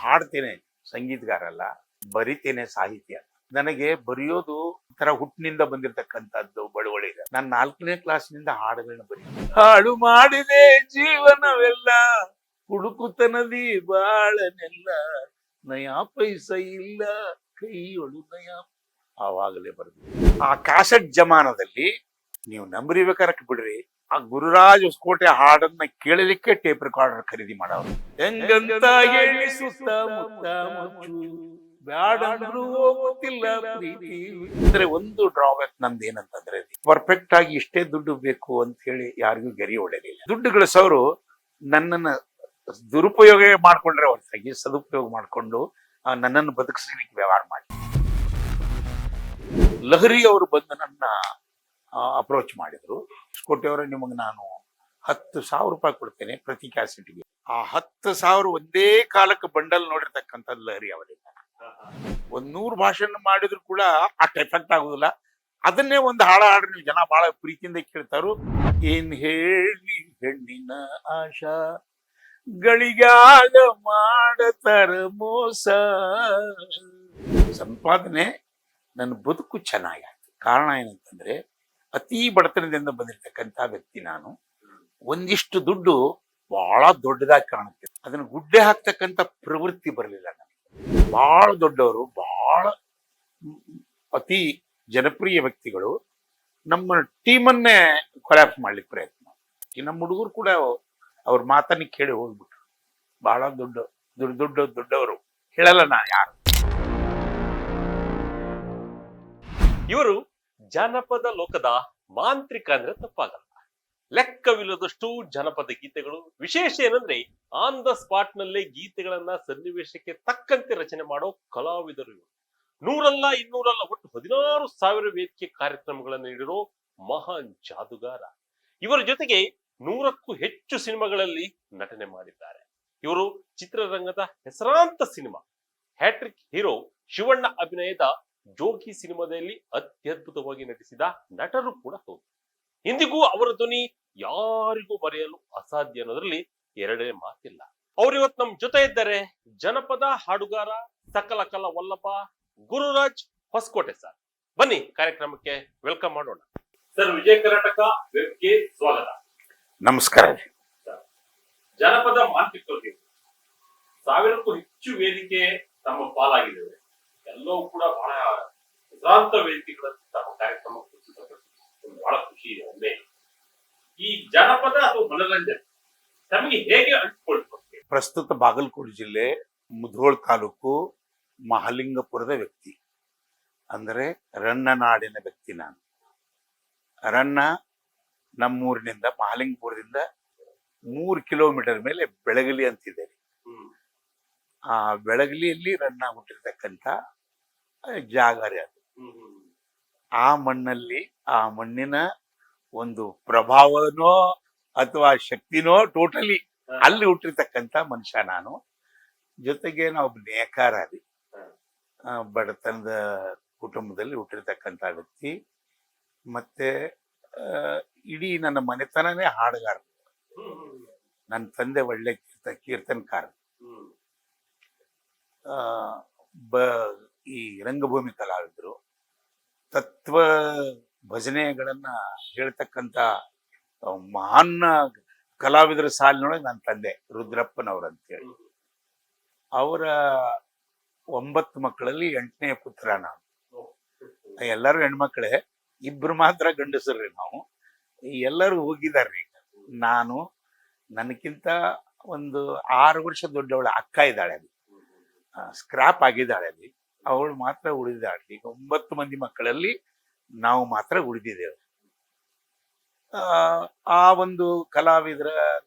ಹಾಡ್ತೇನೆ, ಸಂಗೀತಗಾರ ಅಲ್ಲ, ಬರಿತೇನೆ ಸಾಹಿತ್ಯ. ನನಗೆ ಬರೆಯೋದು ಒಂಥರ ಹುಟ್ಟಿನಿಂದ ಬಂದಿರತಕ್ಕಂಥದ್ದು ಬಳುವಳಿ ಇದೆ. ನಾನು 4ನೇ ಕ್ಲಾಸ್ನಿಂದ ಹಾಡುಗಳನ್ನ ಬರೀತೀನಿ. ಹಾಡು ಮಾಡಿದೆ ಜೀವನವೆಲ್ಲ, ಹುಡುಕುತನದಿ ಬಾಳನೆಲ್ಲ, ನಯಾ ಪೈಸ ಇಲ್ಲ ಕೈಯೊಳು ನಯಾ. ಆವಾಗಲೇ ಬರೆದು ಆ ಕ್ಯಾಸೆಟ್ ಜಮಾನದಲ್ಲಿ ನೀವು ನಂಬರಿಬೇಕಾರಕ್ಕೆ ಬಿಡ್ರಿ, ಆ ಗುರುರಾಜ್ ಹೊಸಕೋಟೆ ಹಾಡನ್ನ ಕೇಳಲಿಕ್ಕೆ ಟೇಪ್ ರೆಕಾರ್ಡರ್ ಖರೀದಿ ಮಾಡೋರು. ಹೆಂಗಂತ ಹೇಳಿ ಸುತ್ತ ಮುತ್ತ ಮುಚ್ಚು, ಬ್ಯಾಡಂದ್ರು ಹೋಗುತ್ತಿಲ್ಲ ಪ್ರೀತಿ. ಅಂದ್ರೆ ಒಂದು ಡ್ರಾಬ್ಯಾಕ್ ನಂದು ಏನಂತಂದ್ರೆ, ಪರ್ಫೆಕ್ಟ್ ಆಗಿ ಇಷ್ಟೇ ದುಡ್ಡು ಬೇಕು ಅಂತ ಹೇಳಿ ಯಾರಿಗೂ ಗೆರಿ ಹೊಡೆಯಲಿಲ್ಲ. ದುಡ್ಡು ಗಳಿಸೋರು ನನ್ನನ್ನ ದುರುಪಯೋಗ ಮಾಡ್ಕೊಂಡ್ರೆ ಹೊರತಾಗಿ ಸದುಪಯೋಗ ಮಾಡ್ಕೊಂಡು ನನ್ನನ್ನು ಬದುಕಿಸ್ಲಿಕ್ಕೆ ವ್ಯವಹಾರ ಮಾಡಿ. ಲಹರಿ ಅವರು ಬಂದು ನನ್ನ ಅಪ್ರೋಚ್ ಮಾಡಿದ್ರು. ಹೊಸಕೋಟೆಯವರ, ನಿಮಗೆ ನಾನು 10,000 ರೂಪಾಯಿ ಕೊಡ್ತೇನೆ ಪ್ರತಿ ಕ್ಯಾಸೆಟ್ಗೆ. ಆ 10,000 ಒಂದೇ ಕಾಲಕ್ಕೆ ಬಂಡಲ್ ನೋಡಿರ್ತಕ್ಕಂಥದ್ದು ಲಹರಿ ಅವರಿಂದ. 100 ಭಾಷಣ ಮಾಡಿದ್ರು ಕೂಡ ಅಷ್ಟು ಎಫೆಕ್ಟ್ ಆಗುದಿಲ್ಲ. ಅದನ್ನೇ ಒಂದು ಹಾಡ್ರಿ, ನೀವು ಜನ ಬಹಳ ಪ್ರೀತಿಯಿಂದ ಕೇಳ್ತಾರು. ಏನ್ ಹೇಳಿ ಹೆಣ್ಣಿನ ಆಶಾ, ಗಳಿಗಾಗ ಮಾಡತರ ಮೋಸ. ಸಂಪಾದನೆ ನನ್ನ ಬದುಕು ಚೆನ್ನಾಗಾಯ್ತು. ಕಾರಣ ಏನಂತಂದ್ರೆ, ಅತಿ ಬಡತನದಿಂದ ಬಂದಿರತಕ್ಕಂಥ ವ್ಯಕ್ತಿ ನಾನು. ಒಂದಿಷ್ಟು ದುಡ್ಡು ಬಹಳ ದೊಡ್ಡದಾಗಿ ಕಾಣುತ್ತೆ, ಅದನ್ನು ಗುಡ್ಡೆ ಹಾಕ್ತಕ್ಕಂಥ ಪ್ರವೃತ್ತಿ ಬರಲಿಲ್ಲ ನನಗೆ. ಬಹಳ ದೊಡ್ಡವರು, ಬಹಳ ಅತಿ ಜನಪ್ರಿಯ ವ್ಯಕ್ತಿಗಳು ನಮ್ಮ ಟೀಮನ್ನೇ ಕೊಲ್ಯಾಪ್ಸ್ ಮಾಡ್ಲಿಕ್ಕೆ ಪ್ರಯತ್ನ. ನಮ್ಮ ಹುಡುಗರು ಕೂಡ ಅವ್ರ ಮಾತನ್ನ ಕೇಳಿ ಹೋಗ್ಬಿಟ್ರು. ಬಹಳ ದೊಡ್ಡವರು ಹೇಳಲ್ಲ ನಾ ಯಾರು. ಇವರು ಜಾನಪದ ಲೋಕದ ಮಾಂತ್ರಿಕ ಅಂದ್ರೆ ತಪ್ಪಾಗಲ್ಲ. ಲೆಕ್ಕವಿಲ್ಲದಷ್ಟು ಜನಪದ ಗೀತೆಗಳು. ವಿಶೇಷ ಏನಂದ್ರೆ, ಆನ್ ದ ಸ್ಪಾಟ್ ನಲ್ಲೇ ಗೀತೆಗಳನ್ನ ಸನ್ನಿವೇಶಕ್ಕೆ ತಕ್ಕಂತೆ ರಚನೆ ಮಾಡೋ ಕಲಾವಿದರು ಇವರು. 100 ಅಲ್ಲ 200 ಅಲ್ಲ, ಒಟ್ಟು 16,000 ವೇದಿಕೆ ಕಾರ್ಯಕ್ರಮಗಳನ್ನು ನೀಡಿರೋ ಮಹಾನ್ ಜಾದುಗಾರ. ಇವರ ಜೊತೆಗೆ 100ಕ್ಕೂ ಹೆಚ್ಚು ಸಿನಿಮಾಗಳಲ್ಲಿ ನಟನೆ ಮಾಡಿದ್ದಾರೆ. ಇವರು ಚಿತ್ರರಂಗದ ಹೆಸರಾಂತ ಸಿನಿಮಾ ಹ್ಯಾಟ್ರಿಕ್ ಹೀರೋ ಶಿವಣ್ಣ ಅಭಿನಯದ ಜೋಗಿ ಸಿನಿಮಾದಲ್ಲಿ ಅತ್ಯದ್ಭುತವಾಗಿ ನಟಿಸಿದ ನಟರು ಕೂಡ ಹೌದು. ಇಂದಿಗೂ ಅವರ ಧ್ವನಿ ಯಾರಿಗೂ ಬರೆಯಲು ಅಸಾಧ್ಯ ಅನ್ನೋದ್ರಲ್ಲಿ ಎರಡನೇ ಮಾತಿಲ್ಲ. ಅವ್ರು ಇವತ್ತು ನಮ್ ಜೊತೆ ಇದ್ದಾರೆ. ಜನಪದ ಹಾಡುಗಾರ, ಸಕಲ ಕಲಾ ವಲ್ಲಭ ಗುರುರಾಜ್ ಹೊಸಕೋಟೆ ಸರ್. ಬನ್ನಿ ಕಾರ್ಯಕ್ರಮಕ್ಕೆ ವೆಲ್ಕಮ್ ಮಾಡೋಣ. ಸರ್, ವಿಜಯ ಕರ್ನಾಟಕ ವೆಬ್ಗೆ ಸ್ವಾಗತ. ನಮಸ್ಕಾರ. ಜನಪದ ಮಾಂತ್ರಿಕರಿಗೆ 1000ಕ್ಕೂ ಹೆಚ್ಚು ವೇದಿಕೆ ತಮ್ಮ ಪಾಲಾಗಿದ್ದಾವೆ. ಎಲ್ಲವೂ ಕೂಡ ಬಹಳ ಹೆಸರಾಂತ ವೇದಿಕೆಗಳನ್ನು ತಮ್ಮ ಕಾರ್ಯಕ್ರಮ ಬಹಳ ಖುಷಿ ಇದೆ. ಒಮ್ಮೆ ಈ ಜನಪದ ಅಥವಾ ಮನರಂಜನೆ ತಮಗೆ ಹೇಗೆ ಅಂಟಿಕೊಳ್ತದೆ? ಪ್ರಸ್ತುತ ಬಾಗಲಕೋಟೆ ಜಿಲ್ಲೆ ಮುಧೋಳ ತಾಲೂಕು ಮಹಾಲಿಂಗಪುರದ ವ್ಯಕ್ತಿ, ಅಂದರೆ ರನ್ನನಾಡಿನ ವ್ಯಕ್ತಿ ನಾನು. ರನ್ನ ನಮ್ಮೂರಿನಿಂದ, ಮಹಾಲಿಂಗಪುರದಿಂದ 3 ಕಿಲೋಮೀಟರ್ ಮೇಲೆ ಬೆಳಗಲಿ ಅಂತಿದೆ. ಆ ಬೆಳಗಲಿಯಲ್ಲಿ ರನ್ನ ಹುಟ್ಟಿರ್ತಕ್ಕಂಥ ಜಾಗರೇ ಅದು. ಆ ಮಣ್ಣಲ್ಲಿ, ಆ ಮಣ್ಣಿನ ಒಂದು ಪ್ರಭಾವನೋ ಅಥವಾ ಶಕ್ತಿನೋ ಟೋಟಲಿ ಅಲ್ಲಿ ಹುಟ್ಟಿರ್ತಕ್ಕಂಥ ಮನುಷ್ಯ ನಾನು. ಜೊತೆಗೆ ನಾವು ನೇಕಾರ, ಬಡತನದ ಕುಟುಂಬದಲ್ಲಿ ಹುಟ್ಟಿರ್ತಕ್ಕಂಥ ವ್ಯಕ್ತಿ. ಮತ್ತೆ ಇಡೀ ನನ್ನ ಮನೆತನನೇ ಹಾಡುಗಾರ. ನನ್ನ ತಂದೆ ಒಳ್ಳೆ ಕೀರ್ತನಕಾರ. ಈ ರಂಗಭೂಮಿ ಕಲಾವಿದರು, ತತ್ವ ಭಜನೆಗಳನ್ನ ಹೇಳ್ತಕ್ಕಂಥ ಮಹಾನ್ ಕಲಾವಿದರ ಸಾಲಿನೊಳಗೆ ನನ್ನ ತಂದೆ ರುದ್ರಪ್ಪನವ್ರು ಅಂತೇಳಿ. ಅವರ 9 ಮಕ್ಕಳಲ್ಲಿ 8ನೇ ಪುತ್ರ ನಾನು. ಎಲ್ಲರೂ ಹೆಣ್ಮಕ್ಳೇ, 2 ಮಾತ್ರ ಗಂಡಸರ್ರಿ ನಾವು. ಎಲ್ಲರೂ ಹೋಗಿದಾರ್ರಿ. ನಾನು, ನನಗಿಂತ ಒಂದು 6 ವರ್ಷ ದೊಡ್ಡವಳ ಅಕ್ಕ ಇದ್ದಾಳೆ, ಅಲ್ಲಿ ಸ್ಕ್ರಾಪ್ ಆಗಿದ್ದಾಳೆ, ಅಲ್ಲಿ ಅವಳು ಮಾತ್ರ ಉಳಿದಾಳೆ. ಈಗ 9 ಮಂದಿ ಮಕ್ಕಳಲ್ಲಿ ನಾವು ಮಾತ್ರ ಉಳಿದಿದ್ದೇವೆ. ಆ ಒಂದು ಕಲಾವಿದರ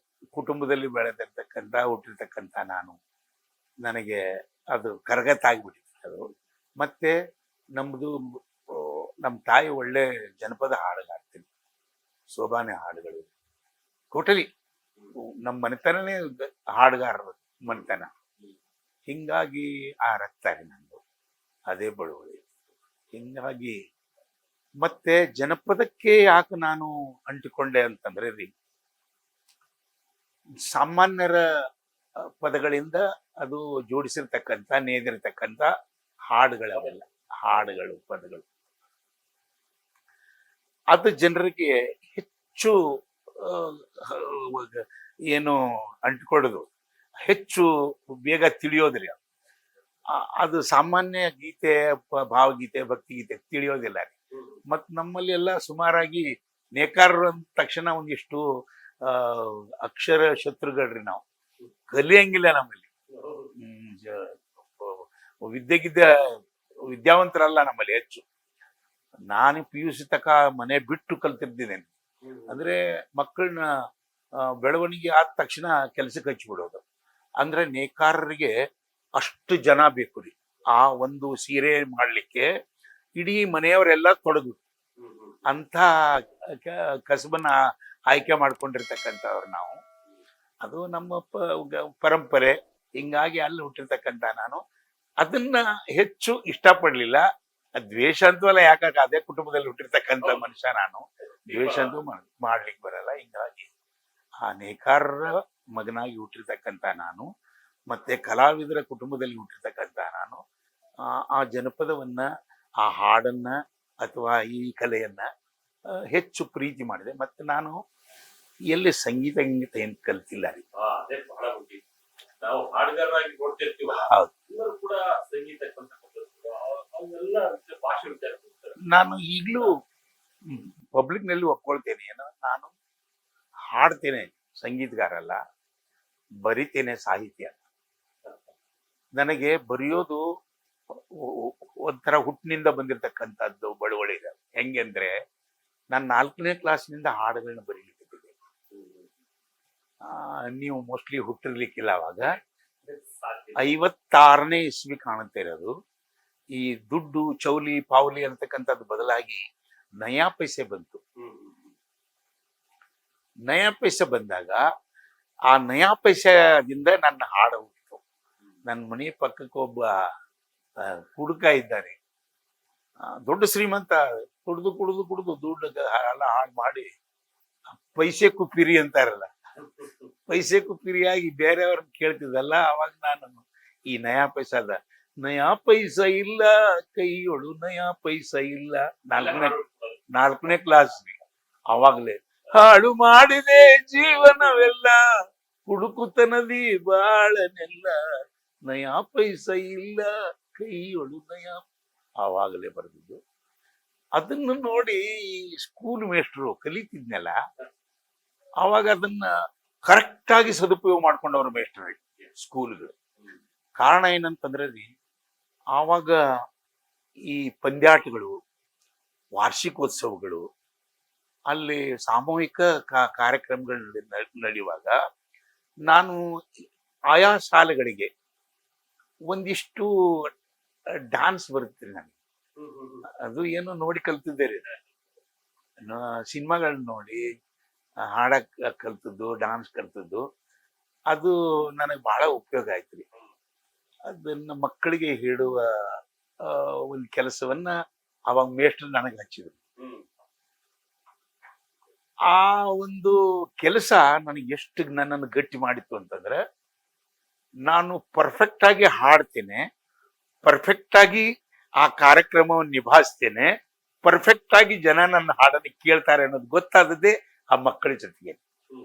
ಕುಟುಂಬದಲ್ಲಿ ಬೆಳೆದಿರ್ತಕ್ಕಂಥ ಹುಟ್ಟಿರ್ತಕ್ಕಂಥ ನಾನು, ನನಗೆ ಅದು ಕರಗತ ಆಗ್ಬಿಟ್ಟಿತ್ತು ಅದು. ಮತ್ತೆ ನಮ್ಮ ತಾಯಿ ಒಳ್ಳೆ ಜನಪದ ಹಾಡುಗಾರ್ತೀನಿ, ಸೋಬಾನೆ ಹಾಡುಗಳು. ಟೋಟಲಿ ನಮ್ಮ ಮನೆತನನೇ ಹಾಡುಗಾರರು ಮನೆತನ. ಹಿಂಗಾಗಿ ಆ ರಕ್ತ ನಂದು, ಅದೇ ಬಳುವಳಿ. ಹಿಂಗಾಗಿ ಮತ್ತೆ ಜನಪದಕ್ಕೆ ಯಾಕೆ ನಾನು ಅಂಟಿಕೊಂಡೆ ಅಂತಂದ್ರೆ ರೀ, ಸಾಮಾನ್ಯರ ಪದಗಳಿಂದ ಅದು ಜೋಡಿಸಿರ್ತಕ್ಕಂಥ ನೇದಿರ್ತಕ್ಕಂಥ ಹಾಡುಗಳವೆಲ್ಲ, ಹಾಡುಗಳು, ಪದಗಳು. ಅದು ಜನರಿಗೆ ಹೆಚ್ಚು ಆ, ಏನು ಅಂಟ್ಕೊಳ್ಳೋದು, ಹೆಚ್ಚು ಬೇಗ ತಿಳಿಯೋದಿಲ್ಲ. ಅದು ಸಾಮಾನ್ಯ ಗೀತೆ, ಭಾವಗೀತೆ, ಭಕ್ತಿಗೀತೆ ತಿಳಿಯೋದಿಲ್ಲ. ಮತ್ ನಮ್ಮಲ್ಲಿ ಎಲ್ಲ ಸುಮಾರಾಗಿ ನೇಕಾರರು ಅಂದ ತಕ್ಷಣ ಒಂದಿಷ್ಟು ಅಕ್ಷರ ಶತ್ರುಗಳ್ರಿ ನಾವು. ಕಲಿಯಂಗಿಲ್ಲ ನಮ್ಮಲ್ಲಿ. ವಿದ್ಯೆಗಿದ್ದ ವಿದ್ಯಾವಂತರಲ್ಲ ನಮ್ಮಲ್ಲಿ ಹೆಚ್ಚು. ನಾನು PUC ತಕ ಮನೆ ಬಿಟ್ಟು ಕಲ್ತಿದ್ದೇನೆ. ಅಂದ್ರೆ ಮಕ್ಕಳನ್ನ ಬೆಳವಣಿಗೆ ಆದ ತಕ್ಷಣ ಕೆಲ್ಸಕ್ಕೆ ಹಚ್ಚಿಬಿಡೋದು. ಅಂದ್ರೆ ನೇಕಾರರಿಗೆ ಅಷ್ಟು ಜನ ಬೇಕು ರೀ. ಆ ಒಂದು ಸೀರೆ ಮಾಡ್ಲಿಕ್ಕೆ ಇಡೀ ಮನೆಯವರೆಲ್ಲ ತೊಡಗು ಅಂತ ಕಸಬನ್ನ ಆಯ್ಕೆ ಮಾಡ್ಕೊಂಡಿರ್ತಕ್ಕಂಥವ್ರು ನಾವು. ಅದು ನಮ್ಮ ಪರಂಪರೆ. ಹಿಂಗಾಗಿ ಅಲ್ಲಿ ಹುಟ್ಟಿರ್ತಕ್ಕಂಥ ನಾನು ಅದನ್ನ ಹೆಚ್ಚು ಇಷ್ಟಪಡ್ಲಿಲ್ಲ. ದ್ವೇಷ ಅಂತೂ ಯಾಕಾಗ, ಅದೇ ಕುಟುಂಬದಲ್ಲಿ ಹುಟ್ಟಿರ್ತಕ್ಕಂಥ ಮನುಷ್ಯ ನಾನು. ದ್ವೇಷ ಅಂತೂ ಮಾಡ್ಲಿಕ್ಕೆ ಬರಲ್ಲ. ಹಿಂಗಾಗಿ ಆ ನೇಕಾರರ ಮಗನಾಗಿ ಹುಟ್ಟಿರ್ತಕ್ಕಂಥ ನಾನು, ಮತ್ತೆ ಕಲಾವಿದರ ಕುಟುಂಬದಲ್ಲಿ ಹುಟ್ಟಿರ್ತಕ್ಕಂಥ ನಾನು ಆ ಜನಪದವನ್ನ, ಆ ಹಾಡನ್ನ ಅಥವಾ ಈ ಕಲೆಯನ್ನ ಹೆಚ್ಚು ಪ್ರೀತಿ ಮಾಡಿದೆ. ಮತ್ತೆ ನಾನು ಎಲ್ಲಿ ಸಂಗೀತ ಏನು ಕಲ್ತಿಲ್ಲ ರೀ. ಅದೇ ಬಹಳ ಮುಖ್ಯ. ನಾವು ಹಾಡುಗಾರರಾಗಿ ನೋಡ್ತಿರ್ತೀವಿ, ಹೌದು. ಇವರು ಕೂಡ ಸಂಗೀತ ಅವೆಲ್ಲ ಭಾಷೆ ವಿಚಾರ. ನಾನು ಈಗಲೂ ಪಬ್ಲಿಕ್ ನಲ್ಲಿ ಒಪ್ಕೊಳ್ತೇನೆ, ಏನೋ ನಾನು ಹಾಡ್ತೇನೆ, ಸಂಗೀತಗಾರ ಅಲ್ಲ, ಬರಿತೇನೆ, ಸಾಹಿತ್ಯ. ನನಗೆ ಬರೆಯೋದು ಒಂಥರ ಹುಟ್ಟಿನಿಂದ ಬಂದಿರತಕ್ಕಂಥದ್ದು ಬಳುವಳಿಗೆ. ಹೆಂಗೆಂದ್ರೆ ನಾನು 4ನೇ ಕ್ಲಾಸ್ನಿಂದ ಹಾಡುಗಳನ್ನ ಬರೀಲಿಕ್ಕೆ. ನೀವು ಮೋಸ್ಟ್ಲಿ ಹುಟ್ಟಿರ್ಲಿಕ್ಕಿಲ್ಲ ಅವಾಗ. 56ನೇ ಇಸ್ವಿ ಕಾಣುತ್ತೆ ಇರೋದು. ಈ ದುಡ್ಡು, ಚೌಲಿ, ಪಾವಲಿ ಅಂತಕ್ಕಂಥದ್ದು ಬದಲಾಗಿ ನಯಾ ಪೈಸೆ ಬಂತು. ನಯಾ ಪೈಸೆ ಬಂದಾಗ ಆ ನಯಾ ಪೈಸೆದಿಂದ ನನ್ನ ಹಾಡು ಹುಟ್ಟಿತು. ನನ್ನ ಮನೆ ಪಕ್ಕಕ್ಕೆ ಒಬ್ಬ ಕುಡುಕ ಇದ್ದಾನೆ, ದೊಡ್ಡ ಶ್ರೀಮಂತ. ಕುಡ್ದು ಕುಡ್ದು ಕುಡ್ದು ದುಡ್ಡು ಎಲ್ಲ ಹಾಳು ಮಾಡಿ ಪೈಸೆ ಕುಪ್ಪಿರಿ ಅಂತಾರಲ್ಲ, ಪೈಸೆ ಕುಪ್ಪಿರಿಯಾಗಿ ಬೇರೆಯವ್ರನ್ನ ಕೇಳ್ತಿದ್ದಲ್ಲ. ಅವಾಗ ನಾನು ಈ ನಯಾ ಪೈಸ ಇಲ್ಲ ಕೈಯೊಳು, ನಯಾ ಪೈಸ ಇಲ್ಲ, 4ನೇ ಕ್ಲಾಸ್. ಅವಾಗ್ಲೇ ಹಾಳು ಮಾಡಿದೆ ಜೀವನವೆಲ್ಲ, ಹುಡುಕುತನದಿ ಬಾಳನೆಲ್ಲ, ನಯಾ ಪೈಸ ಇಲ್ಲ ಕೈಯೊಳು ನಯಾ. ಆವಾಗಲೇ ಬರೆದಿದ್ದು. ಅದನ್ನು ನೋಡಿ ಸ್ಕೂಲ್ ಮೇಸ್ಟ್ರು ಕಲಿತಿದ್ನಲ್ಲ, ಅವಾಗ ಅದನ್ನ ಕರೆಕ್ಟ್ ಆಗಿ ಸದುಪಯೋಗ ಮಾಡ್ಕೊಂಡವ್ರು ಮೇಸ್ಟ್ರು ಸ್ಕೂಲ್ಗಳು. ಕಾರಣ ಏನಂತಂದ್ರೆ ರೀ, ಆವಾಗ ಈ ಪಂದ್ಯಾಟಗಳು, ವಾರ್ಷಿಕೋತ್ಸವಗಳು, ಅಲ್ಲಿ ಸಾಮೂಹಿಕ ಕಾರ್ಯಕ್ರಮಗಳು ನಡೆಯುವಾಗ ನಾನು ಆಯಾ ಶಾಲೆಗಳಿಗೆ ಒಂದಿಷ್ಟು ಡ್ಯಾನ್ಸ್ ಬರುತ್ತೆ ನನಗೆ. ಅದು ಏನೋ ನೋಡಿ ಕಲ್ತಿದ್ದೆ ರೀ. ಸಿನಿಮಾಗಳನ್ನ ನೋಡಿ ಹಾಡಕ್ ಕಲ್ತದ್ದು, ಡಾನ್ಸ್ ಕಲ್ತದ್ದು. ಅದು ನನಗೆ ಬಹಳ ಉಪಯೋಗ ಆಯ್ತು ರೀ. ಅದನ್ನ ಮಕ್ಕಳಿಗೆ ಹೇಳುವ ಒಂದು ಕೆಲಸವನ್ನ ಅವಾಗ ಮೇಷ್ಟ್ರು ನನಗೆ ಹಚ್ಚಿದ್ರು. ಆ ಒಂದು ಕೆಲಸ ನನಗೆ ಎಷ್ಟು ನನ್ನನ್ನು ಗಟ್ಟಿ ಮಾಡಿತ್ತು ಅಂತಂದ್ರೆ, ನಾನು ಪರ್ಫೆಕ್ಟ್ ಆಗಿ ಹಾಡ್ತೇನೆ, ಪರ್ಫೆಕ್ಟ್ ಆಗಿ ಆ ಕಾರ್ಯಕ್ರಮವನ್ನು ನಿಭಾಯಿಸ್ತೇನೆ, ಪರ್ಫೆಕ್ಟ್ ಆಗಿ ಜನ ನನ್ನ ಹಾಡನ್ನು ಕೇಳ್ತಾರೆ ಅನ್ನೋದು ಗೊತ್ತಾದದ್ದೇ ಆ ಮಕ್ಕಳ ಜೊತೆಗೆ.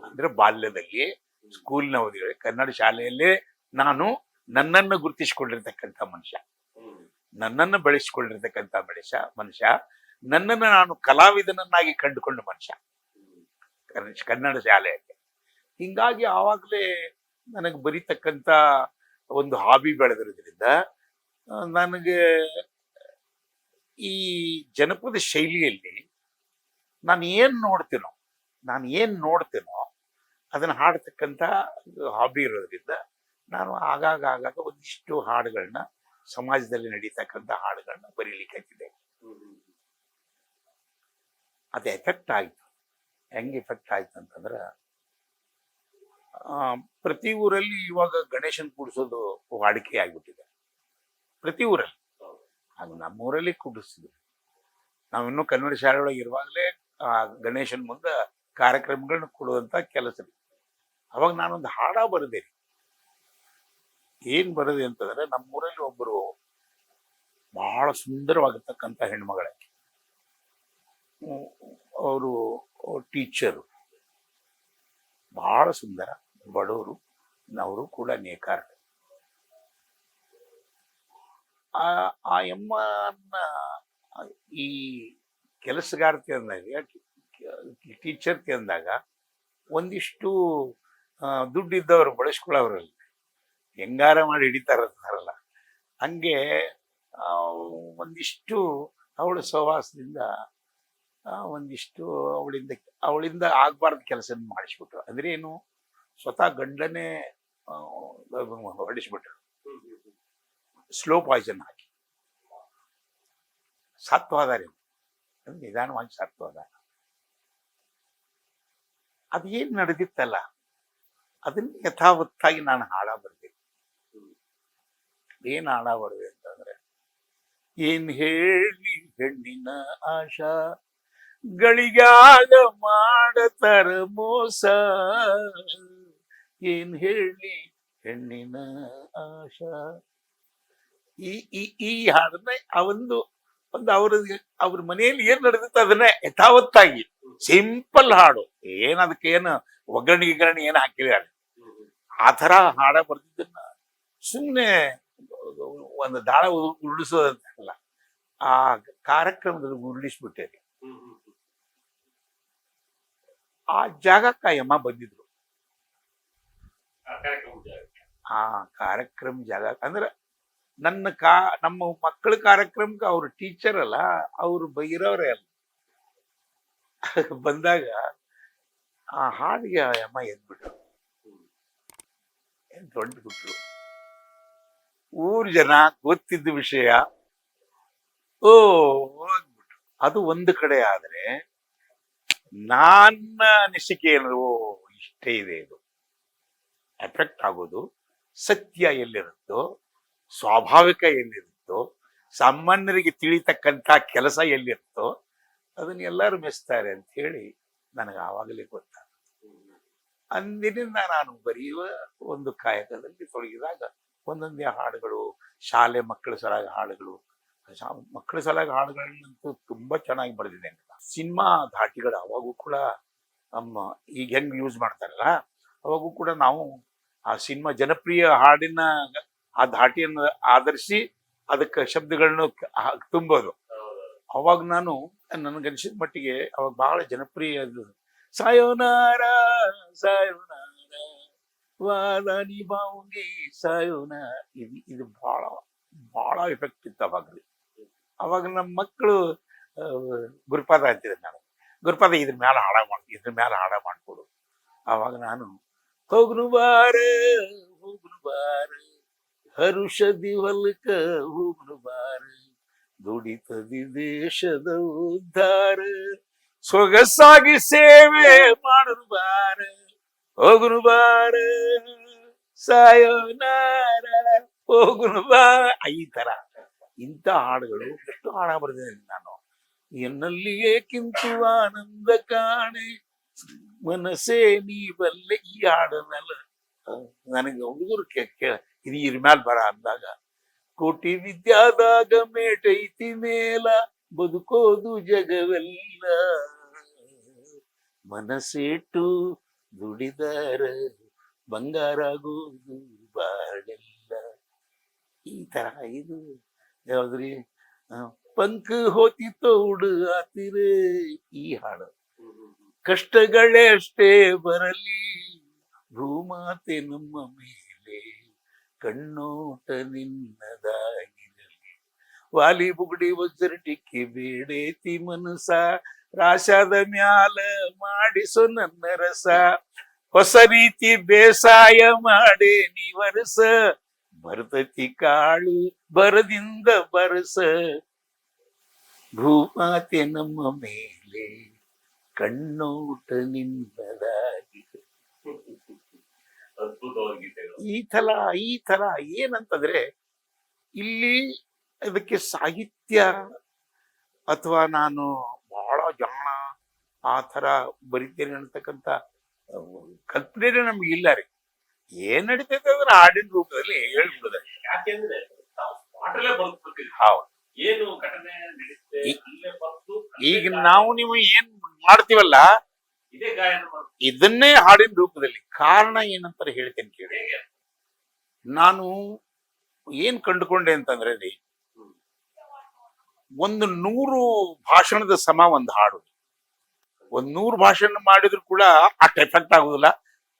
ಅಂದ್ರೆ ಬಾಲ್ಯದಲ್ಲಿ ಸ್ಕೂಲ್ನ ಓದಿಗಳು, ಕನ್ನಡ ಶಾಲೆಯಲ್ಲೇ ನಾನು ನನ್ನನ್ನು ಗುರುತಿಸಿಕೊಂಡಿರ್ತಕ್ಕಂಥ ಮನುಷ್ಯ, ನನ್ನನ್ನು ಬೆಳೆಸಿಕೊಂಡಿರ್ತಕ್ಕಂಥ ಮನುಷ್ಯ, ನನ್ನನ್ನು ನಾನು ಕಲಾವಿದನನ್ನಾಗಿ ಕಂಡುಕೊಂಡ ಮನುಷ್ಯ ಕನ್ನಡ ಶಾಲೆಯಲ್ಲಿ. ಹಿಂಗಾಗಿ ಆವಾಗಲೇ ನನಗೆ ಬರೀತಕ್ಕಂಥ ಒಂದು ಹಾಬಿ ಬೆಳೆದಿರೋದ್ರಿಂದ ನನಗೆ ಈ ಜನಪದ ಶೈಲಿಯಲ್ಲಿ ನಾನು ಏನ್ ನೋಡ್ತೀನೋ ಅದನ್ನ ಹಾಡ್ತಕ್ಕಂಥ ಹಾಬಿ ಇರೋದ್ರಿಂದ ನಾನು ಆಗಾಗ ಒಂದಿಷ್ಟು ಹಾಡುಗಳನ್ನ, ಸಮಾಜದಲ್ಲಿ ನಡೀತಕ್ಕಂಥ ಹಾಡುಗಳನ್ನ ಬರೀಲಿಕ್ಕೆ ಹಚ್ಚಿದೆ. ಅದು ಎಫೆಕ್ಟ್ ಆಯ್ತು. ಹೆಂಗೆ ಎಫೆಕ್ಟ್ ಆಯ್ತು ಅಂತಂದ್ರ, ಪ್ರತಿ ಊರಲ್ಲಿ ಇವಾಗ ಗಣೇಶನ್ ಕೂಡಿಸೋದು ವಾಡಿಕೆ ಆಗ್ಬಿಟ್ಟಿದೆ. ಪ್ರತಿ ಊರಲ್ಲಿ. ಅದು ನಮ್ಮೂರಲ್ಲಿ ಕೂಡಿಸ್ತಿದ್ವಿ. ನಾವಿನ್ನೂ ಕನ್ನಡ ಶಾಲೆ ಒಳಗೆ ಇರುವಾಗಲೇ ಗಣೇಶನ್ ಮುಂದೆ ಕಾರ್ಯಕ್ರಮಗಳನ್ನ ಕೊಡುವಂತ ಕೆಲಸ. ಅವಾಗ ನಾನೊಂದು ಹಾಡ ಬರೆದೆ. ಏನ್ ಬರೋದು ಅಂತಂದ್ರೆ ನಮ್ಮೂರಲ್ಲಿ ಒಬ್ಬರು ಬಹಳ ಸುಂದರವಾಗಿರ್ತಕ್ಕಂಥ ಹೆಣ್ಮಗಳೇ, ಅವರು ಟೀಚರು, ಬಹಳ ಸುಂದರ, ಬಡವರು, ಅವರು ಕೂಡ ನೇಕಾರ. ಆ ಎಮ್ಮನ್ನ ಈ ಕೆಲಸಗಾರತಿ ಅಂದಾಗ, ಟೀಚರ್ತಿ ಅಂದಾಗ ಒಂದಿಷ್ಟು ದುಡ್ಡಿದ್ದವರು ಬಳಸ್ಕೊಳ್ಳೋರಲ್ಲಿ ಹೆಂಗಾರ ಮಾಡಿ ಹಿಡಿತಾರಲ್ಲ, ಹಂಗೆ ಒಂದಿಷ್ಟು ಅವಳ ಸಹವಾಸದಿಂದ ಒಂದಿಷ್ಟು ಅವಳಿಂದ ಆಗ್ಬಾರ್ದು ಕೆಲಸ ಮಾಡಿಸ್ಬಿಟ್ರು. ಅಂದ್ರೆ ಏನು, ಸ್ವತಃ ಗಂಡನೇ ಹೊಡಿಸ್ಬಿಟ್ರು, ಸ್ಲೋ ಪಾಯ್ಸನ್ ಹಾಕಿ ಸತ್ವಾದಾರೆ, ನಿಧಾನವಾಗಿ ಸತ್ವಾದ. ಅದೇನ್ ನಡೆದಿತ್ತಲ್ಲ ಅದನ್ನ ಯಥಾವತ್ತಾಗಿ ನಾನು ಹಾಡ ಬರ್ಬೇಕು. ಏನ್ ಹಾಡ ಬರ್ದೆ ಅಂತಂದ್ರೆ, ಏನ್ ಹೇಳಿ ಹೆಣ್ಣಿನ ಆಶಾ ಗಳಿಗಾಗ ಮಾಡತರ ಮೋಸ, ಏನ್ ಹೇಳಿ ಹೆಣ್ಣಿನ ಆಶಾ. ಈ ಈ ಈ ಹಾಡನ್ನ ಅವ್ರ ಮನೆಯಲ್ಲಿ ಏನ್ ನಡೆದಿತ್ತು ಅದನ್ನ ಯಥಾವತ್ತಾಗಿ ಸಿಂಪಲ್ ಹಾಡು, ಅದಕ್ಕೇನು ಒಗ್ಗರಣೆ ಏನು ಹಾಕಿಲ್ಲ, ಆ ತರ ಹಾಡ ಬರ್ದಿದ್ದನ್ನ ಸುಮ್ಮನೆ ಒಂದು ದಾಳ ಉರುಳಿಸೋದಂತಲ್ಲ, ಆ ಕಾರ್ಯಕ್ರಮದಲ್ಲಿ ಉರುಳಿಸ್ಬಿಟ್ಟೆ. ಆ ಜಾಗಕ್ಕೆ ಯಮ್ಮ ಬಂದಿದ್ರು. ಆ ಕಾರ್ಯಕ್ರಮ ಜಾಗ ಅಂದ್ರೆ ನಮ್ಮ ಮಕ್ಕಳ ಕಾರ್ಯಕ್ರಮಕ್ಕೆ ಅವ್ರು ಟೀಚರ್ ಅಲ್ಲ, ಅವ್ರು ಬೈರವ್ರೆ ಅಲ್ಲ. ಬಂದಾಗ ಆ ಹಾಡಿಗೆ ಅಮ್ಮ ಎದ್ಬಿಟ್ರು, ದೊಡ್ಡಬಿಟ್ರು. ಊರ್ ಜನ ಗೊತ್ತಿದ್ದ ವಿಷಯ ಹೋಗ್ಬಿಟ್ರು. ಅದು ಒಂದು ಕಡೆ ಆದ್ರೆ, ನನ್ನ ಅನಿಸಿಕೆ ಏನೋ ಇಷ್ಟೇ ಇದೆ, ಇದು ಎಫೆಕ್ಟ್ ಆಗೋದು ಸತ್ಯ ಎಲ್ಲಿರುತ್ತೋ, ಸ್ವಾಭಾವಿಕ ಎಲ್ಲಿರುತ್ತೋ, ಸಾಮಾನ್ಯರಿಗೆ ತಿಳಿತಕ್ಕಂಥ ಕೆಲಸ ಎಲ್ಲಿರುತ್ತೋ ಅದನ್ನ ಎಲ್ಲರೂ ಮೆಚ್ತಾರೆ ಅಂತ ಹೇಳಿ ನನಗೆ ಆವಾಗಲೇ ಗೊತ್ತಾಗ. ಅಂದಿನಿಂದ ನಾನು ಬರೆಯುವ ಒಂದು ಕಾಯಕದಲ್ಲಿ ತೊಡಗಿದಾಗ ಒಂದೊಂದೇ ಹಾಡುಗಳು, ಶಾಲೆ ಮಕ್ಕಳ ಸಲಾಗ ಹಾಡುಗಳು, ಮಕ್ಕಳ ಸಲಾಗ ಹಾಡುಗಳನ್ನಂತೂ ತುಂಬಾ ಚೆನ್ನಾಗಿ ಬರೆದಿದ್ದೇನೆ. ಸಿನಿಮಾ ಧಾಟಿಗಳು ಅವಾಗೂ ಕೂಡ ನಮ್ಮ ಈಗ ಹೆಂಗ್ ಯೂಸ್ ಮಾಡ್ತಾರಲ್ಲ, ಅವಾಗೂ ಕೂಡ ನಾವು ಆ ಸಿನಿಮಾ ಜನಪ್ರಿಯ ಹಾಡಿನ ಆ ಧಾಟಿಯನ್ನು ಆಧರಿಸಿ ಅದಕ್ಕೆ ಶಬ್ದಗಳನ್ನು ತುಂಬೋದು. ಅವಾಗ ನಾನು ನನಗನ್ಸಿದ ಮಟ್ಟಿಗೆ ಅವಾಗ ಬಹಳ ಜನಪ್ರಿಯ ಸಾಯೋನಾರ ಸಾಯೋನಾರ ವಾದಾನಿ ಬಾವುಂಗಿ ಸಾಯೋನಾರ, ಇದು ಬಹಳ ಬಹಳ ಎಫೆಕ್ಟ್ ಇತ್ತು ಅವಾಗ ನಮ್ಮ ಮಕ್ಕಳು ಗುರುಪಾದ ಅಂತಿದ್ದೆ. ನಾನು ಗುರುಪಾದ ಇದ್ರ ಮೇಲೆ ಹಾಡ ಮಾಡ್ಕೊಡು. ಅವಾಗ ನಾನು ಹೋಗ್ನು ಬಾರ ಹರುಷದಿ ಹೊಲ್ಕ ಹೋಗ್ನು ಬಾರ, ದುಡಿತದಿ ದೇಶದ ಉದ್ಧಾರ, ಸೊಗಸಾಗಿ ಸೇವೆ ಮಾಡನು ಬಾರ, ಹೋಗ್ನು ಬಾರ ಸಾಯೋನಾರ ಹೋಗ್ನು ಬಾ. ಈ ತರ ಇಂಥ ಹಾಡುಗಳು ಎಷ್ಟು ಹಾಡ ಬರೆದಿದ್ದೇನೆ ನಾನು. ಎನ್ನಲ್ಲಿಯೇ ಕಿಂತು ಆನಂದ ಕಾಣೆ ಮನಸ್ಸೇ ನೀ ಬಲ್ಲೆ, ಈ ಹಾಡನ್ನೆಲ್ಲ ನನಗೆ ಹುಡುಗರು ಇದು ಇದ್ರ ಮ್ಯಾಲ ಬರ ಅಂದಾಗ, ಕೋಟಿ ವಿದ್ಯಾದಾಗ ಮೇಟೈತಿ ಮೇಲ ಬದುಕೋದು ಜಗವೆಲ್ಲ, ಮನಸ್ಸಿಟ್ಟು ದುಡಿದಾರ ಬಂಗಾರಾಗೋದು ಬಾಳೆಲ್ಲ. ಈ ತರ ಇದು ಯಾವ್ದ್ರಿ, ಪಂಕ ಹೋತಿ ತೌಡು ಆತಿರೇ, ಈ ಹಾಡು. ಕಷ್ಟಗಳೇ ಅಷ್ಟೇ ಬರಲಿ ಭೂಮಾತೆ ನಮ್ಮ ಮೇಲೆ, ಕಣ್ಣೋಟ ನಿನ್ನದಾಗಿರಲಿ, ವಾಲಿ ಬುಗುಡಿ ವಜ್ರಟಿಕ್ಕೆ ಬೇಡೇತಿ ಮನಸ, ರಾಶಾದ ಮ್ಯಾಲ ಮಾಡಿಸೋ ನನ್ನ ರಸ, ಹೊಸ ರೀತಿ ಬೇಸಾಯ ಮಾಡೇ ನೀ ವರಸ, ಬರ್ತತಿ ಕಾಳು ಬರದಿಂದ ಬರಸ, ಭೂಮಾತೆ ನಮ್ಮ ಮೇಲೆ ಕಣ್ಣೋಟ ನಿನ್ನದಾಗಿದೆ. ಈ ತರ ಏನಂತಂದ್ರೆ, ಇಲ್ಲಿ ಇದಕ್ಕೆ ಸಾಹಿತ್ಯ ಅಥವಾ ನಾನು ಬಹಳ ಜಾಣ ಆ ತರ ಬರಿತೇನೆ ಅಂತಕ್ಕಂಥ ಕಲ್ಪನೆ ನಮ್ಗೆ ಇಲ್ಲ ರೀ. ಏನ್ ನಡೀತೈತೆ ಅಂದ್ರೆ ಹಾಡಿನ ರೂಪದಲ್ಲಿ ಹೇಳ್ಬಿಡುದ. ಯಾಕೆಂದ್ರೆ ನಾವು ಸ್ಪಾಟಲ್ಲೇ ಬರ್ದ್ಬಿಡ್ತೀವಿ, ಹೌದು. ಏನು ಘಟನೆ ನಡೀತೆ ಈ- ಅಲ್ಲೇ ಬರ್ದು ಈಗ ನಾವು ನೀವು ಏನ್ ಮಾಡ್ತೀವಲ್ಲ ಇದೇ ಗಾಯನ ಮಾಡ್ತೀವಿ. ಇದನ್ನೇ ಹಾಡಿನ ರೂಪದಲ್ಲಿ. ಕಾರಣ ಏನಂತಾರೆ ಹೇಳ್ತೇನೆ ಕೇಳಿ. ಹೇಗೆ? ನಾನು ಏನ್ ಕಂಡುಕೊಂಡೆ ಅಂತಂದ್ರೆ ರೀ, ಒಂದು 100 ಭಾಷಣದ ಸಮ ಒಂದು ಹಾಡು. ಒಂದ್ 100 ಭಾಷಣ ಮಾಡಿದ್ರು ಕೂಡ ಅಷ್ಟು ಎಫೆಕ್ಟ್ ಆಗುದಿಲ್ಲ.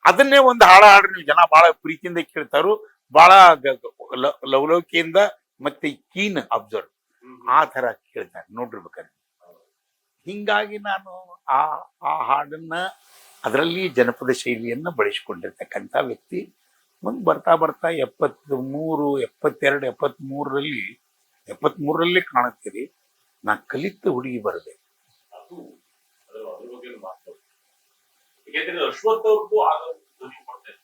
ಅದನ್ನೇ ಒಂದು ಹಾಡ್ರಿ ನೀವು ಜನ ಬಹಳ ಪ್ರೀತಿಯಿಂದ ಕೇಳ್ತಾರು, ಬಹಳ ಲವಲವಿಕೆಯಿಂದ ಮತ್ತೆ ಕೀನ್ ಅಬ್ಸರ್ವ್ ಆ ತರ ಕೇಳ್ತಾರೆ ನೋಡಿರ್ಬೇಕಾದ್ರೆ. ಹಿಂಗಾಗಿ ನಾನು ಆ ಆ ಹಾಡನ್ನ ಅದರಲ್ಲಿ ಜನಪದ ಶೈಲಿಯನ್ನ ಬಳಸಿಕೊಂಡಿರ್ತಕ್ಕಂಥ ವ್ಯಕ್ತಿ. ಮುಂದೆ ಬರ್ತಾ ಬರ್ತಾ 73, 72, 73ರಲ್ಲಿ ಕಾಣುತ್ತೀರಿ ನಾ ಕಲಿತ ಹುಡುಗಿ ಬರದೆ. ಅದು ಅದ್ರ ಬಗ್ಗೆ ಮಾತಾಡೋದು. ಯಾಕೆಂದ್ರೆ ಅಶ್ವಥ್ ಅವ್ರಿಗೂ ಆಗ ಧ್ವನಿ ಕೊಡ್ತಾರೆ.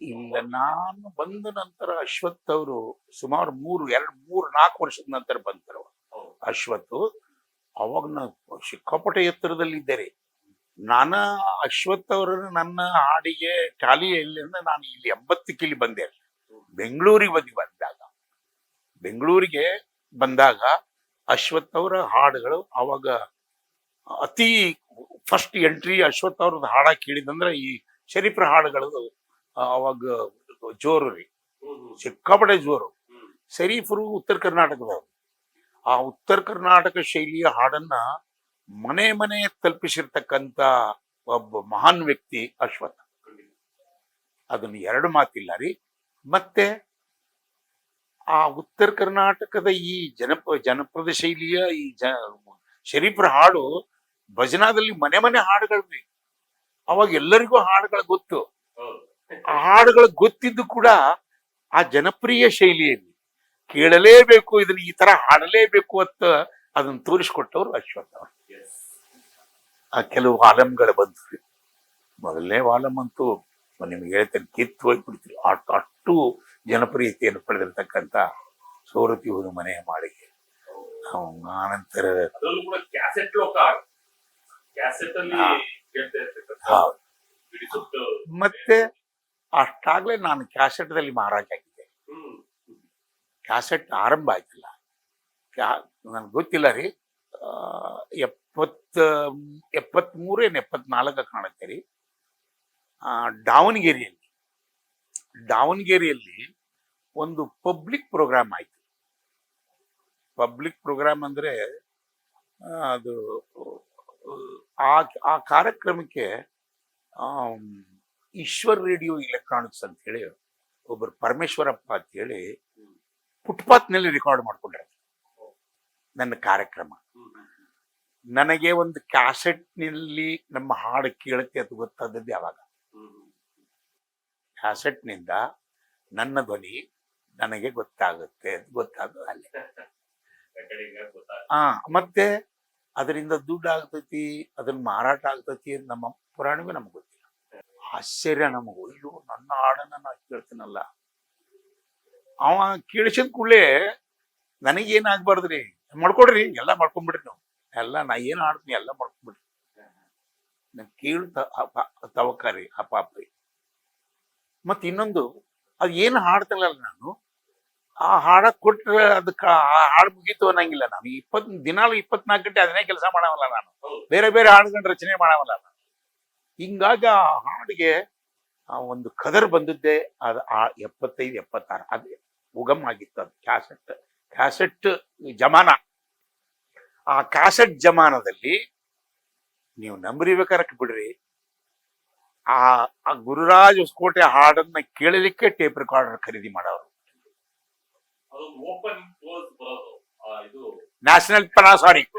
ಇಲ್ಲ, ನಾನು ಬಂದ ನಂತರ ಅಶ್ವಥ್ ಅವರು ಸುಮಾರು 3-4 ವರ್ಷದ ನಂತರ ಬಂದರು. ಹೌದು. ಅಶ್ವಥ್ ಅವಾಗ ನಾ ಸಿಕ್ಕಾಪಟ್ಟೆ ಎತ್ತರದಲ್ಲಿ ಇದ್ದರೆ ನಾನ ಅಶ್ವಥ್ ಅವರನ್ನು ನನ್ನ ಹಾಡಿಗೆ ಟಾಲಿಯಲ್ಲಿಂದ ನಾನು ಇಲ್ಲಿ 80ಕ್ಕೆ ಇಲ್ಲಿ ಬಂದೆ. ಬೆಂಗಳೂರಿಗೆ ಬಂದಾಗ ಅಶ್ವಥ್ ಅವರ ಹಾಡುಗಳು ಅವಾಗ ಅತಿ ಫಸ್ಟ್ ಎಂಟ್ರಿ ಅಶ್ವಥ್ ಅವ್ರದ್ದು ಹಾಡ ಕೇಳಿದಂದ್ರೆ ಈ ಶರೀಫ್ರ ಹಾಡುಗಳು ಅವಾಗ ಜೋರು ರೀ, ಸಿಕ್ಕಾಪಟ್ಟೆ ಜೋರು. ಶರೀಫರು ಉತ್ತರ ಕರ್ನಾಟಕದವರು. ಆ ಉತ್ತರ ಕರ್ನಾಟಕ ಶೈಲಿಯ ಹಾಡನ್ನ ಮನೆ ಮನೆ ತಲುಪಿಸಿರ್ತಕ್ಕಂಥ ಒಬ್ಬ ಮಹಾನ್ ವ್ಯಕ್ತಿ ಅಶ್ವಥ್. ಅದನ್ನು ಎರಡು ಮಾತಿಲ್ಲ ರೀ. ಮತ್ತೆ ಆ ಉತ್ತರ ಕರ್ನಾಟಕದ ಈ ಜನಪದ ಶೈಲಿಯ ಈ ಶರೀಫ್ರ ಹಾಡು ಭಜನಾದಲ್ಲಿ ಮನೆ ಮನೆ ಹಾಡುಗಳು. ಅವಾಗ ಎಲ್ಲರಿಗೂ ಹಾಡುಗಳು ಗೊತ್ತು. ಆ ಹಾಡುಗಳು ಗೊತ್ತಿದ್ದು ಕೂಡ ಆ ಜನಪ್ರಿಯ ಶೈಲಿಯಲ್ಲಿ ಕೇಳಲೇಬೇಕು, ಇದನ್ನ ಈ ತರ ಹಾಡಲೇಬೇಕು ಅಂತ ಅದನ್ನ ತೋರಿಸ್ಕೊಟ್ಟವ್ರು ಅಶ್ವಥ್ ಅವರು. ಆ ಕೆಲವು ವಾಲಮ್ಗಳು ಬಂತು. ಮೊದಲನೇ ವಾಲಮ್ ಅಂತೂ ನಿಮ್ಗೆ ಹೇಳ್ತೇನೆ, ಕಿತ್ತು ಹೋಗ್ಬಿಡ್ತೀವಿ. ಅಷ್ಟು ಜನಪ್ರಿಯತೆಯನ್ನು ಪಡೆದಿರ್ತಕ್ಕಂಥ ಸೋರತಿ ಹೋದ ಮನೆಯ ಮಾಳಿಗೆ. ಆನಂತರ ಮತ್ತೆ ಅಷ್ಟಾಗ್ಲೇ ನಾನು ಕ್ಯಾಸೆಟ್ದಲ್ಲಿ ಮಾರಾಟ ಆಗಿದ್ದೆ. ಕ್ಯಾಸೆಟ್ ಆರಂಭ ಆಯ್ತಲ್ಲ, ನನ್ಗೆ ಗೊತ್ತಿಲ್ಲ ರೀ, 73 74 ಕಾಣುತ್ತೆ ರೀ. ದಾವಣಗೆರೆಯಲ್ಲಿ ಒಂದು ಪಬ್ಲಿಕ್ ಪ್ರೋಗ್ರಾಮ್ ಆಯ್ತು. ಪಬ್ಲಿಕ್ ಪ್ರೋಗ್ರಾಮ್ ಅಂದ್ರೆ ಅದು ಆ ಕಾರ್ಯಕ್ರಮಕ್ಕೆ ಈಶ್ವರ್ ರೇಡಿಯೋ ಎಲೆಕ್ಟ್ರಾನಿಕ್ಸ್ ಅಂತ ಹೇಳಿ ಒಬ್ಬರು ಪರಮೇಶ್ವರಪ್ಪ ಅಂತ ಹೇಳಿ ಫುಟ್ಪಾತ್ ನಲ್ಲಿ ರೆಕಾರ್ಡ್ ಮಾಡ್ಕೊಂಡ್ರೆ ನನ್ನ ಕಾರ್ಯಕ್ರಮ. ನನಗೆ ಒಂದು ಕ್ಯಾಸೆಟ್ ನಲ್ಲಿ ನಮ್ಮ ಹಾಡು ಕೇಳುತ್ತೆ ಅದು ಗೊತ್ತಾದದ್ದು ಯಾವಾಗ. ಕ್ಯಾಸೆಟ್ ನಿಂದ ನನ್ನ ಧ್ವನಿ ನನಗೆ ಗೊತ್ತಾಗೋದು ಅಲ್ಲಿ. ಮತ್ತೆ ಅದರಿಂದ ದುಡ್ಡು ಆಗ್ತೈತಿ, ಅದನ್ನ ಮಾರಾಟ ಆಗ್ತೈತಿ ಅಂತ ನಮ್ಮ ಪುರಾಣವೇ ನಮ್ಗೆ ಗೊತ್ತಿಲ್ಲ. ಆಶ್ಚರ್ಯ ನಮಗೂ, ಅಯ್ಯೋ ನನ್ನ ಹಾಡನ್ನ ನಾ ಕೇಳ್ತೀನಲ್ಲ. ಅವ ಕೇಳಿಸಿದ ಕೂಡಲೇ ನನಗೇನಾಗ್ಬಾರ್ದ್ರಿ, ಮಾಡ್ಕೊಡ್ರಿ, ಎಲ್ಲ ಮಾಡ್ಕೊಂಡ್ಬಿಡ್ರಿ ನಾವು, ಎಲ್ಲ ನಾ ಏನ್ ಹಾಡ್ತೀನಿ ಎಲ್ಲ ಮಾಡ್ಕೊಂಡ್ಬಿಡ್ರಿ. ನನ್ ಕೇಳು ತವಕಾರಿ ಅಪಾಪ್ರಿ. ಮತ್ ಇನ್ನೊಂದು, ಅದು ಏನು ಹಾಡ್ತಲ್ಲ ನಾನು, ಆ ಹಾಡ ಕೊಟ್ರೆ ಅದಕ್ಕೆ ಆ ಹಾಡು ಮುಗೀತು ಅನ್ನಂಗಿಲ್ಲ. ನಾನು 24 ಗಂಟೆ ಅದನ್ನೇ ಕೆಲಸ ಮಾಡವಲ್ಲ ನಾನು, ಬೇರೆ ಬೇರೆ ಹಾಡುಗಳ ರಚನೆ ಮಾಡವಲ್ಲ ನಾನು. ಹಿಂಗಾಗಿ ಆ ಹಾಡಿಗೆ ಒಂದು ಕದರ್ ಬಂದದ್ದೇ ಅದು 75, 76 ಅದೇ ಉಗಮ್ ಆಗಿತ್ತು. ಅದು ಕ್ಯಾಸೆಟ್ ಜಮಾನ. ಆ ಕ್ಯಾಸೆಟ್ ಜಮಾನದಲ್ಲಿ ನೀವು ನಂಬರಿಬೇಕಾರಕ್ಕೆ ಬಿಡ್ರಿ, ಆ ಗುರುರಾಜ್ ಹೊಸಕೋಟೆ ಹಾಡನ್ನ ಕೇಳಲಿಕ್ಕೆ ಟೇಪ್ ರೆಕಾರ್ಡರ್ ಖರೀದಿ ಮಾಡೋರು. ನ್ಯಾಷನಲ್ ಪನಾಸಾನಿಕ್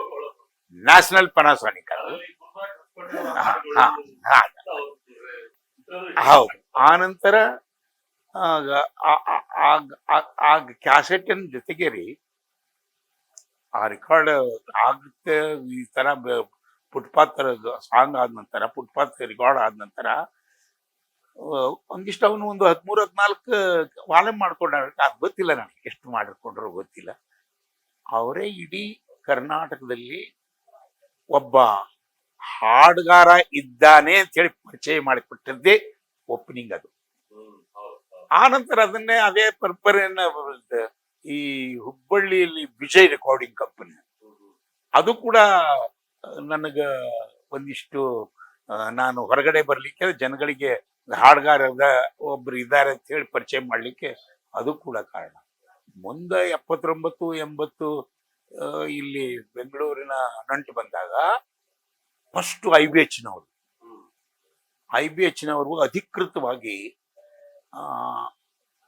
ಹೌದು. ಆ ನಂತರ ಆ ಕ್ಯಾಸೆಟ್ ಜೊತೆಗೆ ರೀ ಆ ರೆಕಾರ್ಡ್ ಆಗುತ್ತೆ. ಈ ತರ ಫುಟ್ಪಾತ್ ಸಾಂಗ್ ಆದ ನಂತರ, ಫುಟ್ಪಾತ್ ರೆಕಾರ್ಡ್ ಆದ ನಂತರ ಒಂದಿಷ್ಟು ಅವನು ಒಂದು 13-14 ವಾಲ್ಯೂಮ್ ಮಾಡ್ಕೊಂಡ. ಅದು ಗೊತ್ತಿಲ್ಲ ನನಗೆ ಎಷ್ಟು ಮಾಡಿಕೊಂಡ್ರು ಗೊತ್ತಿಲ್ಲ. ಅವರೇ ಇಡೀ ಕರ್ನಾಟಕದಲ್ಲಿ ಒಬ್ಬ ಹಾಡುಗಾರ ಇದ್ದಾನೆ ಅಂತ ಹೇಳಿ ಪರಿಚಯ ಮಾಡಿಕೊಟ್ಟದ್ದೇ ಓಪನಿಂಗ್ ಅದು. ಆ ನಂತರ ಅದನ್ನೇ ಅದೇ ಪರಂಪರೆಯನ್ನ ಈ ಹುಬ್ಬಳ್ಳಿಯಲ್ಲಿ ವಿಜಯ್ ರೆಕಾರ್ಡಿಂಗ್ ಕಂಪನಿ ಅದು ಕೂಡ ನನಗ ಒಂದಿಷ್ಟು ನಾನು ಹೊರಗಡೆ ಬರ್ಲಿಕ್ಕೆ ಜನಗಳಿಗೆ ಹಾಡುಗಾರದ ಒಬ್ರು ಇದ್ದಾರೆ ಅಂತ ಹೇಳಿ ಪರಿಚಯ ಮಾಡ್ಲಿಕ್ಕೆ ಅದು ಕೂಡ ಕಾರಣ. ಮುಂದೆ 79-80 ಇಲ್ಲಿ ಬೆಂಗಳೂರಿನ ನಂಟು ಬಂದಾಗ ಫಸ್ಟ್ IBHನವರು ಅಧಿಕೃತವಾಗಿ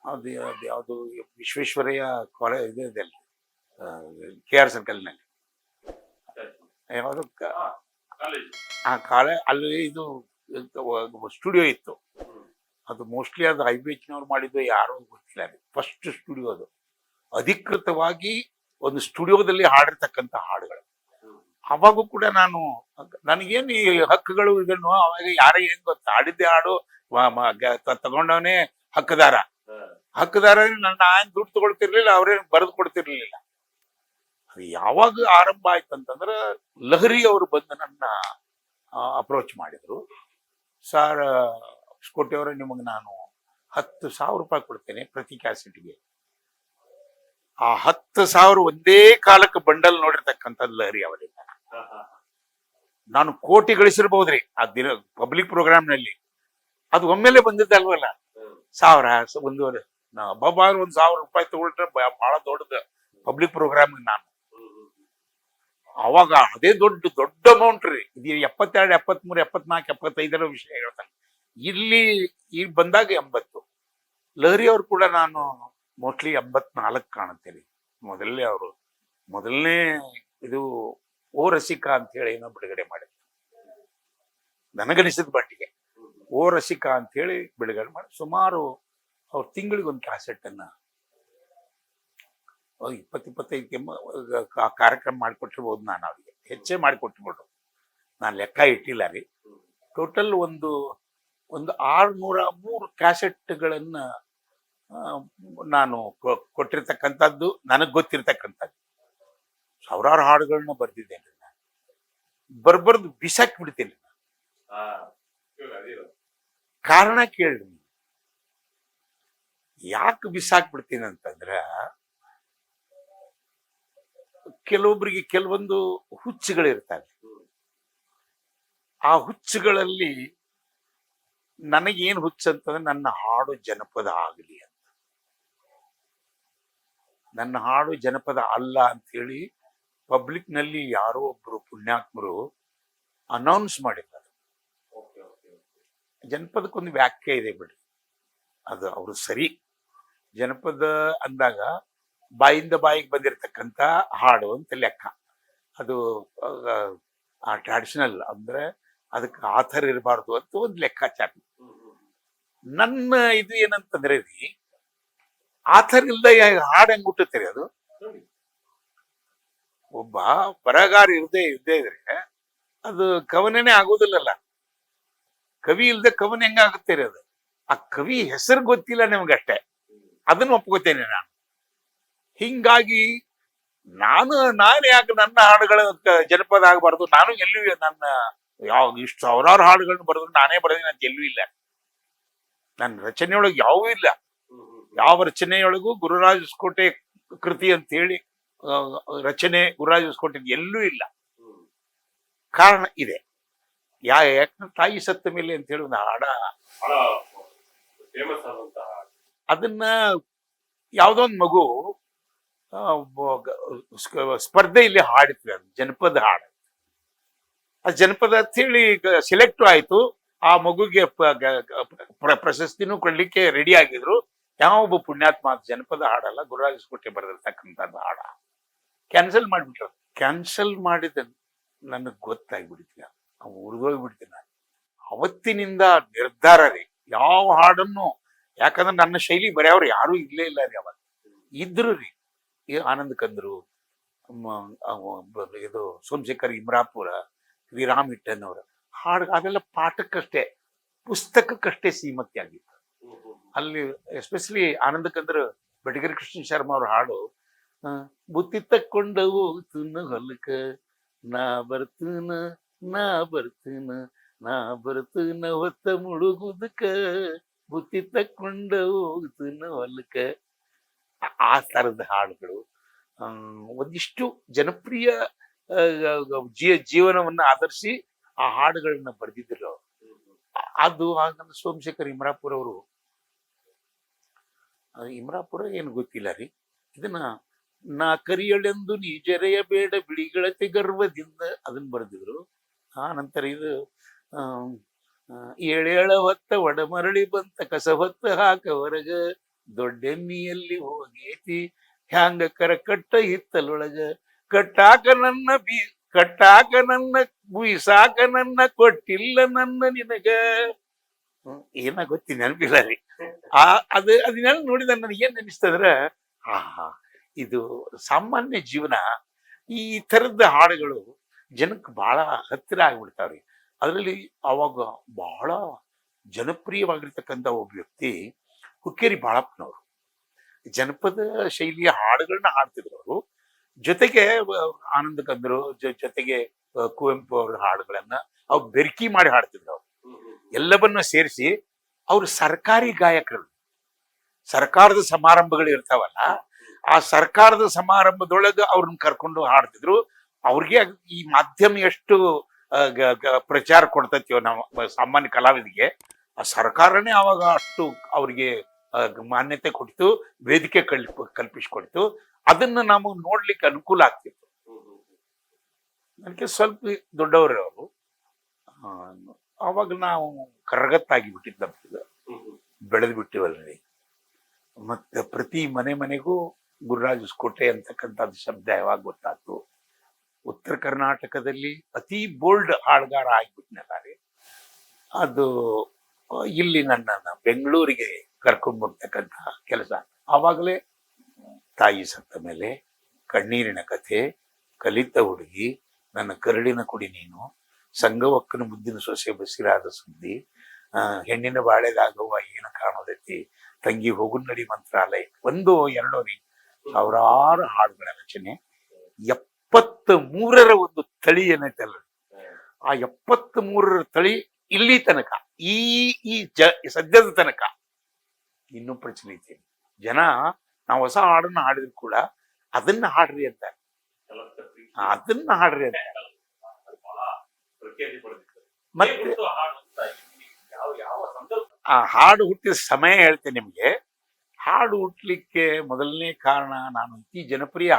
ಅದು ಯಾವುದು ವಿಶ್ವೇಶ್ವರಯ್ಯ ಕಾಲೇಜ್ ಇದೆಲ್ಲಿ KR ಸರ್ಕಲ್ನಲ್ಲಿ ಯಾವುದು ಆ ಅಲ್ಲಿ ಇದು ಸ್ಟುಡಿಯೋ ಇತ್ತು. ಅದು ಮೋಸ್ಟ್ಲಿ ಅದು IBHನವ್ರು ಮಾಡಿದ್ದು ಯಾರು ಗೊತ್ತಿಲ್ಲ. ಫಸ್ಟ್ ಸ್ಟುಡಿಯೋ ಅದು ಅಧಿಕೃತವಾಗಿ ಒಂದು ಸ್ಟುಡಿಯೋದಲ್ಲಿ ಹಾಡಿರ್ತಕ್ಕಂಥ ಹಾಡುಗಳು. ಅವಾಗೂ ಕೂಡ ನನಗೇನು ಈ ಹಕ್ಕುಗಳು ಇದನ್ನು ಅವಾಗ ಯಾರೇ ಏನ್ ಗೊತ್ತಾ, ಹಾಡಿದ್ದೆ ಹಾಡು ತಗೊಂಡವನೇ ಹಕ್ಕದಾರ ನನ್ನ ದುಡ್ಡು ತಗೊಳ್ತಿರ್ಲಿಲ್ಲ, ಅವ್ರೇನು ಬರೆದು ಕೊಡ್ತಿರ್ಲಿಲ್ಲ. ಅದು ಯಾವಾಗ ಆರಂಭ ಆಯ್ತಂತಂದ್ರ ಲಹರಿ ಅವರು ಬಂದು ನನ್ನ ಅಪ್ರೋಚ್ ಮಾಡಿದ್ರು. ಸರ್ ಹೊಸಕೋಟೆಯವರೇ, ನಿಮಗೆ ನಾನು 10,000 ರೂಪಾಯಿ ಕೊಡ್ತೇನೆ ಪ್ರತಿ ಕ್ಯಾಸೆಟ್ಗೆ. ಆ 10,000 ಒಂದೇ ಕಾಲಕ್ಕೆ ಬಂಡಲ್ ನೋಡಿರ್ತಕ್ಕಂಥದ್ದು ಲಹರಿ ಅವರಿಂದ. ನಾನು ಕೋಟಿ ಗಳಿಸಿರ್ಬಹುದ್ರಿ ಆ ದಿನ ಪಬ್ಲಿಕ್ ಪ್ರೋಗ್ರಾಮ್ನಲ್ಲಿ. ಅದು ಒಮ್ಮೆಲೆ ಬಂದಿದ್ದಲ್ವಲ್ಲ, 1,000 ಒಂದೂವರೆ ಬಾಬಾ 1,000 ರೂಪಾಯಿ ತಗೊಳ್ರೆ ಬಹಳ ದೊಡ್ಡದು ಪಬ್ಲಿಕ್ ಪ್ರೋಗ್ರಾಮ್. ನಾನು ಅವಾಗ ಅದೇ ದೊಡ್ಡ ಅಮೌಂಟ್ ರೀ. ಇದು 72, 73, 74, 75 ವಿಷಯ ಹೇಳ್ತಾನೆ. ಇಲ್ಲಿ ಬಂದಾಗ 80. ಲಹರಿ ಅವ್ರು ಕೂಡ ನಾನು ಮೋಸ್ಟ್ಲಿ 84 ಕಾಣುತ್ತೇನೆ. ಮೊದಲನೇ ಇದು ಓ ರಸಿಕಾ ಅಂತ ಹೇಳಿ ಏನೋ ಬಿಡುಗಡೆ ಮಾಡಿದ್ರು. ನನಗನಿಸಿದ ಮಟ್ಟಿಗೆ ಓ ರಸಿಕಾ ಅಂತ ಹೇಳಿ ಬಿಡುಗಡೆ ಮಾಡಿ ಸುಮಾರು ಅವ್ರ ತಿಂಗಳಿಗೆ ಒಂದು ಕ್ಯಾಸೆಟ್ ಅನ್ನ 20-25 ಕಾರ್ಯಕ್ರಮ ಮಾಡಿಕೊಟ್ಟಿರ್ಬೋದು. ನಾನು ಅವ್ರಿಗೆ ಹೆಚ್ಚೇ ಮಾಡಿಕೊಟ್ಟಿರ್ಬೋದು, ನಾನು ಲೆಕ್ಕ ಇಟ್ಟಿಲ್ಲ ರೀ. ಟೋಟಲ್ ಒಂದು 603 ಕ್ಯಾಸೆಟ್ಗಳನ್ನ ನಾನು ಕೊಟ್ಟಿರ್ತಕ್ಕಂಥದ್ದು, ನನಗೆ ಗೊತ್ತಿರ್ತಕ್ಕಂಥದ್ದು. ಸಾವಿರಾರು ಹಾಡುಗಳನ್ನ ಬರ್ದಿದ್ದೇನೆ. ಬರ್ಬರ್ದು ಬಿಸಾಕಿ ಬಿಡ್ತೇನೆ. ಕಾರಣ ಕೇಳಿ, ಯಾಕೆ ಬಿಸಾಕ್ ಬಿಡ್ತೀನಿ ಅಂತಂದ್ರ, ಕೆಲವೊಬ್ಬರಿಗೆ ಕೆಲವೊಂದು ಹುಚ್ಚುಗಳಿರ್ತಾರೆ. ಆ ಹುಚ್ಚುಗಳಲ್ಲಿ ನನಗೇನು ಹುಚ್ಚು ಅಂತಂದ್ರೆ, ನನ್ನ ಹಾಡು ಜನಪದ ಆಗಲಿ ಅಂತ. ನನ್ನ ಹಾಡು ಜನಪದ ಅಲ್ಲ ಅಂತ ಹೇಳಿ ಪಬ್ಲಿಕ್ ನಲ್ಲಿ ಯಾರೋ ಒಬ್ರು ಪುಣ್ಯಾತ್ಮರು ಅನೌನ್ಸ್ ಮಾಡಿದ್ದಾರೆ. ಜನಪದಕ್ಕೊಂದು ವ್ಯಾಖ್ಯೆ ಇದೆ ಬಿಡಿ, ಅದು ಅವರು ಸರಿ. ಜನಪದ ಅಂದಾಗ ಬಾಯಿಂದ ಬಾಯಿಗೆ ಬಂದಿರತಕ್ಕಂಥ ಹಾಡು ಅಂತ ಲೆಕ್ಕ. ಅದು ಆ ಟ್ರಾಡಿಷನಲ್ ಅಂದ್ರೆ ಅದಕ್ಕೆ ಆಥರ್ ಇರಬಾರ್ದು ಅಂತ ಒಂದು ಲೆಕ್ಕಾಚಾರ. ನನ್ನ ಇದು ಏನಂತಂದ್ರೆ ರೀ, ಆಥರ್ ಇಲ್ದ ಹಾಡು ಹೆಂಗ್ ಹುಟ್ಟುತ್ತೀರಿ? ಅದು ಒಬ್ಬ ಬರಹಗಾರ ಇದ್ದೇ ಇದ್ರೆ ಅದು ಕವನನೇ ಆಗೋದಿಲ್ಲಲ್ಲ. ಕವಿ ಇಲ್ದೆ ಕವನ ಹೆಂಗಾಗುತ್ತೀರಿ? ಅದು ಆ ಕವಿ ಹೆಸರು ಗೊತ್ತಿಲ್ಲ ನಿಮ್ಗಷ್ಟೇ, ಅದನ್ನ ಒಪ್ಕೋತೇನೆ ನಾನು. ಹಿಂಗಾಗಿ ನಾನು ಯಾಕೆ ನನ್ನ ಹಾಡುಗಳ ಜನಪದ ಆಗಬಾರ್ದು? ನಾನು ಎಲ್ಲೂ ಇಷ್ಟು ಸಾವಿರಾರು ಹಾಡುಗಳನ್ನ ಬರೆದ್ರು ನಾನೇ ಬರೆದಿನ ಅಂತ ಎಲ್ಲೂ ಇಲ್ಲ. ನನ್ನ ರಚನೆಯೊಳಗೆ ಯಾವೂ ಇಲ್ಲ. ಯಾವ ರಚನೆಯೊಳಗೂ ಗುರುರಾಜ ಹೊಸಕೋಟೆ ಕೃತಿ ಅಂತ ಹೇಳಿ ರಚನೆ ಗುರುರಾಜ ಹೊಸಕೋಟೆ ಎಲ್ಲೂ ಇಲ್ಲ. ಕಾರಣ ಇದೆ. ಯಾಕಂದ್ರೆ ತಾಯಿ ಸತ್ತ ಮೇಲೆ ಅಂತ ಹೇಳಿ ಒಂದು ಹಾಡ, ಅದನ್ನ ಯಾವ್ದೋ ಒಂದು ಮಗು ಸ್ಪರ್ಧೆಯಲ್ಲಿ ಹಾಡಿದ್ವಿ. ಅದು ಜನಪದ ಹಾಡು. ಆ ಜನಪದ ಅಂತ ಹೇಳಿ ಸೆಲೆಕ್ಟ್ ಆಯ್ತು. ಆ ಮಗುಗೆ ಪ್ರಶಸ್ತಿನೂ ಕೊಡ್ಲಿಕ್ಕೆ ರೆಡಿ ಆಗಿದ್ರು. ಯಾವೊಬ್ಬ ಪುಣ್ಯಾತ್ಮ ಜನಪದ ಹಾಡಲ್ಲ, ಗುರುರಾಜ ಹೊಸಕೋಟೆ ಬರೆದಿರ್ತಕ್ಕಂಥದ್ದು ಹಾಡ ಕ್ಯಾನ್ಸಲ್ ಮಾಡಿಬಿಟ್ರು. ಕ್ಯಾನ್ಸಲ್ ಮಾಡಿದ ನನಗ್ ಗೊತ್ತಾಗ್ಬಿಡ್ತೀನಿ, ಉರಿದೋಗ್ಬಿಡ್ತೀನಿ ನಾನು. ಅವತ್ತಿನಿಂದ ನಿರ್ಧಾರ ರೀ, ಯಾವ ಹಾಡನ್ನು, ಯಾಕಂದ್ರೆ ನನ್ನ ಶೈಲಿ ಬರೆಯವ್ರು ಯಾರು ಇರ್ಲೇ ಇಲ್ಲ ರೀ. ಅವಾಗ ಇದ್ರು ರೀ, ಆನಂದ್ ಕಂದ್ರು, ಇದು ಸೋಮಶೇಖರ್ ಇಮ್ರಾಪುರ, ಶ್ರೀರಾಮ್ ಹಿಟ್ಟನ್ ಅವರ ಹಾಡು, ಅವೆಲ್ಲ ಪಾಠಕ್ಕಷ್ಟೇ, ಪುಸ್ತಕಕ್ಕಷ್ಟೇ ಸೀಮಿತ ಆಗಿತ್ತು. ಅಲ್ಲಿ ಎಸ್ಪೆಷಲಿ ಆನಂದ್ ಕಂದ್ರು, ಬೆಟಗೇರಿ ಕೃಷ್ಣ ಶರ್ಮ ಅವ್ರ ಹಾಡು, ಬುತ್ತಿ ತಕ್ಕೊಂಡವು ತುನ್ನ ಹೊಲಕ, ನಾ ಬರ್ತನ ಹೊತ್ತ ಮುಳುಗುದಕ್ಕ, ಬುತ್ತಿ ತಕ್ಕೊಂಡು ಹೋಗ್ತೀನಿ ಹೊಲಕ್ಕ. ಆ ತರದ ಹಾಡುಗಳು ಒಂದಿಷ್ಟು ಜನಪ್ರಿಯ ಜೀವನವನ್ನ ಆಧರಿಸಿ ಆ ಹಾಡುಗಳನ್ನ ಬರೆದಿದ್ರು ಅವ್ರು. ಅದು ನಮ್ಮ ಸೋಮಶೇಖರ್ ಇಮ್ರಾಪುರ ಅವರು, ಇಮ್ರಾಪುರ ಏನು ಗೊತ್ತಿಲ್ಲ ರೀ, ಇದನ್ನ ನಾ ಕರಿಯಳೆಂದು ನೀ ಜರೆಯಬೇಡ ಬಿಳಿಗಳತೆ ಗರ್ವದಿಂದ ಅದನ್ನ ಬರೆದಿದ್ರು. ಆ ನಂತರ ಇದು ಏಳೇಳ ಹೊತ್ತ ಒಡಮರಳಿ ಬಂತ ಕಸ ಹೊತ್ತ ಹಾಕ ಹೊರಗ ದೊಡ್ಡೆಮ್ಮಿಯಲ್ಲಿ ಹೋಗೇತಿ ಹ್ಯಾಂಗ ಕಟ್ಟ ಹಿತ್ತಲೊಳಗ ಕಟ್ಟಾಕ ನನ್ನ ಬುಯಿಸಾಕ ನನ್ನ ಕೊಟ್ಟಿಲ್ಲ ನನ್ನ ನಿನಗ. ಏನ ಗೊತ್ತಿ ನೆನಪಿಲ್ಲ ರೀ. ಅದನ್ನೆಲ್ಲ ನೋಡಿದ ನನಗೆ ಏನ್ ಅನಿಸ್ತದ್ರ, ಇದು ಸಾಮಾನ್ಯ ಜೀವನ. ಈ ತರದ ಹಾಡುಗಳು ಜನಕ್ಕೆ ಬಹಳ ಹತ್ತಿರ ಆಗ್ಬಿಡ್ತಾವ್ರಿ. ಅದರಲ್ಲಿ ಅವಾಗ ಬಹಳ ಜನಪ್ರಿಯವಾಗಿರ್ತಕ್ಕಂಥ ಒಬ್ಬ ವ್ಯಕ್ತಿ ಹುಕ್ಕೇರಿ ಬಾಳಪ್ಪನವರು. ಜನಪದ ಶೈಲಿಯ ಹಾಡುಗಳನ್ನ ಹಾಡ್ತಿದ್ರು ಅವರು. ಜೊತೆಗೆ ಆನಂದ ಕಂದರು, ಜೊತೆಗೆ ಕುವೆಂಪು ಅವರ ಹಾಡುಗಳನ್ನ ಅವ್ರು ಬೆರ್ಕಿ ಮಾಡಿ ಹಾಡ್ತಿದ್ರು ಅವ್ರು. ಎಲ್ಲವನ್ನ ಸೇರಿಸಿ ಅವ್ರು ಸರ್ಕಾರಿ ಗಾಯಕರು. ಸರ್ಕಾರದ ಸಮಾರಂಭಗಳು ಇರ್ತಾವಲ್ಲ, ಆ ಸರ್ಕಾರದ ಸಮಾರಂಭದೊಳಗೆ ಅವ್ರನ್ನ ಕರ್ಕೊಂಡು ಹಾಡ್ತಿದ್ರು. ಅವ್ರಿಗೆ ಈ ಮಾಧ್ಯಮ ಎಷ್ಟು ಪ್ರಚಾರ ಕೊಡ್ತೈತಿಯೋ ನಾವು ಸಾಮಾನ್ಯ ಕಲಾವಿದಿಗೆ, ಆ ಸರ್ಕಾರನೇ ಅವಾಗ ಅಷ್ಟು ಅವ್ರಿಗೆ ಮಾನ್ಯತೆ ಕೊಡ್ತು, ವೇದಿಕೆ ಕಲ್ಪಿಸಿಕೊಡ್ತು. ಅದನ್ನ ನಾವು ನೋಡ್ಲಿಕ್ಕೆ ಅನುಕೂಲ ಆಗ್ತಿತ್ತು. ನನಗೆ ಸ್ವಲ್ಪ ದೊಡ್ಡವರು ಅವರು. ಅವಾಗ ನಾವು ಕರಗತ್ತಾಗಿ ಬಿಟ್ಟಿದ್ದ ಬೆಳೆದು ಬಿಟ್ಟಿವಲ್ರಿ. ಮತ್ತೆ ಪ್ರತಿ ಮನೆಗೂ ಗುರುರಾಜ ಕೋಟೆ ಅಂತಕ್ಕಂಥದ್ದು ಶಬ್ದ ಯಾವಾಗ ಗೊತ್ತಾಯ್ತು. ಉತ್ತರ ಕರ್ನಾಟಕದಲ್ಲಿ ಅತಿ ಬೋಲ್ಡ್ ಹಾಡುಗಾರ ಆಗ್ಬಿಟ್ನಲ್ಲ ರೀ. ಅದು ಇಲ್ಲಿ ನನ್ನನ್ನು ಬೆಂಗಳೂರಿಗೆ ಕರ್ಕೊಂಡು ಬರ್ತಕ್ಕಂಥ ಕೆಲಸ. ಆವಾಗಲೇ ತಾಯಿ ಸತ್ತ ಮೇಲೆ, ಕಣ್ಣೀರಿನ ಕಥೆ, ಕಲಿತ ಹುಡುಗಿ, ನನ್ನ ಕರಡಿನ ಕುಡಿ ನೀನು, ಸಂಗವಕ್ಕನ ಮುದ್ದಿನ ಸೊಸೆ ಬಸಿರಾದ ಸುದ್ದಿ, ಹೆಣ್ಣಿನ ಬಾಳೆದಾಗವ್ವ ಏನು ಕಾಣೋದೈತಿ, ತಂಗಿ ಹೋಗು ನಡಿ ಮಂತ್ರಾಲಯ, ಒಂದು ಎರಡೋ ರೀ ಸಾವಿರಾರು ಹಾಡುಗಳ ರಚನೆ. 73ರ ಒಂದು ತಳಿ ಏನೈತಲ್ಲ, ಆ 73ರ ತಳಿ ಇಲ್ಲಿ ತನಕ ಈ ಸದ್ಯದ ತನಕ ಇನ್ನೂ ಪ್ರಚಲಿತ. ಜನ ನಾವು ಹೊಸ ಹಾಡನ್ನ ಹಾಡಿದ್ರು ಕೂಡ ಅದನ್ನ ಹಾಡ್ರಿ ಅಂತ, ಅದನ್ನ ಹಾಡ್ರಿ ಅಂತ. ಮತ್ತೆ ಆ ಹಾಡು ಹುಟ್ಟಿದ ಸಮಯ ಹೇಳ್ತೇನೆ ನಿಮ್ಗೆ. ಹಾಡು ಹುಟ್ಟಲಿಕ್ಕೆ ಮೊದಲನೇ ಕಾರಣ, ನಾನು ಅತಿ ಜನಪ್ರಿಯ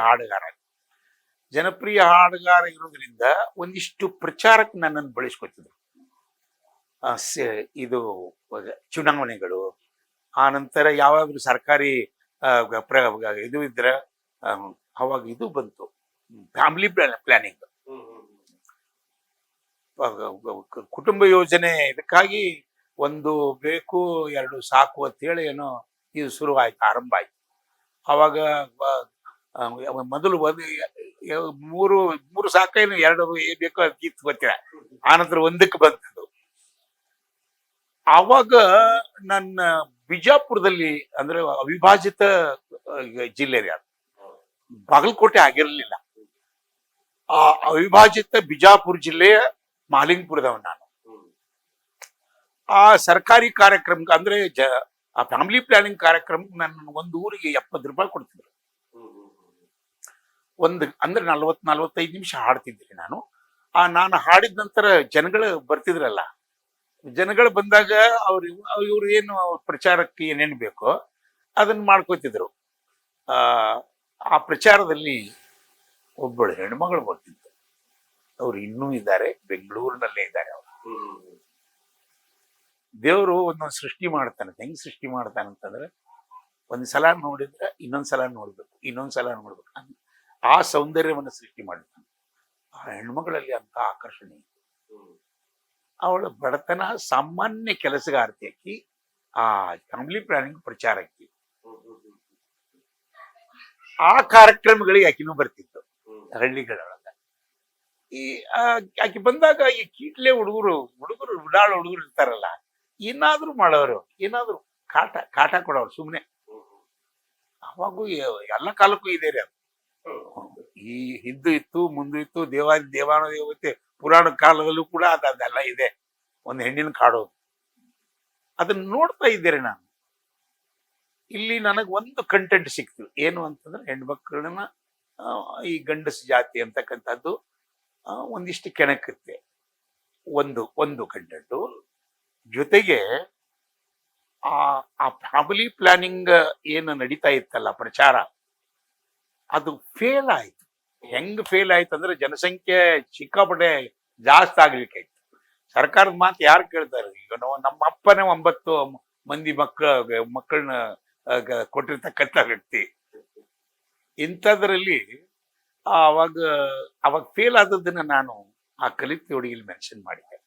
ಹಾಡುಗಾರ ಇರೋದ್ರಿಂದ ಒಂದಿಷ್ಟು ಪ್ರಚಾರಕ್ಕೆ ನನ್ನನ್ನು ಬಳಸ್ಕೊತಿದ್ರು. ಇದು ಚುನಾವಣೆಗಳು, ಆ ನಂತರ ಯಾವಾಗಲೂ ಸರ್ಕಾರಿ ಇದು ಇದ್ರೆ ಅವಾಗ ಇದು ಬಂತು, ಫ್ಯಾಮಿಲಿ ಪ್ಲಾನಿಂಗ್, ಕುಟುಂಬ ಯೋಜನೆ. ಇದಕ್ಕಾಗಿ ಒಂದು ಬೇಕು ಎರಡು ಸಾಕು ಅಂತ ಹೇಳಿ ಏನೋ ಇದು ಶುರುವಾಯ್ತು, ಆರಂಭ ಆಯ್ತು. ಅವಾಗ ಮೊದಲು ಮೂರು ಸಾಕೇನು, ಎರಡು ಬೇಕೋ ಗೀತ್ ಗೊತ್ತಿಲ್ಲ. ಆನಂತರ ಒಂದಕ್ಕೆ ಬಂತದ್ದು. ಆವಾಗ ನನ್ನ ಬಿಜಾಪುರದಲ್ಲಿ, ಅಂದ್ರೆ ಅವಿಭಾಜಿತ ಜಿಲ್ಲೆ ರೀ ಅದು, ಬಾಗಲಕೋಟೆ ಆಗಿರಲಿಲ್ಲ. ಆ ಅವಿಭಾಜಿತ ಬಿಜಾಪುರ ಜಿಲ್ಲೆಯ ಮಾಲಿಂಗಪುರದವ ನಾನು. ಆ ಸರ್ಕಾರಿ ಕಾರ್ಯಕ್ರಮ ಅಂದ್ರೆ ಆ ಫ್ಯಾಮಿಲಿ ಪ್ಲಾನಿಂಗ್ ಕಾರ್ಯಕ್ರಮಕ್ಕೆ ನನ್ನ ಒಂದು ಊರಿಗೆ 70 ರೂಪಾಯಿ ಕೊಡ್ತಿದ್ರು. ಅಂದ್ರೆ 40-45 ನಿಮಿಷ ಹಾಡ್ತಿದ್ರಿ ನಾನು. ನಾನು ಹಾಡಿದ ನಂತರ ಜನಗಳು ಬರ್ತಿದ್ರಲ್ಲ, ಜನಗಳು ಬಂದಾಗ ಇವ್ರು ಏನು ಪ್ರಚಾರಕ್ಕೆ ಏನೇನು ಬೇಕೋ ಅದನ್ನ ಮಾಡ್ಕೋತಿದ್ರು. ಆ ಪ್ರಚಾರದಲ್ಲಿ ಒಬ್ಬಳು ಹೆಣ್ಮಗಳು ಬರ್ತಿತ್ತು. ಅವ್ರು ಇನ್ನೂ ಇದ್ದಾರೆ, ಬೆಂಗಳೂರಿನಲ್ಲೇ ಇದ್ದಾರೆ ಅವರು. ದೇವರು ಒಂದೊಂದು ಸೃಷ್ಟಿ ಮಾಡ್ತಾನೆ. ಹೆಂಗ್ ಸೃಷ್ಟಿ ಮಾಡ್ತಾನಂತಂದ್ರೆ, ಒಂದ್ಸಲ ನೋಡಿದ್ರೆ ಇನ್ನೊಂದ್ಸಲ ನೋಡ್ಬೇಕು, ಆ ಸೌಂದರ್ಯವನ್ನು ಸೃಷ್ಟಿ ಮಾಡ್ತಾನೆ. ಆ ಹೆಣ್ಮಗಳಲ್ಲಿ ಅಂತ ಆಕರ್ಷಣೆ. ಅವಳ ಬಡತನ ಸಾಮಾನ್ಯ ಕೆಲಸಗಾರ್ತಿ ಆಕಿ ಆ ಫ್ಯಾಮಿಲಿ ಪ್ಲಾನಿಂಗ್ ಪ್ರಚಾರಕ್ಕೆ, ಆ ಕಾರ್ಯಕ್ರಮಗಳಿಗೆ ಆಕಿನೂ ಬರ್ತಿತ್ತು ಹಳ್ಳಿಗಳೊಳಗ. ಆಕಿ ಬಂದಾಗ ಈ ಕೀಟ್ಲೆ ಹುಡುಗರು ಉಡಾಳ ಹುಡುಗರು ಇರ್ತಾರಲ್ಲ, ಏನಾದ್ರು ಮಾಡೋರು, ಏನಾದ್ರು ಕಾಟ ಕೊಡೋರು ಸುಮ್ಮನೆ. ಅವಾಗೂ ಎಲ್ಲ ಕಾಲಕ್ಕೂ ಇದೆ ರೀ ಅದು. ಈ ಹಿಂದೂ ಇತ್ತು, ಮುಂದೆ ಇತ್ತು, ದೇವಾನು ದೇವತೆ ಪುರಾಣ ಕಾಲದಲ್ಲೂ ಕೂಡ ಅದೆಲ್ಲ ಇದೆ, ಒಂದು ಹೆಣ್ಣಿನ ಕಾಡೋದು. ಅದನ್ನ ನೋಡ್ತಾ ಇದ್ದೇನೆ ನಾನು. ಇಲ್ಲಿ ನನಗೆ ಒಂದು ಕಂಟೆಂಟ್ ಸಿಕ್ತು, ಏನು ಅಂತಂದ್ರೆ ಹೆಣ್ಮಕ್ಳನ್ನ ಈ ಗಂಡಸ ಜಾತಿ ಅಂತಕ್ಕಂಥದ್ದು ಒಂದಿಷ್ಟು ಕೆಣಕುತ್ತೆ. ಒಂದು ಕಂಟೆಂಟು. ಜೊತೆಗೆ ಆ ಆ ಫ್ಯಾಮಿಲಿ ಪ್ಲಾನಿಂಗ್ ಏನು ನಡೀತಾ ಇತ್ತಲ್ಲ ಪ್ರಚಾರ, ಅದು ಫೇಲ್ ಆಯ್ತು. ಹೆಂಗ್ ಫೇಲ್ ಆಯ್ತು ಅಂದ್ರೆ ಜನಸಂಖ್ಯೆ ಸಿಕ್ಕಾಪಟ್ಟೆ ಜಾಸ್ತಿ ಆಗ್ಲಿಕ್ಕೆ. ಸರ್ಕಾರದ ಮಾತು ಯಾರು ಕೇಳ್ತಾರೆ? ಈಗ ನಮ್ಮ ಅಪ್ಪನೇ 9 ಮಂದಿ ಮಕ್ಕಳನ್ನ ಕೊಟ್ಟಿರ್ತಕ್ಕಂಥ ವ್ಯಕ್ತಿ. ಇಂಥದ್ರಲ್ಲಿ ಅವಾಗ ಫೇಲ್ ಆದದ್ದನ್ನ ನಾನು ಆ ಕಲಿತ ಹುಡುಗಿಲಿ ಮೆನ್ಷನ್ ಮಾಡಿದ್ದೆ.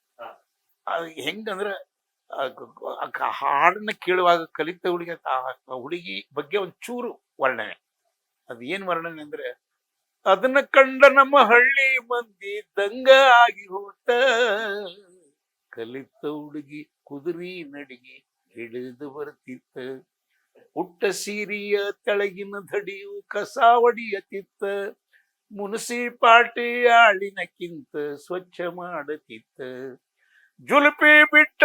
ಅದು ಹೆಂಗಂದ್ರೆ ಹಾಡನ್ನ ಕೇಳುವಾಗ ಕಲಿತ ಹುಡುಗಿ ಬಗ್ಗೆ ಒಂಚೂರು ವರ್ಣನೆ. ಅದು ಏನ್ ವರ್ಣನೆ ಅಂದ್ರೆ, ಅದನ್ನ ಕಂಡ ನಮ್ಮ ಹಳ್ಳಿ ಮಂದಿ ದಂಗ ಆಗಿ ಹೋತ, ಕಲಿತ ಹುಡುಗಿ ಕುದುರಿ ನಡಿಗೆ ಹಿಡಿದು ಬರ್ತಿತ್ತ, ಹುಟ್ಟ ಸೀರಿಯ ತೆಳಗಿನ ಧಡಿಯು ಕಸ ಹೊಡಿಯತಿತ್ತ, ಮುನ್ಸಿಪಾಲ್ಟಿ ಆಳಿನಕ್ಕಿಂತ ಸ್ವಚ್ಛ ಮಾಡತಿತ್ತ, ಜುಲ್ಪಿ ಬಿಟ್ಟ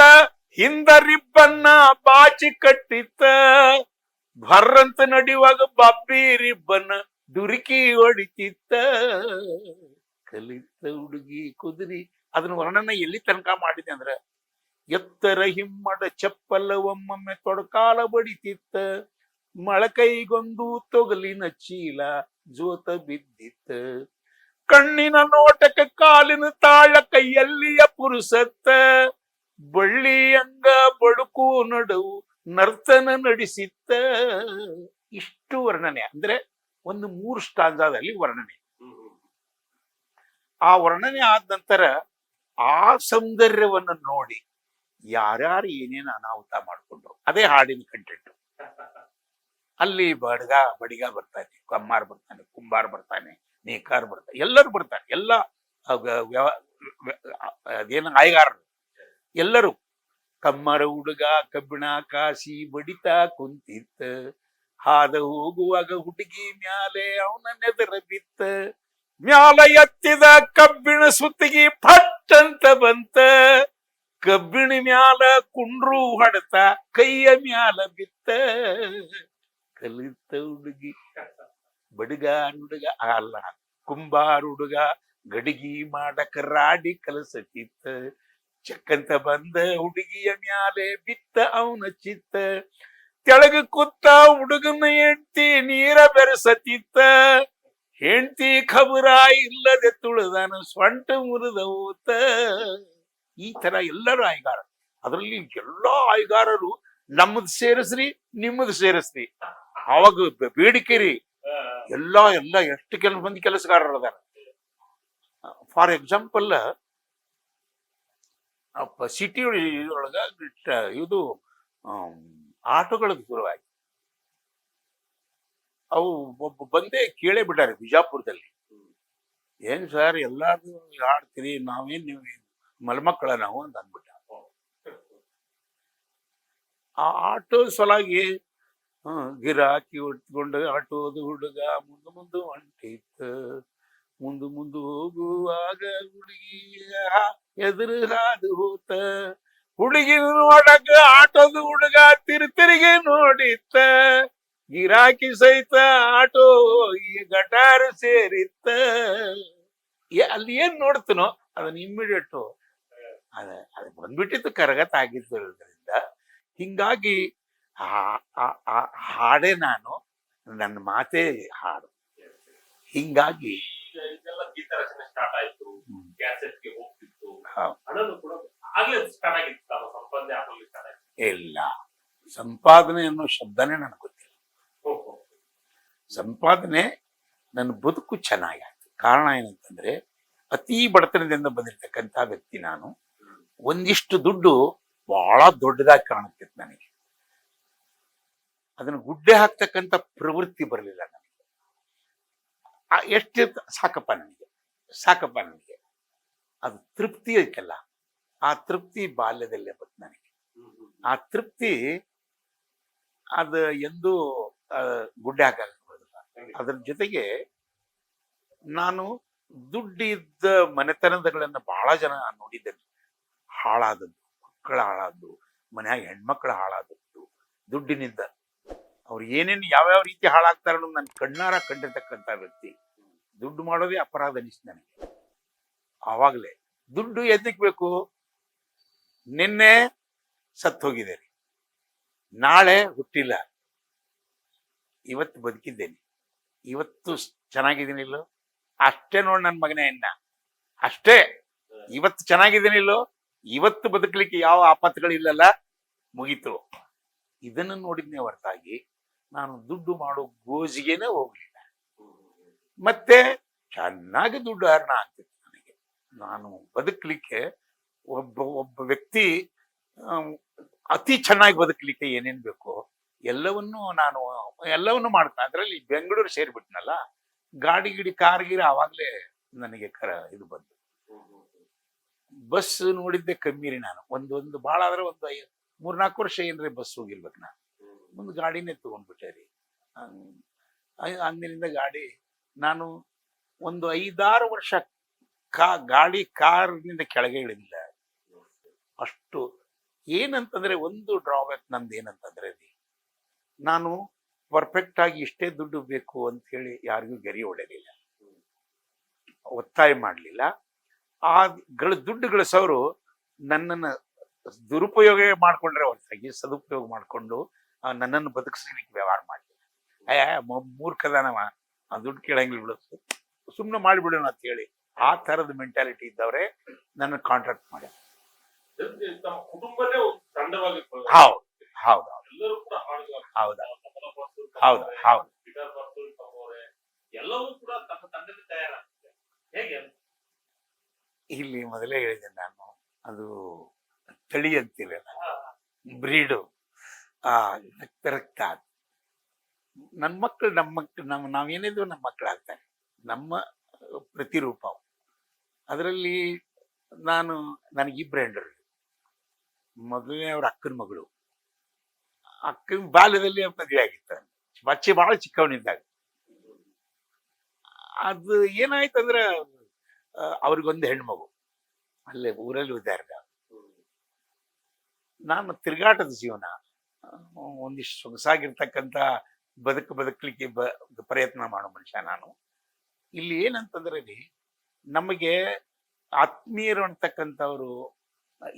ಹಿಂದ ರಿಬ್ಬನ್ನ ಬಾಚಿ ಕಟ್ಟಿತ್ತ, ಭರ್ರಂತ ನಡಿಯುವಾಗ ಬಾಬ್ಬಿ ರಿಬ್ಬನ್ನ ದುರುಕಿ ಹೊಡಿತಿತ್ತ, ಕಲಿತ ಹುಡುಗಿ ಕುದುರಿ. ಅದನ್ನ ವರ್ಣನ ಎಲ್ಲಿ ತನಕ ಮಾಡಿದೆ ಅಂದ್ರೆ, ಎತ್ತರ ಹಿಮ್ಮಡ ಚಪ್ಪಲ ಒಮ್ಮೊಮ್ಮೆ ತೊಡಕಾಲ ಬಡಿತಿತ್ತ, ಮೊಳಕೈಗೊಂದು ತೊಗಲಿನ ಚೀಲ ಜೋತ ಬಿದ್ದಿತ್ತ, ಕಣ್ಣಿನ ನೋಟಕ್ಕೆ ಕಾಲಿನ ತಾಳ ಕೈಯಲ್ಲಿಯ ಪುರುಸತ್ತ, ಬಳ್ಳಿ ಅಂಗ ಬಡುಕು ನಡುವು ನರ್ತನ ನಡೆಸಿತ್ತ. ಇಷ್ಟು ವರ್ಣನೆ ಅಂದ್ರೆ ಒಂದು 3 ಸ್ಟಾಂಜಾದಲ್ಲಿ ವರ್ಣನೆ. ಆ ವರ್ಣನೆ ಆದ ನಂತರ ಆ ಸೌಂದರ್ಯವನ್ನು ನೋಡಿ ಯಾರ್ಯಾರು ಏನೇನು ಅನಾಹುತ ಮಾಡ್ಕೊಂಡ್ರು, ಅದೇ ಹಾಡಿನ ಕಂಟೆಂಟ್. ಅಲ್ಲಿ ಬಡಿಗ ಬರ್ತಾನೆ, ಕಮ್ಮಾರ್ ಬರ್ತಾನೆ, ಕುಂಬಾರ್ ಬರ್ತಾನೆ, ನೇಕಾರ್ ಬರ್ತಾನೆ, ಎಲ್ಲರೂ ಬರ್ತಾರೆ. ಎಲ್ಲ ಅದೇನು ಆಯ್ಗಾರರು ಎಲ್ಲರೂ. ಕಮ್ಮರ ಹುಡುಗ ಕಬ್ಬಿಣ ಕಾಸಿ ಬಡಿತಾ ಕುಂತಿತ್ತ, ಹಾದ ಹೋಗುವಾಗ ಹುಡುಗಿ ಮ್ಯಾಲೆ ಅವನ ನೆದರ ಬಿತ್ತ, ಮ್ಯಾಲ ಎತ್ತಿದ ಕಬ್ಬಿಣ ಸುತ್ತಿಗೆ ಫಟ್ ಅಂತ ಬಂತ, ಕಬ್ಬಿಣ ಮ್ಯಾಲ ಕುಂಡ್ರು ಹೊಡೆತ ಕೈಯ ಮ್ಯಾಲ ಬಿತ್ತ, ಕಲಿತ ಹುಡುಗಿ ಹುಡುಗ ಅಲ್ಲ ಕುಂಬಾರ ಹುಡುಗ ಗಡಿಗಿ ಮಾಡಕ ರಾಡಿ ಕಲಸತಿತ್ತ, ಚಕ್ಕಂತ ಬಂದ ಹುಡುಗಿಯ ಮ್ಯಾಲೆ ಬಿತ್ತ ಅವನ ಚಿತ್ತ, ತೆಳಗ ಕೂತ ಹುಡುಗನ ಹೆಂಡ್ತಿ ನೀರ ಬೆರೆಸತಿತ್ತ, ಹೆಂಡ್ತಿ ಖಬರ ಇಲ್ಲದೆ ತುಳಿದಾನ ಸ್ವಂಟ ಮುರಿದ ಹೋತ. ಈ ತರ ಎಲ್ಲರೂ ಆಯ್ಗಾರ. ಅದರಲ್ಲಿ ಎಲ್ಲಾ ಆಯ್ಗಾರರು ನಮ್ಮದ್ ಸೇರಿಸ್ರಿ ನಿಮ್ಮದ್ ಸೇರಿಸ್ರಿ, ಅವಾಗ ಬೇಡಿಕೆರಿ. ಎಲ್ಲ ಎಷ್ಟು ಮಂದಿ ಕೆಲಸಗಾರರು ಅದಾರ. ಫಾರ್ ಎಕ್ಸಾಂಪಲ್, ಸಿಟಿ ಒಳಗ ಇದು ಆಟೋಗಳದ್ದು ಶುರುವಾಯ್ತು. ಅವು ಬಂದೇ ಕೇಳೇ ಬಿಟ್ಟಾರೆ ಬಿಜಾಪುರದಲ್ಲಿ. ಏನ್ ಸರ್ ಎಲ್ಲಾರು ಆಡ್ತೀರಿ, ನಾವೇನ್ ನೀವು ಮಲ್ಮಕ್ಕಳ ನಾವು ಅಂತ ಅಂದ್ಬಿಟ್ಟ. ಆ ಆಟೋ ಸಲಾಗಿ ಗಿರಾಕಿ ಹೊತ್ಕೊಂಡು ಆಟೋದು ಹುಡುಗ ಮುಂದೆ ಹೊಂಟಿತ್ತ, ಮುಂದೆ ಹೋಗುವಾಗ ಹುಡುಗಿ ಎದುರು ಹಾದು ಹೋತ, ಹುಡುಗಿ ನೋಡಕ ಆಟೋದು ಹುಡುಗ ತಿರುಗಿ ನೋಡಿತ್ತ, ಗಿರಾಕಿ ಸಹಿತ ಆಟೋ ಗಟಾರ ಸೇರಿತ್ತ. ಅಲ್ಲಿ ಏನ್ ನೋಡ್ತನೋ ಅದನ್ನ ಇಮ್ಮಿಡಿಯೇಟ್ ಅದು ಬಂದ್ಬಿಟ್ಟಿತ್ತು, ಕರಗತ ಆಗಿದ್ದರಿಂದ. ಹಿಂಗಾಗಿ ಹಾಡೇ ನಾನು, ನನ್ನ ಮಾತೇ ಹಾಡು. ಹಿಂಗಾಗಿ ಗೀತ ರಚನೆ ಸ್ಟಾರ್ಟ್ ಆಯ್ತು, ಕ್ಯಾಸೆಟ್ಗೆ ಹೋಗ್ತಿತ್ತು, ಇಲ್ಲ ಸಂಪಾದನೆ ಅನ್ನೋ ಶಬ್ದನೇ ನನಗೆ ಗೊತ್ತಿಲ್ಲ. ಸಂಪಾದನೆ ನನ್ನ ಬದುಕು ಚೆನ್ನಾಗಾಯ್ತು. ಕಾರಣ ಏನಂತಂದ್ರೆ, ಅತಿ ಬಡತನದಿಂದ ಬಂದಿರತಕ್ಕಂತ ವ್ಯಕ್ತಿ ನಾನು. ಒಂದಿಷ್ಟು ದುಡ್ಡು ಬಹಳ ದೊಡ್ಡದಾಗಿ ಕಾಣುತ್ತಿತ್ತು ನನಗೆ. ಅದನ್ನು ಗುಡ್ಡೆ ಹಾಕ್ತಕ್ಕಂಥ ಪ್ರವೃತ್ತಿ ಬರಲಿಲ್ಲ ನನಗೆ. ಎಷ್ಟು ಸಾಕಪ್ಪ ನನಗೆ ಅದು ತೃಪ್ತಿ ಐತಲ್ಲ, ಆ ತೃಪ್ತಿ ಬಾಲ್ಯದಲ್ಲೇ ಬಂತು ನನಗೆ. ಆ ತೃಪ್ತಿ ಅದು ಎಂದೂ ಗುಡ್ಡೆ ಹಾಕಕ್ಕಾಗೋದಿಲ್ಲ. ಅದ್ರ ಜೊತೆಗೆ ನಾನು ದುಡ್ಡಿದ್ದ ಮನೆತನದಗಳನ್ನ ಬಹಳ ಜನ ನೋಡಿದ್ದೇನೆ. ಹಾಳಾದದ್ದು, ಮಕ್ಕಳ ಹಾಳಾದ್ದು, ಮನ್ಯಾಗ ಹೆಣ್ಮಕ್ಳು ಹಾಳಾದದ್ದು ದುಡ್ಡಿನಿಂದ. ಅವ್ರು ಏನೇನು ಯಾವ್ಯಾವ ರೀತಿ ಹಾಳಾಗ್ತಾರ ಅನ್ನೋದು ನನ್ನ ಕಣ್ಣಾರ ಕಂಡಿರ್ತಕ್ಕಂಥ ವ್ಯಕ್ತಿ. ದುಡ್ಡು ಮಾಡೋದೇ ಅಪರಾಧ ಅನಿಸ್ತು ನನಗೆ ಆವಾಗಲೇ. ದುಡ್ಡು ಎದಕ್ ಬೇಕು? ನಿನ್ನೆ ಸತ್ತು ಹೋಗಿದ್ದೇನೆ, ನಾಳೆ ಹುಟ್ಟಿಲ್ಲ, ಇವತ್ತು ಬದುಕಿದ್ದೇನೆ, ಇವತ್ತು ಚೆನ್ನಾಗಿದ್ದೀನಿಲ್ಲೋ ಅಷ್ಟೇ ನೋಡಿ ನನ್ನ ಮಗನೇ ಎನ್ನ, ಅಷ್ಟೇ. ಇವತ್ತು ಚೆನ್ನಾಗಿದ್ದೀನಿಲ್ಲೋ, ಇವತ್ತು ಬದುಕಲಿಕ್ಕೆ ಯಾವ ಆಪತ್ತುಗಳಿಲ್ಲಲ್ಲ, ಮುಗೀತು. ಇದನ್ನು ನೋಡಿದ್ನೇ ಹೊರತಾಗಿ ನಾನು ದುಡ್ಡು ಮಾಡೋ ಗೋಜಿಗೆನೆ ಹೋಗ್ಲಿಲ್ಲ. ಮತ್ತೆ ಚೆನ್ನಾಗಿ ದುಡ್ಡು ಹರಣ ಆಗ್ತಿತ್ತು ನನಗೆ. ನಾನು ಬದುಕಲಿಕ್ಕೆ ಒಬ್ಬ ವ್ಯಕ್ತಿ ಅತಿ ಚೆನ್ನಾಗಿ ಬದುಕಲಿಕ್ಕೆ ಏನೇನ್ ಬೇಕೋ ಎಲ್ಲವನ್ನೂ ಮಾಡ್ತಾನೆ. ಅದರಲ್ಲಿ ಬೆಂಗಳೂರು ಸೇರ್ಬಿಟ್ನಲ್ಲ, ಗಾಡಿ ಗಿಡಿ ಕಾರ್ ಗಿರಿ ಆವಾಗ್ಲೇ ನನಗೆ ಇದು ಬಂತು. ಬಸ್ ನೋಡಿದ್ದೆ ಕಮ್ಮಿ ರೀ. ನಾನು ಒಂದು ಭಾಳ ಆದ್ರೆ ಒಂದು 3-4 ವರ್ಷ ಏನ್ರಿ ಬಸ್ ಹೋಗಿರ್ಬೇಕು. ನಾನು ಒಂದು ಗಾಡಿನೇ ತಗೊಂಡ್ಬಿಟ್ಟೆ ರೀ. ಅಂದಿನಿಂದ ಗಾಡಿ ನಾನು ಒಂದು 5-6 ವರ್ಷ ಕಾರ್ನಿಂದ ಕೆಳಗೆ ಇಳಿದಿಲ್ಲ. ಅಷ್ಟು ಏನಂತಂದ್ರೆ ಒಂದು ಡ್ರಾಬ್ಯಾಕ್ ನಂದು ಏನಂತಂದ್ರೆ ರೀ, ನಾನು ಪರ್ಫೆಕ್ಟ್ ಆಗಿ ಇಷ್ಟೇ ದುಡ್ಡು ಬೇಕು ಅಂತ ಹೇಳಿ ಯಾರಿಗೂ ಗೆರಿ ಹೊಡೆಯಲಿಲ್ಲ, ಒತ್ತಾಯ ಮಾಡಲಿಲ್ಲ. ಆ ದುಡ್ಡು ಗಳಿಸೋರು ನನ್ನನ್ನು ದುರುಪಯೋಗ ಮಾಡ್ಕೊಂಡ್ರೆ ಹೊರತಾಗಿ ಸದುಪಯೋಗ ಮಾಡಿಕೊಂಡು ನನ್ನನ್ನು ಬದುಕಿಸ್ಲಿಕ್ಕೆ ವ್ಯವಹಾರ ಮಾಡಲಿಲ್ಲ. ಮೂರ್ಖದಾನವ ಆ ದುಡ್ಡು ಕೇಳಂಗಿಲ್ಲ ಬಿಡು, ಸುಮ್ಮನೆ ಮಾಡಿಬಿಡೋಣ ಅಂತ ಹೇಳಿ ಆ ಥರದ ಮೆಂಟಾಲಿಟಿ ಇದ್ದವರೇ ನನ್ನ ಕಾಂಟ್ರಾಕ್ಟ್ ಮಾಡ್ಯಾರ. ಕುಟುಂಬನೇ ಒಂದು ತಂಡವಾಗಿ ಹೌದು ಹೌದು ಎಲ್ಲರೂ ಕೂಡ ಹೌದಾ ಹೌದು ಹೌದು ಎಲ್ಲವೂ ಕೂಡ ತಮ್ಮ ತಂಡದಲ್ಲಿ ತಯಾರಾಗುತ್ತೆ. ಹೇಗೆ? ಇಲ್ಲಿ ಮೊದಲೇ ಹೇಳಿದೆ ನಾನು, ಅದು ತಳಿ ಅಂತೀವಿ, ಬ್ರೀಡು, ರಕ್ತ. ನನ್ನ ಮಕ್ಕಳು ನಾವೇನಿದ್ವು ನಮ್ಮ ಮಕ್ಕಳು ಆಗ್ತಾರೆ, ನಮ್ಮ ಪ್ರತಿರೂಪ. ಅದರಲ್ಲಿ ನನಗಿಬ್ಬರು ಹೆಂಡರು. ಮೊದಲನೇ ಅವ್ರ ಅಕ್ಕನ ಮಗಳು. ಅಕ್ಕನ ಬಾಲ್ಯದಲ್ಲಿ ಮದುವೆ ಆಗಿತ್ತು, ಬಚ್ಚೆ ಬಹಳ ಚಿಕ್ಕವನಿದ್ದಾಗ. ಅದು ಏನಾಯ್ತಂದ್ರೆ ಅವ್ರಿಗೊಂದು ಹೆಣ್ಮಗು ಅಲ್ಲೇ ಊರಲ್ಲಿ ಇದ್ದಾರೆ. ನಾನು ತಿರುಗಾಟದ ಜೀವನ, ಒಂದಿಷ್ಟು ಸೊಗಸಾಗಿರ್ತಕ್ಕಂಥ ಬದುಕಲಿಕ್ಕೆ ಪ್ರಯತ್ನ ಮಾಡೋ ಮನುಷ್ಯ ನಾನು. ಇಲ್ಲಿ ಏನಂತಂದ್ರೆ ರೀ, ನಮಗೆ ಆತ್ಮೀಯರು ಅಂತಕ್ಕಂಥವ್ರು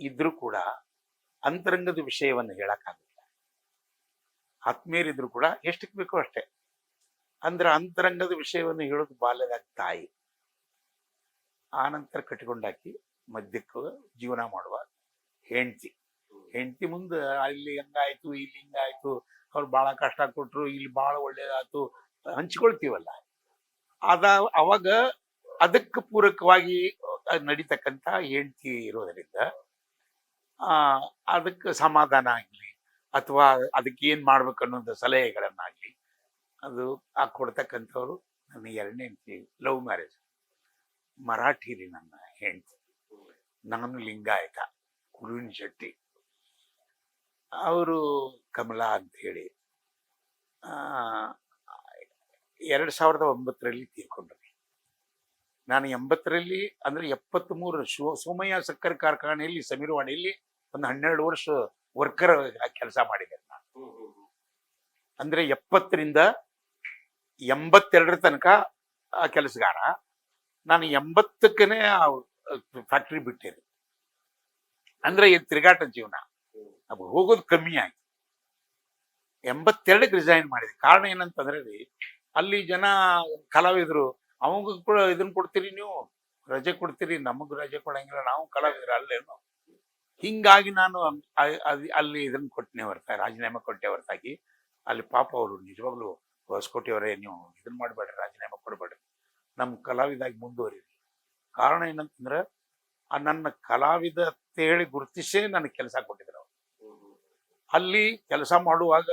ಇದ್ರು ಕೂಡ ಅಂತರಂಗದ ವಿಷಯವನ್ನು ಹೇಳಕ್ಕಾಗಲ್ಲ. ಆತ್ಮೀಯರಿದ್ರು ಕೂಡ ಎಷ್ಟಕ್ಕೆ ಬೇಕೋ ಅಷ್ಟೇ. ಅಂದ್ರೆ ಅಂತರಂಗದ ವಿಷಯವನ್ನು ಹೇಳೋದು ಬಾಲ್ಯದಾಗ ತಾಯಿ, ಆ ನಂತರ ಕಟ್ಕೊಂಡಾಕಿ ಮಧ್ಯಕ್ಕೆ ಜೀವನ ಮಾಡುವ ಹೆಂಡತಿ ಮುಂದೆ ಅಲ್ಲಿ ಹಂಗಾಯ್ತು, ಇಲ್ಲಿ ಹಿಂಗಾಯ್ತು, ಅವ್ರು ಬಹಳ ಕಷ್ಟ ಕೊಟ್ರು, ಇಲ್ಲಿ ಬಹಳ ಒಳ್ಳೇದಾಯ್ತು ಹಂಚ್ಕೊಳ್ತೀವಲ್ಲ, ಅವಾಗ ಅದಕ್ಕೆ ಪೂರಕವಾಗಿ ನಡೀತಕ್ಕಂಥ ಹೆಂಡತಿ ಇರೋದರಿಂದ ಅದಕ್ಕೆ ಸಮಾಧಾನ ಆಗ್ಲಿ ಅಥವಾ ಅದಕ್ಕೆ ಏನ್ ಮಾಡ್ಬೇಕು ಅನ್ನೋದು ಸಲಹೆಗಳನ್ನಾಗ್ಲಿ ಅದು ಕೊಡ್ತಕ್ಕಂಥವ್ರು. ನನ್ನ 2ನೇ ಹೆಂಡತಿ ಲವ್ ಮ್ಯಾರೇಜ್, ಮರಾಠಿ ರೀ ನನ್ನ ಹೆಂಡತಿ. ನಾನು ಲಿಂಗಾಯತ, ಕುರುವಿನ ಶೆಟ್ಟಿ, ಅವರು ಕಮಲಾ ಅಂತ ಹೇಳಿ 2009ರಲ್ಲಿ ತೀರ್ಕೊಂಡ್ರಿ. ನಾನು 80ರಲ್ಲಿ ಅಂದ್ರೆ 73 ಸೋಮಯ್ಯ ಸಕ್ಕರೆ ಕಾರ್ಖಾನೆಯಲ್ಲಿ ಸಮೀರವಾಣಿಯಲ್ಲಿ ಒಂದು 12 ವರ್ಷ ವರ್ಕರ್ ಕೆಲಸ ಮಾಡಿದೆ ನಾನು. ಅಂದ್ರೆ 70ರಿಂದ 82 ತನಕ ಕೆಲಸಗಾರ. ನಾನು 80ಕ್ಕನೇ ಫ್ಯಾಕ್ಟ್ರಿ ಬಿಟ್ಟೇನೆ. ಅಂದ್ರೆ ತಿರುಗಾಟ ಜೀವನ, ಹೋಗೋದು ಕಮ್ಮಿ ಆಯ್ತು. 82ಕ್ಕೆ ರಿಸೈನ್ ಮಾಡಿದೆ. ಕಾರಣ ಏನಂತಂದ್ರೆ ರೀ, ಅಲ್ಲಿ ಜನ ಕಲಾವಿದರು ಅವಾಗ ಕೂಡ ಇದನ್ನ ಕೊಡ್ತೀರಿ, ನೀವು ರಜೆ ಕೊಡ್ತೀರಿ, ನಮಗ್ ರಜೆ ಕೊಡಂಗಿಲ್ಲ, ನಾವು ಕಲಾವಿದ್ರು ಅಲ್ಲೇನು. ಹಿಂಗಾಗಿ ನಾನು ಅಲ್ಲಿ ಇದನ್ನ ಕೊಟ್ಟನೆ ಹೊರತಾಗಿ, ರಾಜೀನಾಮೆ ಕೊಟ್ಟೆ ಹೊರತಾಗಿ. ಅಲ್ಲಿ ಪಾಪ ಅವರು ನಿಜವಾಗ್ಲೂ ಹೊಸಕೋಟೆಯವರೇ, ನೀವು ಇದನ್ನ ಮಾಡಬೇಡ್ರಿ, ರಾಜೀನಾಮೆ ಕೊಡಬೇಡ್ರಿ, ನಮ್ಮ ಕಲಾವಿದಾಗಿ ಮುಂದುವರಿರಿ. ಕಾರಣ ಏನಂತಂದ್ರೆ ನನ್ನ ಕಲಾವಿದ ಅಂತ ಹೇಳಿ ಗುರುತಿಸೇ ನನಗೆ ಕೆಲಸ ಕೊಟ್ಟಿದ್ರು. ಅಲ್ಲಿ ಕೆಲಸ ಮಾಡುವಾಗ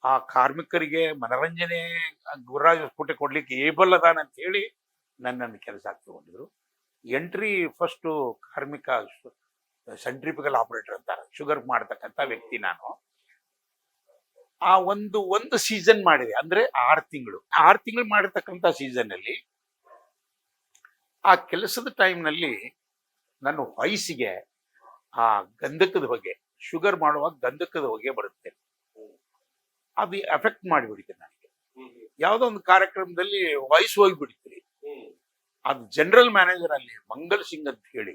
ಆ ಕಾರ್ಮಿಕರಿಗೆ ಮನರಂಜನೆ ಗುರುರಾಜ್ ಹೊಸಕೋಟೆ ಕೊಡ್ಲಿಕ್ಕೆ ಏಬಲ್ ಅದಾನ ಅಂತ ಹೇಳಿ ನನ್ನನ್ನು ಕೆಲಸ ತಗೊಂಡಿದ್ರು. ಫಸ್ಟು ಕಾರ್ಮಿಕ ಸೆಂಟ್ರಿಫಿಕಲ್ ಆಪರೇಟರ್ ಅಂತಾರೆ, ಶುಗರ್ ಮಾಡತಕ್ಕಂಥ ವ್ಯಕ್ತಿ ನಾನು. ಆ ಒಂದು ಸೀಸನ್ ಮಾಡಿದೆ, ಅಂದ್ರೆ 6 ತಿಂಗಳು ಮಾಡಿರ್ತಕ್ಕಂಥ ಸೀಸನ್ ಅಲ್ಲಿ ಆ ಕೆಲಸದ ಟೈಮ್ನಲ್ಲಿ ನನ್ನ ವಯಸ್ಸಿಗೆ ಆ ಗಂಧಕದ ಬಗ್ಗೆ ಶುಗರ್ ಮಾಡುವಾಗ ಗಂಧಕದ ಹೊಗೆ ಬರುತ್ತೆ, ಅದು ಎಫೆಕ್ಟ್ ಮಾಡಿಬಿಡುತ್ತೆ ನನಗೆ. ಯಾವುದೋ ಒಂದು ಕಾರ್ಯಕ್ರಮದಲ್ಲಿ ವಾಯ್ಸ್ ಹೋಗ್ಬಿಡ್ತೀರಿ. ಅದು ಜನರಲ್ ಮ್ಯಾನೇಜರ್ ಅಲ್ಲಿ ಮಂಗಲ್ ಸಿಂಗ್ ಅಂತ ಹೇಳಿ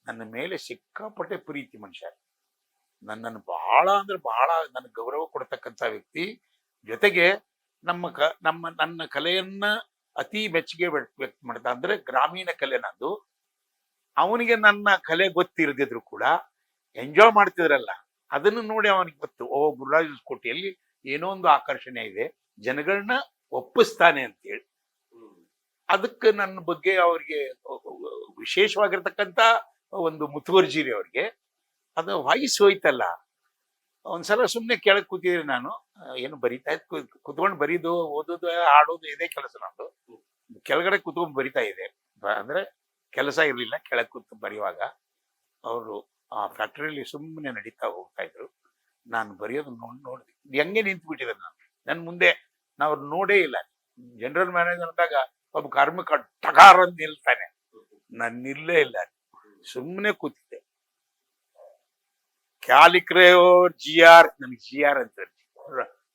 ನನ್ನ ಮೇಲೆ ಸಿಕ್ಕಾಪಟ್ಟೆ ಪ್ರೀತಿ ಮನುಷ್ಯ, ನನ್ನನ್ನು ಬಹಳ ಅಂದ್ರೆ ಬಹಳ ನನಗೆ ಗೌರವ ಕೊಡ್ತಕ್ಕಂಥ ವ್ಯಕ್ತಿ. ಜೊತೆಗೆ ನನ್ನ ಕಲೆಯನ್ನ ಅತಿ ಮೆಚ್ಚುಗೆ ವ್ಯಕ್ತ ಮಾಡ್ತಾ, ಅಂದ್ರೆ ಗ್ರಾಮೀಣ ಕಲೆ ನಂದು. ಅವನಿಗೆ ನನ್ನ ಕಲೆ ಗೊತ್ತಿರದಿದ್ರು ಕೂಡ ಎಂಜಾಯ್ ಮಾಡ್ತಿದ್ರಲ್ಲ, ಅದನ್ನು ನೋಡಿ ಅವನಿಗೆ ಗೊತ್ತು, ಓ ಗುರುರಾಜ್ ಕೋಟೆಯಲ್ಲಿ ಏನೋ ಒಂದು ಆಕರ್ಷಣೆ ಇದೆ, ಜನಗಳನ್ನ ಒಪ್ಪಿಸ್ತಾನೆ ಅಂತೇಳಿ. ಅದಕ್ಕೆ ನನ್ನ ಬಗ್ಗೆ ಅವ್ರಿಗೆ ವಿಶೇಷವಾಗಿರ್ತಕ್ಕಂಥ ಒಂದು ಮುತುವರ್ಜಿರಿ ಅವ್ರಿಗೆ. ಅದು ವಾಯ್ಸ್ ಹೋಯ್ತಲ್ಲ, ಒಂದ್ಸಲ ಸುಮ್ಮನೆ ಕೆಳಗೆ ಕೂತಿದ್ರೆ ನಾನು ಏನು ಬರಿತಾ ಇತ್ತು, ಕುತ್ಕೊಂಡು ಬರೀದು ಓದೋದು ಹಾಡೋದು ಇದೇ ಕೆಲಸ ನಂದು. ಕೆಳಗಡೆ ಕುತ್ಕೊಂಡು ಬರಿತಾ ಇದೆ, ಅಂದ್ರೆ ಕೆಲಸ ಇರಲಿಲ್ಲ, ಕೆಳಗೆ ಕೂತು ಬರೆಯುವಾಗ ಅವರು ಆ ಫ್ಯಾಕ್ಟ್ರಿಯಲ್ಲಿ ಸುಮ್ಮನೆ ನಡೀತಾ ಹೋಗ್ತಾ ಇದ್ರು. ನಾನು ಬರೆಯೋದು ನೋಡಿದೆ, ಹೆಂಗೆ ನಿಂತು ಬಿಟ್ಟಿದೆ. ನನ್ನ ಮುಂದೆ ನಾವು ನೋಡೇ ಇಲ್ಲ. ಜನರಲ್ ಮ್ಯಾನೇಜರ್ ಅಂದಾಗ ಒಬ್ಬ ಕಾರ್ಮಿಕ ಟಗಾರ್ ಅಂತ ನಿಲ್ತಾನೆ, ನಾನು ನಿಲ್ಲೇ ಇಲ್ಲ, ಸುಮ್ಮನೆ ಕೂತಿದ್ದೆ. ಕ್ಯಾಲಿಕ್ರೆ GR, ನನ್ಗೆ GR ಅಂತ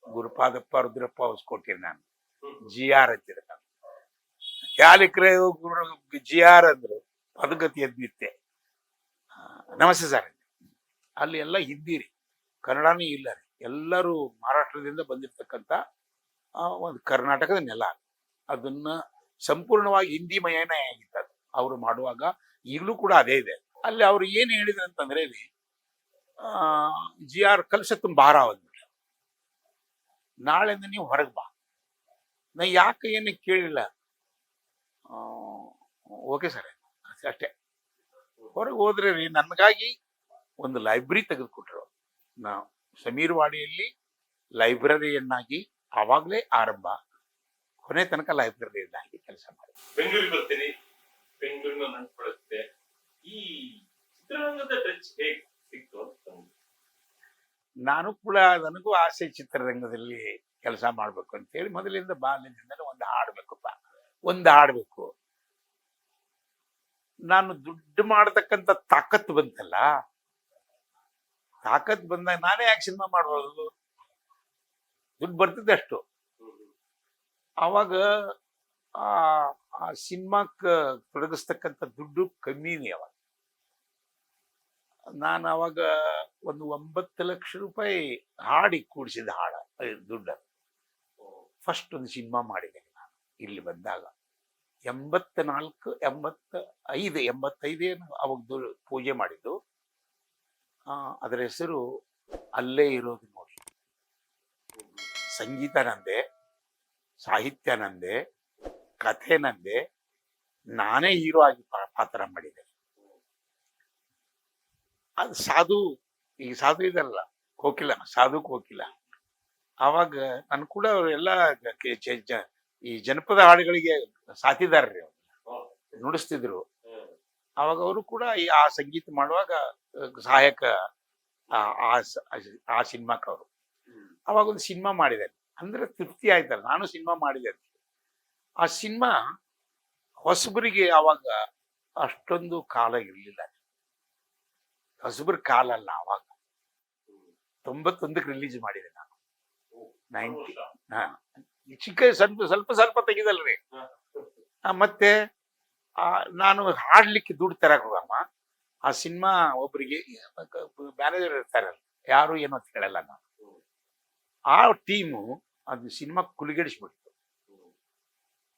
ಗುರುಪಾದಪ್ಪ ರುದ್ರಪ್ಪ ಹೊಸ್ಕೊಟ್ಟಿರಿ, ನಾನು GR ಅಂತಿರ. ನಾನು ಕ್ಯಾಲಿಕ್ರೆ GR ಅಂದ್ರು, ಪದಗತಿ ಎದ್ ನಿಂತೆ. ನಮಸ್ತೆ ಸರ್. ಅಲ್ಲಿ ಎಲ್ಲ ಹಿಂದಿರಿ, ಕನ್ನಡನೇ ಇಲ್ಲ ರೀ. ಎಲ್ಲರೂ ಮಹಾರಾಷ್ಟ್ರದಿಂದ ಬಂದಿರ್ತಕ್ಕಂಥ ಒಂದು ಕರ್ನಾಟಕದ ನೆಲ. ಅದನ್ನ ಸಂಪೂರ್ಣವಾಗಿ ಹಿಂದಿ ಮಯನೇ ಆಗಿತ್ತು ಅದು ಅವರು ಮಾಡುವಾಗ. ಈಗಲೂ ಕೂಡ ಅದೇ ಇದೆ. ಅಲ್ಲಿ ಅವ್ರು ಏನ್ ಹೇಳಿದ್ರು ಅಂತಂದ್ರೆ, GR ಕಲ್ಸ ತುಂಬ ಭಾರ ಅಂದ್ಬಿಟ್ಟು, ನಾಳೆಯಿಂದ ನೀವು ಹೊರಗೆ ಬಾ. ನಾ ಯಾಕೆ ಏನು ಕೇಳಿಲ್ಲ, ಓಕೆ ಸರ್ ಅಷ್ಟೇ. ಹೊರಗೆ ಹೋದ್ರೆ ರೀ, ನನಗಾಗಿ ಒಂದು ಲೈಬ್ರರಿ ತೆಗೆದುಕೊಟ್ರು. ನಾವು ಸಮೀರ್ ವಾಡಿಯಲ್ಲಿ ಲೈಬ್ರರಿಯನ್ನಾಗಿ ಆವಾಗಲೇ ಆರಂಭ, ಕೊನೆ ತನಕ ಲೈಬ್ರರಿಯನ್ನಾಗಿ ಕೆಲಸ ಮಾಡಿ. ಬೆಂಗಳೂರಿಗೆ ಬರ್ತೀನಿ, ಬೆಂಗಳೂರಿನ ನೆನಪುಡುತ್ತೆ. ಈ ಚಿತ್ರರಂಗದ ಟಚ್ ಹೇಗೆ ಸಿಕ್ತು ಅಂತ? ನಾನು ಕೂಡ, ನನಗೂ ಆಸೆ ಚಿತ್ರರಂಗದಲ್ಲಿ ಕೆಲಸ ಮಾಡ್ಬೇಕು ಅಂತ ಹೇಳಿ ಮೊದಲಿಂದ ಬಾಲ್ಯದಿಂದಲೇ ಒಂದು ಹಾಡ್ಬೇಕು. ನಾನು ದುಡ್ಡು ಮಾಡತಕ್ಕಂಥ ತಾಕತ್ತು ಬಂತಲ್ಲ, ತಾಕತ್ ಬಂದಾಗ ನಾನೇ ಯಾಕೆ ಸಿನಿಮಾ ಮಾಡ್ಬೋದು, ದುಡ್ಡು ಬರ್ತಿದ್ದೆ ಅಷ್ಟು. ಆವಾಗ ಆ ಸಿನಿಮಾಕ್ಕೆ ತೊಡಗಿಸ್ತಕ್ಕಂಥ ದುಡ್ಡು ಕಮ್ಮಿನೇ. ಅವಾಗ ನಾನು ಅವಾಗ ಒಂದು 9 ಲಕ್ಷ ರೂಪಾಯಿ ಹಾಡಿ ಕೂಡಿಸಿದ ದುಡ್ಡು. ಫಸ್ಟ್ ಒಂದು ಸಿನಿಮಾ ಮಾಡಿದೆ ನಾನು ಇಲ್ಲಿ ಬಂದಾಗ. 84, 85 ಏನು ಅವಾಗ ಪೂಜೆ ಮಾಡಿದ್ದು. ಅದರ ಹೆಸರು ಅಲ್ಲೇ ಇರೋದು ನೋಡಿ. ಸಂಗೀತ ನಂದೆ, ಸಾಹಿತ್ಯ ನಂದೆ, ಕಥೆ ನಂದೆ, ನಾನೇ ಹೀರೋ ಆಗಿ ಪಾತ್ರ ಮಾಡಿದೆ. ಅದು ಈಗ ಸಾಧು ಇದಲ್ಲ, ಸಾಧು ಕೋಕಿಲ. ಆವಾಗ ನನ್ ಕೂಡ ಅವರೆಲ್ಲ ಈ ಜನಪದ ಹಾಡುಗಳಿಗೆ ಸಾಥಿದಾರರಿ, ನುಡಿಸ್ತಿದ್ರು. ಅವಾಗ ಅವರು ಕೂಡ ಆ ಸಂಗೀತ ಮಾಡುವಾಗ ಸಹಾಯಕ ಆ ಸಿನಿಮಾಕ್ಕೆ ಅವರು. ಅವಾಗ ಒಂದು ಸಿನಿಮಾ ಮಾಡಿದೆ, ಅಂದ್ರೆ ತೃಪ್ತಿ ಆಯ್ತಲ್ಲ, ನಾನು ಸಿನಿಮಾ ಮಾಡಿದೆ ಅಂತ. ಆ ಸಿನಿಮಾ ಹೊಸಬರಿಗೆ ಆವಾಗ ಅಷ್ಟೊಂದು ಕಾಲ ಇರಲಿಲ್ಲ. ಹೊಸಬ್ರ ಕಾಲ ಅಲ್ಲ, ಆವಾಗ 91ಕ್ಕೆ ರಿಲೀಸ್ ಮಾಡಿದೆ ನಾನು. 90 ಚಿಕ್ಕ ಸ್ವಲ್ಪ ತೆಗಿದಲ್ರಿ. ಮತ್ತೆ ನಾನು ಹಾಡ್ಲಿಕ್ಕೆ ದುಡ್ಡು ತರಕ್ ಹೋಗಮ್ಮ. ಆ ಸಿನಿಮಾ ಒಬ್ಬರಿಗೆ ಮ್ಯಾನೇಜರ್ ಇರ್ತಾರಲ್ಲ, ಯಾರು ಏನೋ ಅಂತ ಹೇಳಲ್ಲ ನಾನು. ಆ ಟೀಮು ಅದು ಸಿನಿಮಾ ಕುಲಿಗೆಡಿಸ್ಬಿಡ್ತು.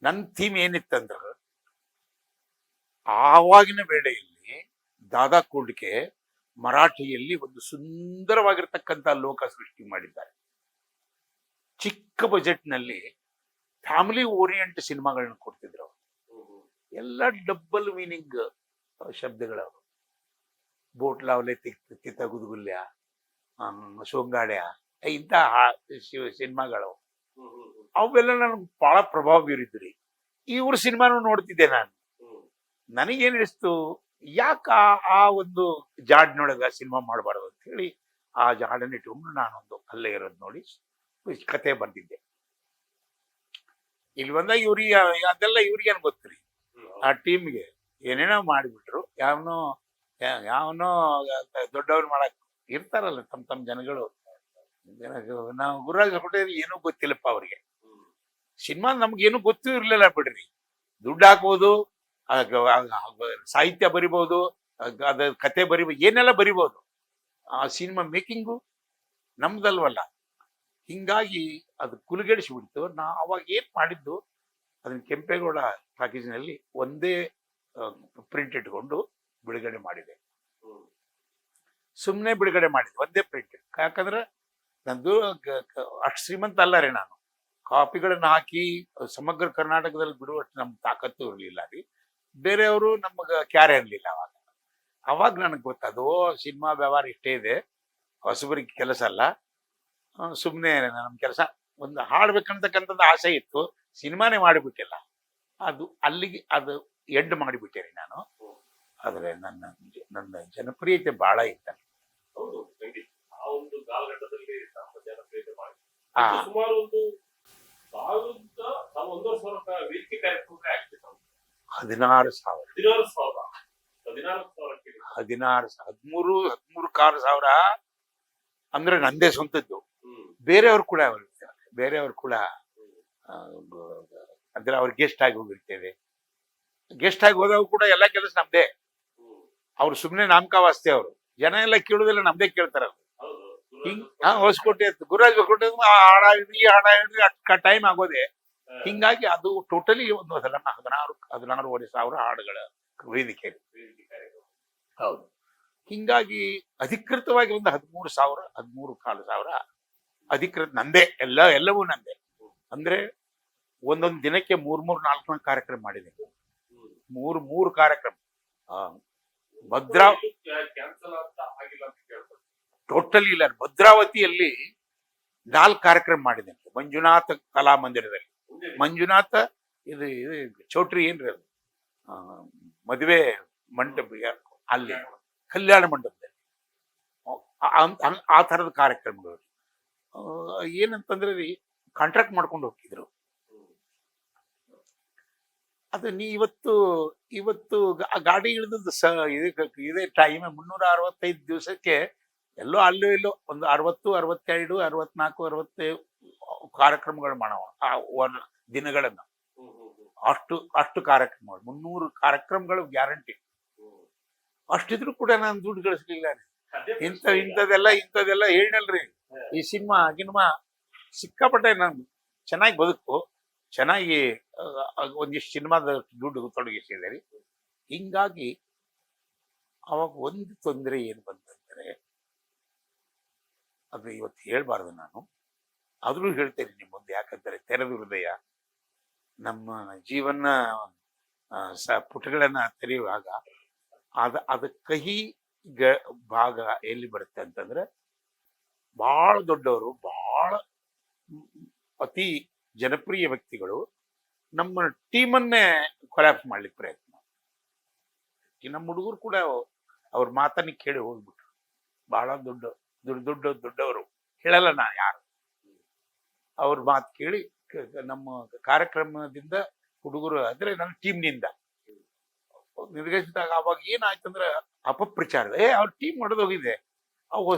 ನನ್ನ ಥೀಮ್ ಏನಿತ್ತಂದ್ರ, ಆವಾಗಿನ ವೇಳೆಯಲ್ಲಿ ದಾದಾ ಕೋಂಡ್ಕೆ ಮರಾಠಿಯಲ್ಲಿ ಒಂದು ಸುಂದರವಾಗಿರ್ತಕ್ಕಂಥ ಲೋಕ ಸೃಷ್ಟಿ ಮಾಡಿದ್ದಾರೆ. ಚಿಕ್ಕ ಬಜೆಟ್ ನಲ್ಲಿ ಫ್ಯಾಮಿಲಿ ಓರಿಯೆಂಟ್ ಸಿನಿಮಾಗಳನ್ನ ಕೊಡ್ತಿದ್ರು. ಎಲ್ಲ ಡಬಲ್ ಮೀನಿಂಗ್ ಶಬ್ದಗಳವರು. ಬೋಟ್ಲಾವ್ಲೆ ತಿತ್ತ ಗುದ್ಗುಲ್ಯ, ಸೋಂಗಾಡ್ಯ, ಇಂಥ ಸಿನಿಮಾಗಳು ಅವೆಲ್ಲ ನನಗೆ ಬಹಳ ಪ್ರಭಾವ ಬೀರಿದ್ರಿ. ಇವ್ರ ಸಿನಿಮಾನು ನೋಡ್ತಿದ್ದೆ ನಾನು. ನನಗೇನ್ ಅನಿಸ್ತು, ಯಾಕ ಆ ಒಂದು ಜಾಡ್ನೊಳಗ ಸಿನಿಮಾ ಮಾಡಬಾರ್ದು ಅಂತ ಹೇಳಿ ಆ ಜಾಡನ್ನ ಇಟ್ಕೊಂಡು ನಾನೊಂದು ಅಲ್ಲೇ ಇರೋದು ನೋಡಿ ಕತೆ ಬರ್ತಿದ್ದೆ. ಇಲ್ಲಿ ಬಂದಾಗ ಇವ್ರಿಗೆ ಅದೆಲ್ಲ ಇವ್ರಿಗೇನು ಗೊತ್ತ್ರಿ, ಆ ಟೀಮ್ಗೆ ಏನೇನೋ ಮಾಡಿಬಿಟ್ರು. ಯಾವನೋ ದೊಡ್ಡವ್ರು ಮಾಡಕ್ ಇರ್ತಾರಲ್ಲ ತಮ್ಮ ಜನಗಳು. ನಾವು ಗುರುರಾಜ್ ಕೊಟ್ಟಿದ್ರೆ ಏನೂ ಗೊತ್ತಿಲ್ಲಪ್ಪ ಅವ್ರಿಗೆ. ಸಿನಿಮಾ ನಮ್ಗೇನು ಗೊತ್ತೂ ಇರ್ಲಿಲ್ಲ ಬಿಡ್ರಿ. ದುಡ್ಡು ಹಾಕ್ಬೋದು, ಸಾಹಿತ್ಯ ಬರಿಬಹುದು, ಅದ ಕತೆ ಬರಿಬಹುದು, ಏನೆಲ್ಲ ಬರಿಬಹುದು. ಆ ಸಿನಿಮಾ ಮೇಕಿಂಗು ನಮ್ದಲ್ವಲ್ಲ. ಹಿಂಗಾಗಿ ಅದು ಕುಲುಗೆಡಿಸ್ಬಿಡ್ತು. ನಾ ಅವಾಗ ಏನ್ ಮಾಡಿದ್ದು, ಅದನ್ನ ಕೆಂಪೇಗೌಡ ಪ್ಯಾಕೇಜ್ನಲ್ಲಿ ಒಂದೇ ಪ್ರಿಂಟ್ ಇಟ್ಕೊಂಡು ಬಿಡುಗಡೆ ಮಾಡಿದೆ. ಸುಮ್ಮನೆ ಬಿಡುಗಡೆ ಮಾಡಿದೆ, ಒಂದೇ ಪ್ರಿಂಟ್. ಯಾಕಂದ್ರೆ ನಂದು ಅಷ್ಟು ಶ್ರೀಮಂತ ಅಲ್ಲ ರೀ ನಾನು. ಕಾಪಿಗಳನ್ನ ಹಾಕಿ ಸಮಗ್ರ ಕರ್ನಾಟಕದಲ್ಲಿ ಬಿಡುವಷ್ಟು ನಮ್ ತಾಕತ್ತು ಇರಲಿಲ್ಲ ರೀ. ಬೇರೆಯವರು ನಮಗ ಕ್ಯಾರೆ ಇರಲಿಲ್ಲ ಅವಾಗ ನನಗೆ ಗೊತ್ತದು ಸಿನಿಮಾ ವ್ಯವಹಾರ ಇಷ್ಟೇ ಇದೆ, ಹೊಸಬರಿಗೆ ಕೆಲಸ ಅಲ್ಲ. ಸುಮ್ಮನೆ ನಮ್ಮ ಕೆಲಸ ಒಂದು ಹಾಡ್ಬೇಕಂತಕ್ಕಂಥದ್ದು ಆಸೆ ಇತ್ತು, ಸಿನಿಮಾನೇ ಮಾಡಿಬಿಟ್ಟಿಲ್ಲ. ಅದು ಅಲ್ಲಿಗೆ ಅದು ಎಂಡ್ ಮಾಡಿಬಿಟ್ಟೆ ರೀ ನಾನು. ಆದ್ರೆ ನನ್ನ ಜನಪ್ರಿಯತೆ ಬಹಳ ಇತ್ತು. ಹೌದು, ಆ ಒಂದು ಕಾಲಘಟ್ಟದಲ್ಲಿ ಜನಪ್ರಿಯತೆ ಮಾಡಿ ಆ ಸುಮಾರು ಒಂದು 1,500 ವೇದಿಕೆ ಕಾರ್ಯಕ್ರಮಕ್ಕೆ ಆಗ್ತಿತ್ತು. 16,000 13,000 ಅಂದ್ರೆ ನಂದೇ ಸ್ವಂತದ್ದು. ಬೇರೆಯವ್ರು ಕೂಡ ಅಂದ್ರೆ ಅವ್ರು ಗೆಸ್ಟ್ ಆಗಿ ಹೋಗಿರ್ತೇವೆ. ಗೆಸ್ಟ್ ಆಗಿ ಹೋದವು ಕೂಡ ಎಲ್ಲ ಕೆಲಸ ನಮ್ದೇ. ಅವ್ರು ಸುಮ್ನೆ ನಾಮಕಾವಾಸ್ತೆ. ಅವರು ಜನ ಎಲ್ಲ ಕೇಳುದಿಲ್ಲ, ನಮ್ದೇ ಕೇಳ್ತಾರ. ಹಿಂಗ್ ಹೊಸಕೋಟೆ ಗುರುರಾಜ್ ಹೊಸಕೋಟೆ ಹಾಡ ಈ ಹಾಡ ಹೇಳಿದ್ರೆ ಟೈಮ್ ಆಗೋದೆ. ಹಿಂಗಾಗಿ ಅದು ಟೋಟಲಿ ಒಂದು 16,000 ಹಾಡುಗಳ ವೇದಿಕೆ. ಹೌದು. ಹಿಂಗಾಗಿ ಅಧಿಕೃತವಾಗಿ ಒಂದು 13,000 ಅಧಿಕೃತ ನಂದೇ. ಎಲ್ಲವೂ ನಂದೇ. ಅಂದ್ರೆ ಒಂದೊಂದು ದಿನಕ್ಕೆ 3-4 ಕಾರ್ಯಕ್ರಮ ಮಾಡಿದ್ದೀನಿ. 3 ಕಾರ್ಯಕ್ರಮ. ಭದ್ರಾ ಟೋಟಲಿ ಇಲ್ಲ. ಭದ್ರಾವತಿಯಲ್ಲಿ 4 ಕಾರ್ಯಕ್ರಮ ಮಾಡಿದ್ದೇನೆ. ಮಂಜುನಾಥ ಕಲಾ ಮಂದಿರದಲ್ಲಿ. ಮಂಜುನಾಥ ಇದು ಚೌಟ್ರಿ ಏನ್ರಿ ಅದು, ಮದುವೆ ಮಂಟಪ, ಅಲ್ಲಿ ಕಲ್ಯಾಣ ಮಂಟಪದಲ್ಲಿ ಆ ಥರದ ಕಾರ್ಯಕ್ರಮಗಳು. ಏನಂತಂದ್ರೆ ರೀ, ಕಾಂಟ್ರಾಕ್ಟ್ ಮಾಡ್ಕೊಂಡು ಹೋಗ್ತಿದ್ರು. ಅದು ನೀ ಇವತ್ತು ಗಾಡಿ ಇಳಿದದ್ದು ಇದೇ ಟೈಮ್ 365 ದಿವಸಕ್ಕೆ ಎಲ್ಲೋ ಅಲ್ಲೋ ಇಲ್ಲೋ ಒಂದು 60, 62, 64, 65 ಕಾರ್ಯಕ್ರಮಗಳು ಮಾಡವ ಆ ದಿನಗಳನ್ನ. ಅಷ್ಟು ಕಾರ್ಯಕ್ರಮಗಳು, 300 ಕಾರ್ಯಕ್ರಮಗಳು ಗ್ಯಾರಂಟಿ. ಅಷ್ಟಿದ್ರು ಕೂಡ ನಾನು ದುಡ್ಡು ಗಳಿಸ್ಲಿಲ್ಲ. ಇಂಥದೆಲ್ಲ ಹೇಳಲ್ರಿ. ಈ ಸಿನಿಮಾ ಸಿಕ್ಕಾಪಟ್ಟೆ ನಾನು ಚೆನ್ನಾಗಿ ಬದುಕು, ಚೆನ್ನಾಗಿ ಒಂದಿಷ್ಟು ಸಿನಿಮಾದ ದುಡ್ಡು ತೊಡಗಿಸಿದೆ. ಹಿಂಗಾಗಿ ಅವಾಗ ಒಂದು ತೊಂದರೆ ಏನು ಬಂತಂದ್ರೆ, ಅದು ಇವತ್ತು ಹೇಳ್ಬಾರ್ದು ನಾನು, ಆದ್ರೂ ಹೇಳ್ತೇನೆ ನಿಮ್ಮ ಮುಂದೆ. ಯಾಕಂದ್ರೆ ತೆರೆದ ಹೃದಯ, ನಮ್ಮ ಜೀವನ ಪುಟಗಳನ್ನ ತೆರೆಯುವಾಗ ಅದ ಕಹಿ ಭಾಗ ಎಲ್ಲಿ ಬರುತ್ತೆ ಅಂತಂದ್ರೆ, ಬಹಳ ದೊಡ್ಡವರು, ಬಹಳ ಅತಿ ಜನಪ್ರಿಯ ವ್ಯಕ್ತಿಗಳು ನಮ್ಮ ಟೀಮನ್ನೇ ಕೊಲ್ಯಾಪ್ಸ್ ಮಾಡ್ಲಿಕ್ಕೆ ಪ್ರಯತ್ನ. ನಮ್ಮ ಹುಡುಗರು ಕೂಡ ಅವ್ರ ಮಾತನ್ನ ಕೇಳಿ ಹೋಗ್ಬಿಟ್ರು. ಬಹಳ ದೊಡ್ಡವರು ಹೇಳಲ್ಲ ನಾ ಯಾರು. ಅವ್ರ ಮಾತು ಕೇಳಿ ನಮ್ಮ ಕಾರ್ಯಕ್ರಮದಿಂದ ಹುಡುಗರು ಅಂದ್ರೆ ನನ್ನ ಟೀಮ್ನಿಂದ ನಿರ್ಗಮಿಸಿದಾಗ ಅವಾಗ ಏನಾಯ್ತಂದ್ರೆ ಅಪಪ್ರಚಾರ. ಅವ್ರ ಟೀಮ್ ಹೊಡೆದೋಗಿದೆ.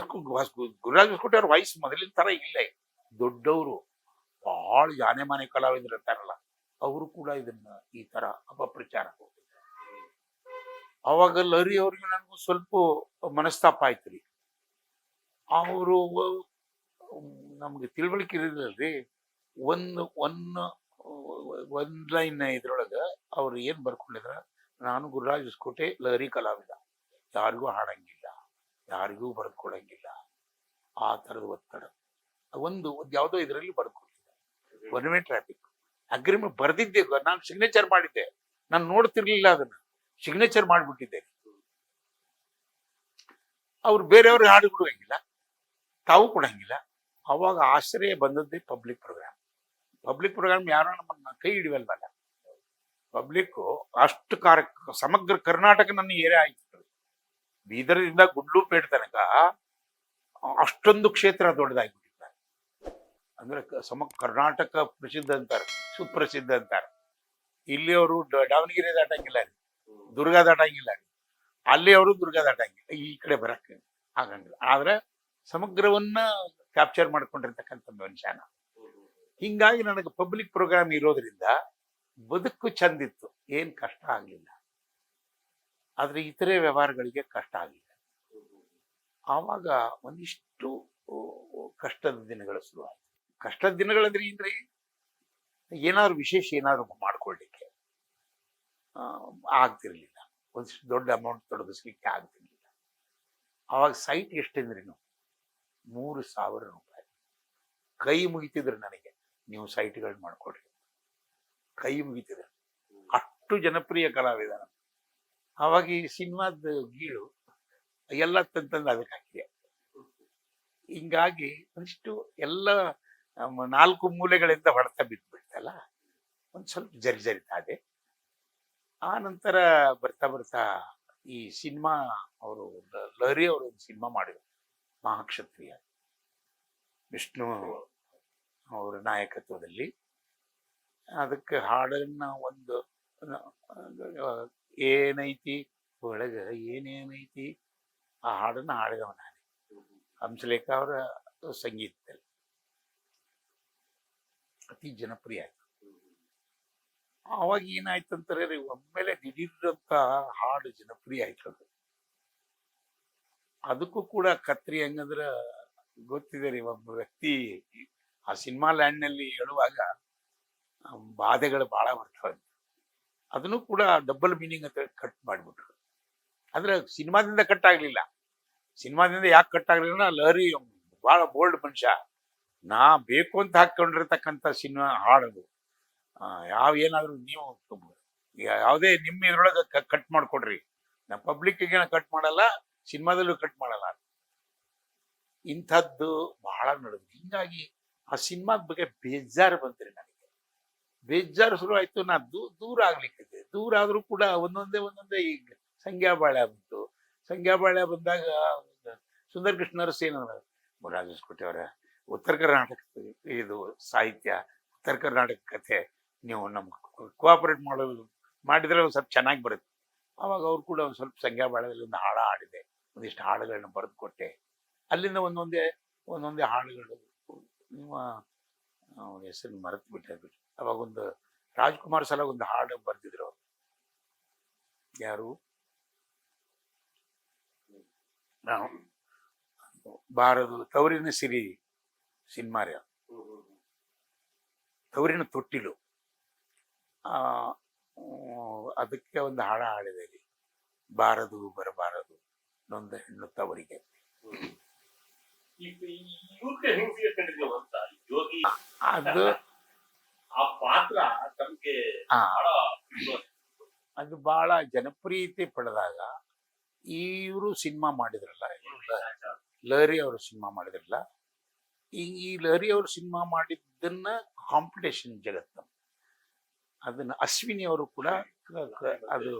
ಗುರುರಾಜ್ ಹೊಸಕೋಟೆ ಅವ್ರ ವಯಸ್ಸು ಮೊದಲಿನ ತರ ಇಲ್ಲ. ದೊಡ್ಡವರು, ಬಹಳ ಜಾನೆಮಾನೆ ಕಲಾವಿದರು ಇರ್ತಾರಲ್ಲ, ಅವರು ಕೂಡ ಇದನ್ನ ಈ ತರ ಅಪಪ್ರಚಾರ. ಅವಾಗ ಲಹರಿ ಅವ್ರಿಗೆ ನನಗೂ ಸ್ವಲ್ಪ ಮನಸ್ತಾಪ ಆಯ್ತು ರೀ. ಅವರು ನಮ್ಗೆ ತಿಳುವಳಿಕೆ ಇರಲಿಲ್ಲರಿ. ಒಂದ್ ಲೈನ್ ಇದ್ರೊಳಗ ಅವ್ರು ಏನ್ ಬರ್ಕೊಂಡಿದ್ರ, ನಾನು ಗುರುರಾಜ್ ಹೊಸಕೋಟೆ ಲಹರಿ ಕಲಾವಿದ, ಯಾರಿಗೂ ಹಾಡಂಗಿಲ್ಲ, ಯಾರಿಗೂ ಬರೆದ್ಕೊಡಂಗಿಲ್ಲ, ಆ ತರದ ಒತ್ತಡ. ಒಂದು ಯಾವ್ದೋ ಇದರಲ್ಲಿ ಬರ್ಕೊಂಡಿದ್ದೆ, ಒನ್ ವೇ ಟ್ರಾಫಿಕ್ ಅಗ್ರಿಮೆಂಟ್ ಬರ್ದಿದ್ದೆ. ನಾನು ಸಿಗ್ನೇಚರ್ ಮಾಡಿದ್ದೆ, ನಾನು ನೋಡ್ತಿರ್ಲಿಲ್ಲ, ಅದನ್ನ ಸಿಗ್ನೇಚರ್ ಮಾಡ್ಬಿಟ್ಟಿದ್ದೆ. ಅವ್ರು ಬೇರೆಯವ್ರಿಗೆ ಹಾಡು ಕೊಡುವಂಗಿಲ್ಲ, ತಾವು ಕೊಡಂಗಿಲ್ಲ. ಅವಾಗ ಆಶ್ರಯ ಬಂದದ್ದೇ ಪಬ್ಲಿಕ್ ಪ್ರೋಗ್ರಾಮ್. ಯಾರೋ ನಮ್ಮನ್ನ ಕೈ ಹಿಡಿವಲ್ವಲ್ಲ. ಪಬ್ಲಿಕ್ ಅಷ್ಟು ಸಮಗ್ರ ಕರ್ನಾಟಕ ನನ್ನ ಏರಿಯಾ ಆಯ್ತು. ಬೀದರ್ದಿಂದ ಗುಡ್ಲುಪೇಟೆ ತನಕ ಅಷ್ಟೊಂದು ಕ್ಷೇತ್ರ ದೊಡ್ಡದಾಗ್ಬಿಟ್ಟಿದ್ದಾರೆ. ಅಂದ್ರೆ ಕರ್ನಾಟಕ ಪ್ರಸಿದ್ಧ ಅಂತಾರೆ, ಸುಪ್ರಸಿದ್ಧ ಅಂತಾರೆ. ಇಲ್ಲಿ ಅವರು ದಾವಣಗೆರೆ ದಾಟಂಗಿಲ್ಲ ರೀ, ದುರ್ಗಾ ದಾಟಂಗಿಲ್ಲ ರೀ, ಅಲ್ಲಿ ಅವರು ದುರ್ಗಾ ದಾಟಂಗಿಲ್ಲ. ಈ ಕಡೆ ಬರಕ್ಕೆ ಆಗಂಗಿಲ್ಲ. ಆದ್ರೆ ಸಮಗ್ರವನ್ನ ಕ್ಯಾಪ್ಚರ್ ಮಾಡ್ಕೊಂಡಿರ್ತಕ್ಕಂಥ ಮನುಷ್ಯನ. ಹಿಂಗಾಗಿ ನನಗೆ ಪಬ್ಲಿಕ್ ಪ್ರೋಗ್ರಾಮ್ ಇರೋದ್ರಿಂದ ಬದುಕು ಚಂದಿತ್ತು, ಏನ್ ಕಷ್ಟ ಆಗ್ಲಿಲ್ಲ. ಆದ್ರೆ ಇತರೆ ವ್ಯವಹಾರಗಳಿಗೆ ಕಷ್ಟ ಆಗಿಲ್ಲ. ಆವಾಗ ಒಂದಿಷ್ಟು ಕಷ್ಟದ ದಿನಗಳು ಶುರುವಾಯಿತು. ಕಷ್ಟದ ದಿನಗಳಂದ್ರೆ ಅಂದ್ರೆ ಏನಾದ್ರು ವಿಶೇಷ ಏನಾದ್ರು ಮಾಡ್ಕೊಳ್ಲಿಕ್ಕೆ ಆಗ್ತಿರ್ಲಿಲ್ಲ. ಒಂದಿಷ್ಟು ದೊಡ್ಡ ಅಮೌಂಟ್ ತೊಡಗಿಸ್ಲಿಕ್ಕೆ ಆಗ್ತಿರ್ಲಿಲ್ಲ. ಆವಾಗ ಸೈಟ್ ಎಷ್ಟಂದ್ರೇನು 3,000 ರೂಪಾಯಿ. ಕೈ ಮುಗಿತಿದ್ರು ನನಗೆ, ನೀವು ಸೈಟ್ಗಳು ಮಾಡ್ಕೊಡ್ರಿ, ಕೈ ಮುಗಿತಿದ್ರು. ಅಷ್ಟು ಜನಪ್ರಿಯ ಕಲಾವಿದ ನಾನು. ಆವಾಗ ಈ ಸಿನಿಮಾದ ಗೀಳು ಎಲ್ಲ ತಂದು ಅದಕ್ಕೆ ಹಾಕಿದೆ. ಹಿಂಗಾಗಿ ಒಂದಿಷ್ಟು ಎಲ್ಲ 4 ಮೂಲೆಗಳಿಂದ ಹೊಡೆತ ಬಿದ್ದುಬಿಡ್ತಲ್ಲ, ಒಂದು ಸ್ವಲ್ಪ ಜರಿತಾದೆ. ಆ ನಂತರ ಬರ್ತಾ ಬರ್ತಾ ಈ ಸಿನಿಮಾ ಅವರು ಲಹರಿ ಅವರು ಒಂದು ಸಿನಿಮಾ ಮಾಡಿದ್ರು, ಮಹಾಕ್ಷತ್ರಿಯ, ವಿಷ್ಣು ಅವರ ನಾಯಕತ್ವದಲ್ಲಿ. ಅದಕ್ಕೆ ಹಾಡನ್ನ ಒಂದು ಏನೈತಿ ಒಳಗ ಏನೇನೈತಿ, ಆ ಹಾಡನ್ನ ಹಾಡಿದವ ನಾನೇ, ಹಂಸಲೇಖ ಅವರ ಸಂಗೀತದಲ್ಲಿ. ಅತಿ ಜನಪ್ರಿಯ ಆಯ್ತು. ಆವಾಗ ಏನಾಯ್ತು ಅಂತಾರೆ, ಒಮ್ಮೆಲೆ ದಿಢೀರಂತ ಹಾಡು ಜನಪ್ರಿಯ ಆಯ್ತು. ಅದಕ್ಕೂ ಕೂಡ ಕತ್ರಿ ಹಂಗಂದ್ರ ಗೊತ್ತಿದೆ ರೀ, ಒಬ್ಬ ವ್ಯಕ್ತಿ ಆ ಸಿನಿಮಾ ಲ್ಯಾಂಡ್ ನಲ್ಲಿ ಹೇಳುವಾಗ ಬಾಧೆಗಳು ಬಹಳ ಬರ್ತವೆ. ಅದನ್ನು ಕೂಡ ಡಬಲ್ ಮೀನಿಂಗ್ ಅಂತ ಕಟ್ ಮಾಡಿಬಿಟ್ರು. ಅಂದ್ರೆ ಸಿನಿಮಾದಿಂದ ಕಟ್ ಆಗ್ಲಿಲ್ಲ. ಸಿನಿಮಾದಿಂದ ಯಾಕೆ ಕಟ್ ಆಗ್ಲಿಲ್ಲ, ಲಹರಿ ಬಹಳ ಬೋಲ್ಡ್ ಮನುಷ್ಯ. ನಾ ಬೇಕು ಅಂತ ಹಾಕೊಂಡಿರ್ತಕ್ಕಂಥ ಸಿನಿಮಾ ಹಾಡೋದು ಏನಾದ್ರು ನೀವು ಯಾವುದೇ ನಿಮ್ಮ ಇದ್ರೊಳಗೆ ಕಟ್ ಮಾಡ್ಕೊಡ್ರಿ, ನಾ ಪಬ್ಲಿಕ್ಗೆ ಕಟ್ ಮಾಡಲ್ಲ, ಸಿನಿಮಾದಲ್ಲೂ ಕಟ್ ಮಾಡಲ್ಲ. ಇಂಥದ್ದು ಬಹಳ ನಡೆದು, ಹಿಂಗಾಗಿ ಆ ಸಿನಿಮಾದ ಬಗ್ಗೆ ಬೇಜಾರು ಬಂತ್ರಿ ನನಗೆ. ಬೇಜಾರು ಶುರು ಆಯ್ತು. ನಾ ದೂರ ಆಗ್ಲಿಕ್ಕಿದ್ದೆ. ದೂರ ಆದ್ರೂ ಕೂಡ ಒಂದೊಂದೇ ಈಗ ಸಂಗ್ಯಾಬಾಳ್ಯ ಬಂತು. ಸಂಗ್ಯಾಬಾಳ್ಯ ಬಂದಾಗ ಸುಂದರ ಕೃಷ್ಣ ಅರಸೇನ ರಾಜೇಶ್ಕೋಟೆ ಅವರ ಉತ್ತರ ಕರ್ನಾಟಕ ಇದು ಸಾಹಿತ್ಯ, ಉತ್ತರ ಕರ್ನಾಟಕ ಕಥೆ ನೀವು ನಮ್ಗೆ ಕೋಆಪರೇಟ್ ಮಾಡಿದ್ರೆ ಒಂದು ಸ್ವಲ್ಪ ಚೆನ್ನಾಗಿ ಬರುತ್ತೆ. ಆವಾಗ ಅವ್ರು ಕೂಡ ಒಂದು ಸ್ವಲ್ಪ ಸಂಗ್ಯಾಬಾಳ್ಯದಲ್ಲಿ ಒಂದು ಹಾಡ ಹಾಡಿದೆ, ಒಂದಿಷ್ಟು ಹಾಡುಗಳನ್ನ ಬರೆದು ಕೊಟ್ಟೆ. ಅಲ್ಲಿಂದ ಒಂದೊಂದೇ ಹಾಡುಗಳು. ನಿಮ್ಮ ಹೆಸರು ಮರೆತು ಬಿಟ್ಟೆ. ಅವಾಗ ಒಂದು ರಾಜ್ಕುಮಾರ್ ಸಲ ಒಂದು ಹಾಡು ಬರ್ದಿದ್ರು ಅವರು, ಯಾರು ಬಾರದು ತವರಿನ ಸಿರಿ ಸಿನಿಮಾ ರೀ, ತವರಿನ ತೊಟ್ಟಿಲು. ಅದಕ್ಕೆ ಒಂದು ಹಾಡ ಹಾಡಿದೆ ರೀ, ಬಾರದು ಬರಬಾರದು ನೊಂದ ಹೆಣ್ಣು ತವರಿಗೆ. ಅದು ಅದು ಬಹಳ ಜನಪ್ರಿಯತೆ ಪಡೆದಾಗ ಇವರು ಸಿನಿಮಾ ಮಾಡಿದ್ರಲ್ಲ, ಲಹರಿ ಅವರು ಸಿನಿಮಾ ಮಾಡಿದ್ರಲ್ಲ, ಈ ಲಹರಿ ಅವರು ಸಿನಿಮಾ ಮಾಡಿದ್ದನ್ನ ಕಾಂಪಿಟೇಷನ್ ಜಗತ್ತು, ಅದನ್ನ ಅಶ್ವಿನಿ ಅವರು ಕೂಡ ಅದು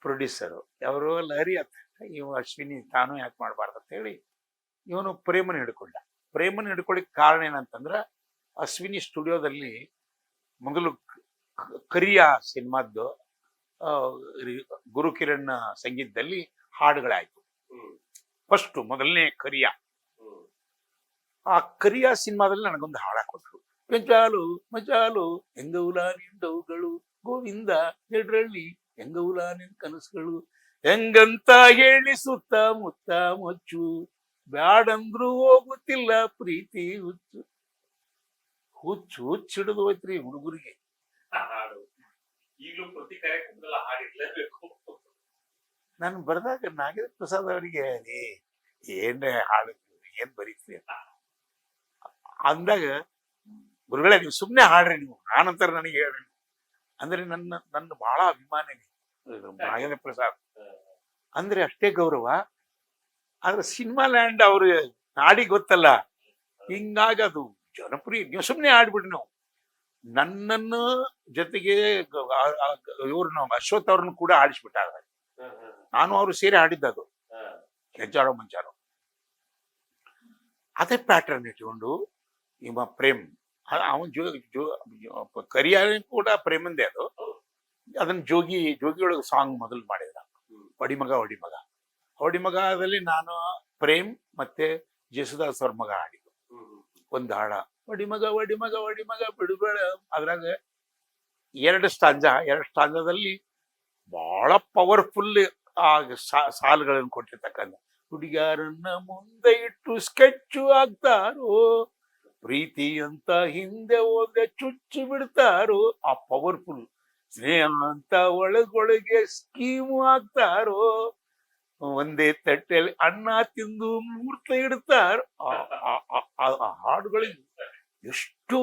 ಪ್ರೊಡ್ಯೂಸರು. ಅವರು ಲಹರಿ ಇವ ಅಶ್ವಿನಿ ತಾನು ಯಾಕೆ ಮಾಡಬಾರ್ದು ಅಂತ ಹೇಳಿ ಇವನು ಪ್ರೇಮನ ಹಿಡ್ಕೊಳ್ಳಿಕ್ಕೆ ಕಾರಣ ಏನಂತಂದ್ರ, ಅಶ್ವಿನಿ ಸ್ಟುಡಿಯೋದಲ್ಲಿ ಮೊದಲು ಕರಿಯ ಸಿನಿಮಾದ್ದು ಗುರುಕಿರಣ್ ಸಂಗೀತದಲ್ಲಿ ಹಾಡುಗಳಾಯ್ತು. ಮೊದಲನೇ ಕರಿಯ. ಆ ಕರಿಯ ಸಿನಿಮಾದಲ್ಲಿ ನನಗೊಂದು ಹಾಡ ಕೊಟ್ರು, ಪೆಂಚಾಲು ಮಚಾಲು ಹೆಂಗೌಲ ನಿಂಡವುಗಳು ಗೋವಿಂದ ಜಡ್ರಳ್ಳಿ ಹೆಂಗೌಲ ನಿನ್ ಕನಸುಗಳು, ಹೆಂಗಂತ ಹೇಳಿ ಸುತ್ತ ಮುತ್ತ ಮುಚ್ಚು, ಬ್ಯಾಡಂದ್ರು ಹೋಗುತ್ತಿಲ್ಲ ಪ್ರೀತಿ ಹುಚ್ಚು. ಹುಚ್ಚಿಡಿದು ಹೋಯ್ತ್ರಿ ಹುಡುಗರಿಗೆ. ನಾನು ಬರ್ದಾಗ ನಾಗೇಂದ್ರ ಪ್ರಸಾದ್ ಅವರಿಗೆ ಏನ್ ಹಾಡು ಏನ್ ಬರೀತೀರಿ ಅಂದಾಗ, ಗುರುಗಳೇ ನೀವು ಸುಮ್ನೆ ಹಾಡ್ರಿ, ನೀವು ಆನಂತರ ನನಗೆ ಹೇಳ್ರಿ ಅಂದ್ರೆ ನನ್ನ ಬಹಳ ಅಭಿಮಾನಿ ನಾಗೇಂದ್ರ ಪ್ರಸಾದ್ ಅಂದ್ರೆ ಅಷ್ಟೇ ಗೌರವ. ಆದ್ರೆ ಸಿನಿಮಾ ಲ್ಯಾಂಡ್ ಅವ್ರ ನಾಡಿ ಗೊತ್ತಲ್ಲ, ಹಿಂಗಾಗಿ ಅದು ಜನಪ್ರಿಯ. ನೀವು ಸುಮ್ನೆ ಆಡ್ಬಿಡ್ರಿ. ನಾವು ನನ್ನನ್ನು ಜೊತೆಗೆ ಇವ್ರನ್ನ ಅಶ್ವಥ್ ಅವ್ರನ್ನ ಕೂಡ ಆಡಿಸ್ಬಿಟ್ಟ. ನಾನು ಅವರು ಸೇರಿ ಆಡಿದ್ದದು ಹೆಜ್ಜಾರೋ ಮಂಚಾರೋ. ಅದೇ ಪ್ಯಾಟರ್ನ್ ಇಟ್ಕೊಂಡು ಇವ ಪ್ರೇಮ್, ಅವನ್ ಕರಿಯ ಕೂಡ ಪ್ರೇಮಂದೇ ಅದು. ಅದನ್ನ ಜೋಗಿ ಒಳಗೆ ಸಾಂಗ್ ಮೊದಲು ಮಾಡಿದ, ಒಡಿಮಗ. ಹೊಡಿ ಮಗದಲ್ಲಿ ನಾನು ಪ್ರೇಮ್ ಮತ್ತೆ ಜೇಸುದಾಸ್ ಅವ್ರ ಮಗ ಹಾಡಿದ್ದು ಒಂದು ಹಾಡ, ಒಡಿ ಮಗ ಒಡಿ ಮಗ ಒಡಿ ಮಗ ಬಿಡುಬೇಡ. ಅದ್ರಾಗ ಎರಡು ಸ್ಟಾಂಜದಲ್ಲಿ ಬಹಳ ಪವರ್ಫುಲ್ ಆ ಸಾಲುಗಳನ್ನು ಕೊಟ್ಟಿರ್ತಕ್ಕಂಥ, ಹುಡುಗಿಯರನ್ನ ಮುಂದೆ ಇಟ್ಟು ಸ್ಕೆಚ್ಚು ಆಗ್ತಾರೋ, ಪ್ರೀತಿ ಅಂತ ಹಿಂದೆ ಹೋದ್ರೆ ಚುಚ್ಚು ಬಿಡ್ತಾರೋ, ಆ ಪವರ್ಫುಲ್ ಸ್ನೇಹ ಅಂತ ಒಳಗೊಳಗೆ ಸ್ಕೀಮು ಆಗ್ತಾರೋ, ಒಂದೇ ತಟ್ಟೆಯಲ್ಲಿ ಅನ್ನ ತಿಂದು ಮೂರ್ತ ಇಡ್ತಾರ. ಆ ಹಾಡುಗಳಿಗೆ ಎಷ್ಟು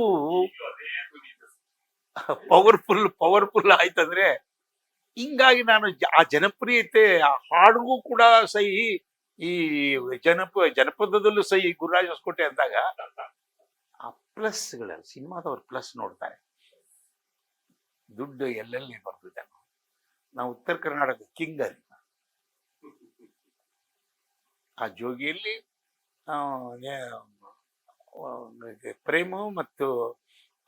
ಪವರ್ಫುಲ್ ಆಯ್ತಂದ್ರೆ, ಹಿಂಗಾಗಿ ನಾನು ಆ ಜನಪ್ರಿಯತೆ, ಆ ಹಾಡಿಗೂ ಕೂಡ ಸಹಿ, ಈ ಜನಪದದಲ್ಲೂ ಸಹಿ ಗುರುರಾಜ್ ಹೊಸಕೋಟೆ ಅಂದಾಗ ಆ ಪ್ಲಸ್ಗಳ ಸಿನಿಮಾದವ್ರು ಪ್ಲಸ್ ನೋಡ್ತಾರೆ. ದುಡ್ಡು ಎಲ್ಲೆಲ್ಲಿ ಬರ್ತಿದೆ. ನಾವು ಉತ್ತರ ಕರ್ನಾಟಕ ಕಿಂಗ್ ಅಲ್ಲಿ ಆ ಜೋಗಿಯಲ್ಲಿ ಪ್ರೇಮು ಮತ್ತು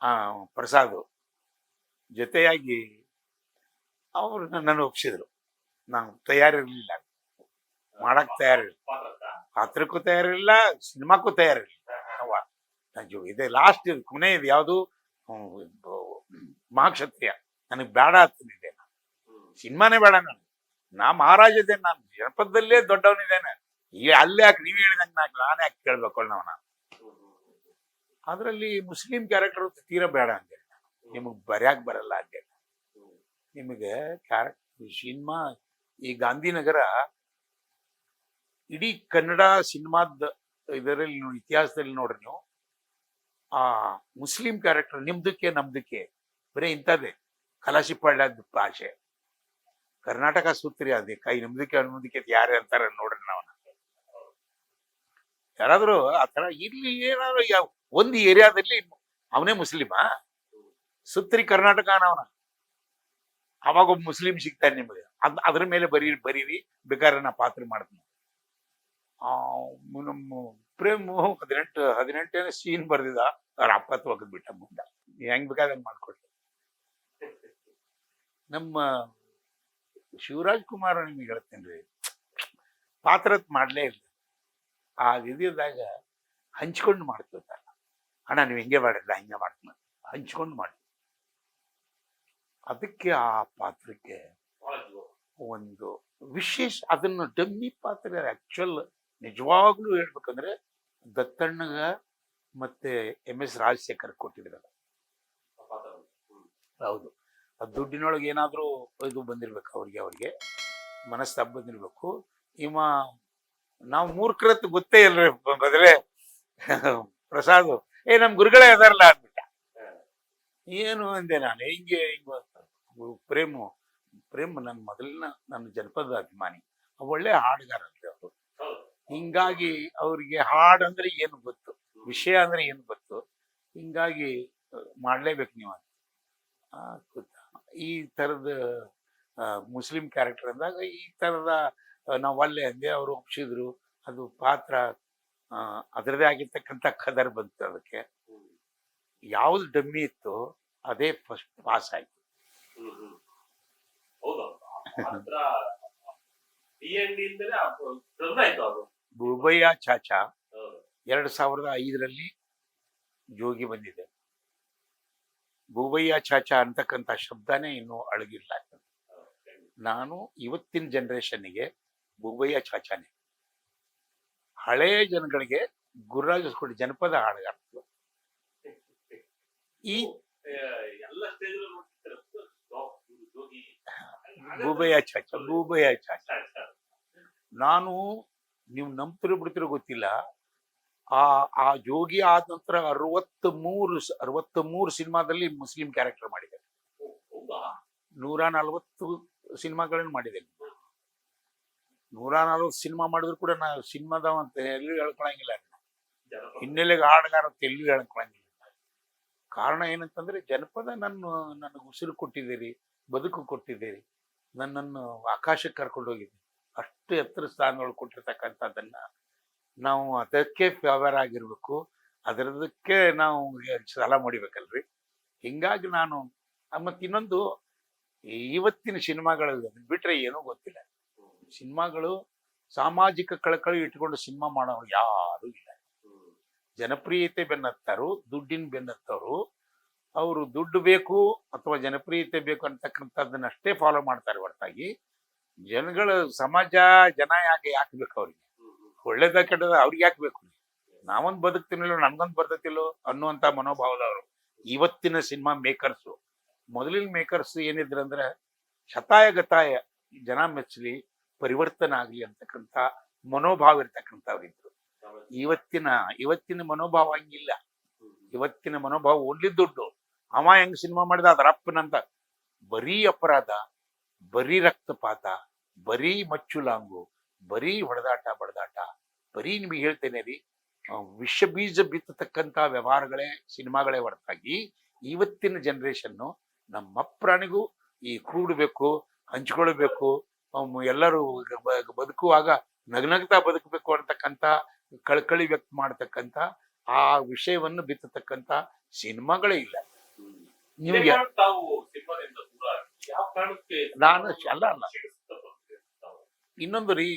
ಆ ಪ್ರಸಾದ್ ಜೊತೆಯಾಗಿ ಅವರು ನನ್ನನ್ನು ಒಪ್ಸಿದ್ರು. ನಾವು ತಯಾರಿರ್ಲಿಲ್ಲ, ಮಾಡಕ್ ತಯಾರಿಲ್ಲ, ಪಾತ್ರಕ್ಕೂ ತಯಾರಿಲ್ಲ, ಸಿನಿಮಾಕ್ಕೂ ತಯಾರಿಲ್ಲ. ಇದೆ ಲಾಸ್ಟ್ ಕೊನೆ ಇದು ಯಾವುದು, ಮಹಾಕ್ಷತ್ರಿಯ ನನಗೆ ಬೇಡ ಆಗ್ತಿದ್ದೆ. ಸಿನಿಮಾನೇ ಬೇಡ, ನಾ ಮಹಾರಾಜ ಇದ್ದೇನೆ, ನಾನು ಜನಪದದಲ್ಲೇ ದೊಡ್ಡವನಿದ್ದೇನೆ, ಈ ಅಲ್ಲೇ ಯಾಕೆ ನೀವ್ ಹೇಳಿದಂಗೆ ನಾನು ಯಾಕೆ ಕೇಳ್ಬೇಕು ನಾನು. ಅದ್ರಲ್ಲಿ ಮುಸ್ಲಿಂ ಕ್ಯಾರೆಕ್ಟರ್ ತೀರಾ ಬೇಡ ಅಂದೆ, ನಿಮಗ್ ಬರ್ಯಾಕ್ ಬರಲ್ಲ ಅಂದೆ. ನಿಮಗೆ ಸಿನಿಮಾ ಈ ಗಾಂಧಿನಗರ ಇಡೀ ಕನ್ನಡ ಸಿನಿಮಾದ ಇದರಲ್ಲಿ ಇತಿಹಾಸದಲ್ಲಿ ನೋಡ್ರಿ ನೀವು, ಆ ಮುಸ್ಲಿಂ ಕ್ಯಾರೆಕ್ಟರ್ ನಿಮ್ದಕ್ಕೆ ನಮ್ದಕ್ಕೆ ಬರೀ ಇಂಥದ್ದೇ ಖಲಾಸಿ ಪಡ್ಲಾದ ಭಾಷೆ. ಕರ್ನಾಟಕ ಸೂತ್ರಿ ಅದೇ ಕೈ ನಿಮ್ದಕ್ಕೆ ಅನ್ಮುದಕ್ಕೆ ಯಾರೇ ಅಂತಾರ ನೋಡ್ರಿ ನಾವು. ಯಾರಾದ್ರೂ ಆತರ ಇಲ್ಲಿ ಏನಾದ್ರು ಒಂದು ಏರಿಯಾದಲ್ಲಿ ಅವನೇ ಮುಸ್ಲಿಮಾ, ಸುತ್ತರಿ ಕರ್ನಾಟಕ ಅವನ, ಅವಾಗ ಒಬ್ಬ ಮುಸ್ಲಿಂ ಸಿಗ್ತಾನೆ ನಿಮಗೆ, ಅದ್ರ ಮೇಲೆ ಬರೀರಿ ಬೇಕಾದ್ರೆ ನಾ ಪಾತ್ರ ಮಾಡ್ತೀನಿ. ನಮ್ಮ ಪ್ರೇಮ್ 18 ಸೀನ್ ಬರ್ದಿದ, ಅವ್ರ ಅಪ್ಪತ್ತು ಒಗದ್ಬಿಟ್ಟ ಮುಂದ, ಹೆಂಗ್ ಬೇಕಾದಂಗ್ ಮಾಡ್ಕೊಡ್ಲಿ. ನಮ್ಮ ಶಿವರಾಜ್ ಕುಮಾರ್ ನಿಮಗೆ ಹೇಳ್ತೇನ್ರಿ, ಪಾತ್ರ ಮಾಡ್ಲೇ ಇಲ್ಲ. ಆ ವಿಧಿದಾಗ ಹಂಚ್ಕೊಂಡು ಮಾಡ್ತಿರ್ತಾರ, ಅಣ್ಣ ನೀವು ಹಿಂಗೆ ಮಾಡಿಲ್ಲ ಹಿಂಗೆ ಮಾಡ್ತೀನಿ, ಹಂಚ್ಕೊಂಡು ಮಾಡಿ. ಅದಕ್ಕೆ ಆ ಪಾತ್ರಕ್ಕೆ ಒಂದು ವಿಶೇಷ, ಅದನ್ನು ಡಮ್ಮಿ ಪಾತ್ರ ಆಕ್ಚುಯಲ್ ನಿಜವಾಗ್ಲೂ ಹೇಳ್ಬೇಕಂದ್ರೆ ದತ್ತಣ್ಣಗ ಮತ್ತೆ MS ರಾಜಶೇಖರ್ ಕೊಟ್ಟಿದ್ರಲ್ಲ. ಹೌದು, ಆ ದುಡ್ಡಿನೊಳಗೆ ಏನಾದ್ರೂ ಇದು ಬಂದಿರ್ಬೇಕು, ಅವ್ರಿಗೆ ಮನಸ್ತಾಪ ಬಂದಿರ್ಬೇಕು. ಇವ ನಾವು ಮೂರ್ಖರತ್ತು ಗೊತ್ತೇ ಇಲ್ರಿ, ಬದಲೇ ಪ್ರಸಾದ್ ನಮ್ ಗುರುಗಳೇ ಅದಾರಲ್ಲ ಅಂದ್ಬಿಟ್ಟ. ಏನು ಅಂದೆ ನಾನು, ಹಿಂಗೆ ಪ್ರೇಮ್ ನನ್ನ ಮೊದಲಿನ ನನ್ನ ಜನಪದ ಅಭಿಮಾನಿ, ಒಳ್ಳೆ ಹಾಡುಗಾರ ಅಂದ್ರೆ ಅವರು. ಹಿಂಗಾಗಿ ಅವ್ರಿಗೆ ಹಾಡು ಅಂದ್ರೆ ಏನು ಗೊತ್ತು, ವಿಷಯ ಅಂದ್ರೆ ಏನು ಗೊತ್ತು. ಹಿಂಗಾಗಿ ಮಾಡ್ಲೇಬೇಕು ನೀವು ಅಂತ. ಈ ತರದ ಮುಸ್ಲಿಂ ಕ್ಯಾರೆಕ್ಟರ್ ಅಂದಾಗ ಈ ತರದ ನಾವು ಅಲ್ಲೇ ಅಂದೆ, ಅವರು ಒಪ್ಸಿದ್ರು. ಅದು ಪಾತ್ರ ಅದರದೇ ಆಗಿರ್ತಕ್ಕಂಥ ಕದರ್ ಬಂತು. ಅದಕ್ಕೆ ಯಾವ್ದು ಡಮ್ಮಿ ಇತ್ತು ಅದೇ ಫಸ್ಟ್ ಪಾಸ್ ಆಯ್ತು. ಬೂಬಯ್ಯ ಚಾಚಾ 2005ರಲ್ಲಿ ಜೋಗಿ ಬಂದಿದೆ. ಬೂಬಯ್ಯ ಚಾಚಾ ಅಂತಕ್ಕಂಥ ಶಬ್ದನೇ ಇನ್ನೂ ಅಳಗಿಲ್ಲ. ನಾನು ಇವತ್ತಿನ ಜನರೇಷನ್ಗೆ ಬೂಬಯ್ಯ ಚಾಚಾನೆ, ಹಳೇ ಜನಗಳಿಗೆ ಗುರುರಾಜ್ ಹೊಸಕೋಟೆ ಜನಪದ ಹಾಡುಗಾರ. ಈ ಬೂಬಯ್ಯ ಚಾಚಾ ನಾನು, ನೀವು ನಂಬ್ತಿರೋ ಬಿಡ್ತಿರೋ ಗೊತ್ತಿಲ್ಲ, ಆ ಜೋಗಿ ಆದ ನಂತರ 63 ಸಿನಿಮಾದಲ್ಲಿ ಮುಸ್ಲಿಂ ಕ್ಯಾರೆಕ್ಟರ್ ಮಾಡಿದೆ. 140 ಸಿನಿಮಾಗಳನ್ನು ಮಾಡಿದೆ. 140 ಸಿನಿಮಾ ಮಾಡಿದ್ರು ಕೂಡ ನಾ ಸಿನಿಮಾದವ ಅಂತ ಎಲ್ಲೂ ಹೇಳ್ಕೊಳಂಗಿಲ್ಲ, ಹಿನ್ನೆಲೆಗೆ ಹಾಡುಗಾರ ಅಂತ ಎಲ್ಲೂ ಹೇಳ್ಕೊಳಂಗಿಲ್ಲ. ಕಾರಣ ಏನಂತಂದ್ರೆ ಜನಪದ ನನಗೆ ಉಸಿರು ಕೊಟ್ಟಿದ್ದೀರಿ, ಬದುಕು ಕೊಟ್ಟಿದ್ದೀರಿ, ನನ್ನನ್ನು ಆಕಾಶಕ್ಕೆ ಕರ್ಕೊಂಡು ಹೋಗಿದ್ದೀರಿ. ಅಷ್ಟು ಎತ್ತರ ಸ್ಥಾನಗಳು ಕೊಟ್ಟಿರ್ತಕ್ಕಂಥದ್ದನ್ನ ನಾವು ಅದಕ್ಕೆ ಫೇವರ್ ಆಗಿರ್ಬೇಕು, ಅದರದಕ್ಕೆ ನಾವು ಸಾಲ ಮಾಡಿಬೇಕಲ್ರಿ. ಹಿಂಗಾಗಿ ನಾನು ಮತ್ತೆ ಇನ್ನೊಂದು, ಇವತ್ತಿನ ಸಿನಿಮಾಗಳು ಬಿಟ್ರೆ ಏನೂ ಗೊತ್ತಿಲ್ಲ. ಸಿನಿಮಾಗಳು ಸಾಮಾಜಿಕ ಕಳಕಳಿ ಇಟ್ಕೊಂಡು ಸಿನಿಮಾ ಮಾಡೋರು ಯಾರು ಇಲ್ಲ. ಜನಪ್ರಿಯತೆ ಬೆನ್ನತ್ತಾರು, ದುಡ್ಡಿನ ಬೆನ್ನತ್ತವರು. ಅವರು ದುಡ್ಡು ಬೇಕು ಅಥವಾ ಜನಪ್ರಿಯತೆ ಬೇಕು ಅಂತಕ್ಕಂಥದ್ದನ್ನಷ್ಟೇ ಫಾಲೋ ಮಾಡ್ತಾರೆ ಹೊರತಾಗಿ ಜನಗಳ ಸಮಾಜ ಜನ ಯಾಕೆ ಬೇಕು ಅವ್ರಿಗೆ? ಒಳ್ಳೇದ ಕೆಟ್ಟದ ಅವ್ರಿಗೆ ಯಾಕೆ ಬೇಕು? ನಾವೊಂದು ಬದುಕ್ತೀನಿಲ್ಲೋ ನನ್ಗೊಂದು ಬರ್ತತಿಲ್ಲೋ ಅನ್ನುವಂಥ ಮನೋಭಾವದವರು ಇವತ್ತಿನ ಸಿನಿಮಾ ಮೇಕರ್ಸು. ಮೊದಲಿನ ಮೇಕರ್ಸ್ ಏನಿದ್ರಂದ್ರೆ ಶತಾಯ ಗತಾಯ ಜನ ಮೆಚ್ಚಲಿ, ಪರಿವರ್ತನೆ ಆಗ್ಲಿ ಅಂತಕ್ಕಂಥ ಮನೋಭಾವ ಇರ್ತಕ್ಕಂಥವ್ರಿದ್ರು. ಇವತ್ತಿನ ಮನೋಭಾವ ಹಂಗಿಲ್ಲ. ಇವತ್ತಿನ ಮನೋಭಾವ ಓನ್ಲಿ ದುಡ್ಡು. ಅವ ಹೆಂಗ್ ಸಿನಿಮಾ ಮಾಡಿದ ಅದರ ಅಪ್ಪನಂತ ಬರೀ ಅಪರಾಧ, ಬರೀ ರಕ್ತಪಾತ, ಬರೀ ಮಚ್ಚುಲಾಂಗು, ಬರೀ ಹೊಡೆದಾಟ ಬಡದಾಟ, ಬರೀ ನಿಮಗೆ ಹೇಳ್ತೇನೆ ರೀ, ವಿಷ ಬೀಜ ಬಿತ್ತತಕ್ಕಂಥ ವ್ಯವಹಾರಗಳೇ ಸಿನಿಮಾಗಳೇ ಹೊರತಾಗಿ ಇವತ್ತಿನ ಜನರೇಷನ್ನು ನಮ್ಮ ಪ್ರಾಣಿಗೂ ಈ ಕೂಡಬೇಕು, ಹಂಚ್ಕೊಳ್ಬೇಕು, ಎಲ್ಲರೂ ಬದುಕುವಾಗ ನಗನಗ್ತಾ ಬದುಕಬೇಕು ಅಂತಕ್ಕಂಥ ಕಳಕಳಿ ವ್ಯಕ್ತ ಮಾಡ್ತಕ್ಕಂಥ ಆ ವಿಷಯವನ್ನು ಬಿತ್ತತಕ್ಕಂಥ ಸಿನಿಮಾಗಳೇ ಇಲ್ಲ. ನಿಮ್ಗೆ ನಾನು ಅಲ್ಲ ಇನ್ನೊಂದು ರೀ,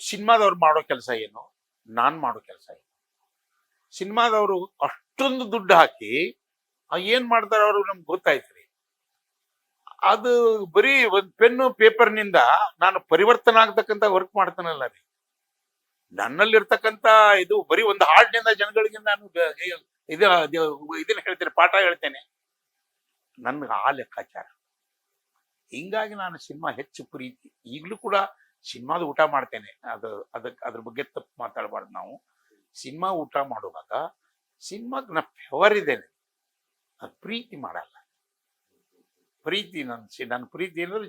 ಸಿನಿಮಾದವ್ರು ಮಾಡೋ ಕೆಲಸ ಏನು, ನಾನ್ ಮಾಡೋ ಕೆಲಸ ಏನು? ಸಿನಿಮಾದವರು ಅಷ್ಟೊಂದು ದುಡ್ಡು ಹಾಕಿ ಏನ್ ಮಾಡ್ತಾರ ಅವರು ನಮ್ಗೆ ಗೊತ್ತಾಯ್ತ್ರಿ. ಅದು ಬರೀ ಒಂದ್ ಪೆನ್ನು ಪೇಪರ್ನಿಂದ ನಾನು ಪರಿವರ್ತನೆ ಆಗ್ತಕ್ಕಂಥ ವರ್ಕ್ ಮಾಡ್ತಾನಲ್ಲ ರೀ. ನನ್ನಲ್ಲಿರ್ತಕ್ಕಂಥ ಇದು ಬರೀ ಒಂದು ಹಾಡಿನಿಂದ ಜನಗಳಿಗೆ ನಾನು ಇದನ್ನ ಹೇಳ್ತೇನೆ, ಪಾಠ ಹೇಳ್ತೇನೆ. ನನ್ಗೆ ಆ ಲೆಕ್ಕಾಚಾರ. ಹಿಂಗಾಗಿ ನಾನು ಸಿನಿಮಾ ಹೆಚ್ಚು ಪ್ರೀತಿ. ಈಗಲೂ ಕೂಡ ಸಿನಿಮಾದ ಊಟ ಮಾಡ್ತೇನೆ. ಅದ್ರ ಬಗ್ಗೆ ತಪ್ಪು ಮಾತಾಡಬಾರ್ದು ನಾವು. ಸಿನಿಮಾ ಊಟ ಮಾಡುವಾಗ ಸಿನಿಮಾಗೆ ನಾ ಫೇವರ್ ಇದ್ದೇನೆ, ಅದು ಪ್ರೀತಿ ಮಾಡಲ್ಲ. ಪ್ರೀತಿ ನನ್ನ ಪ್ರೀತಿ ಏನಂದ್ರೆ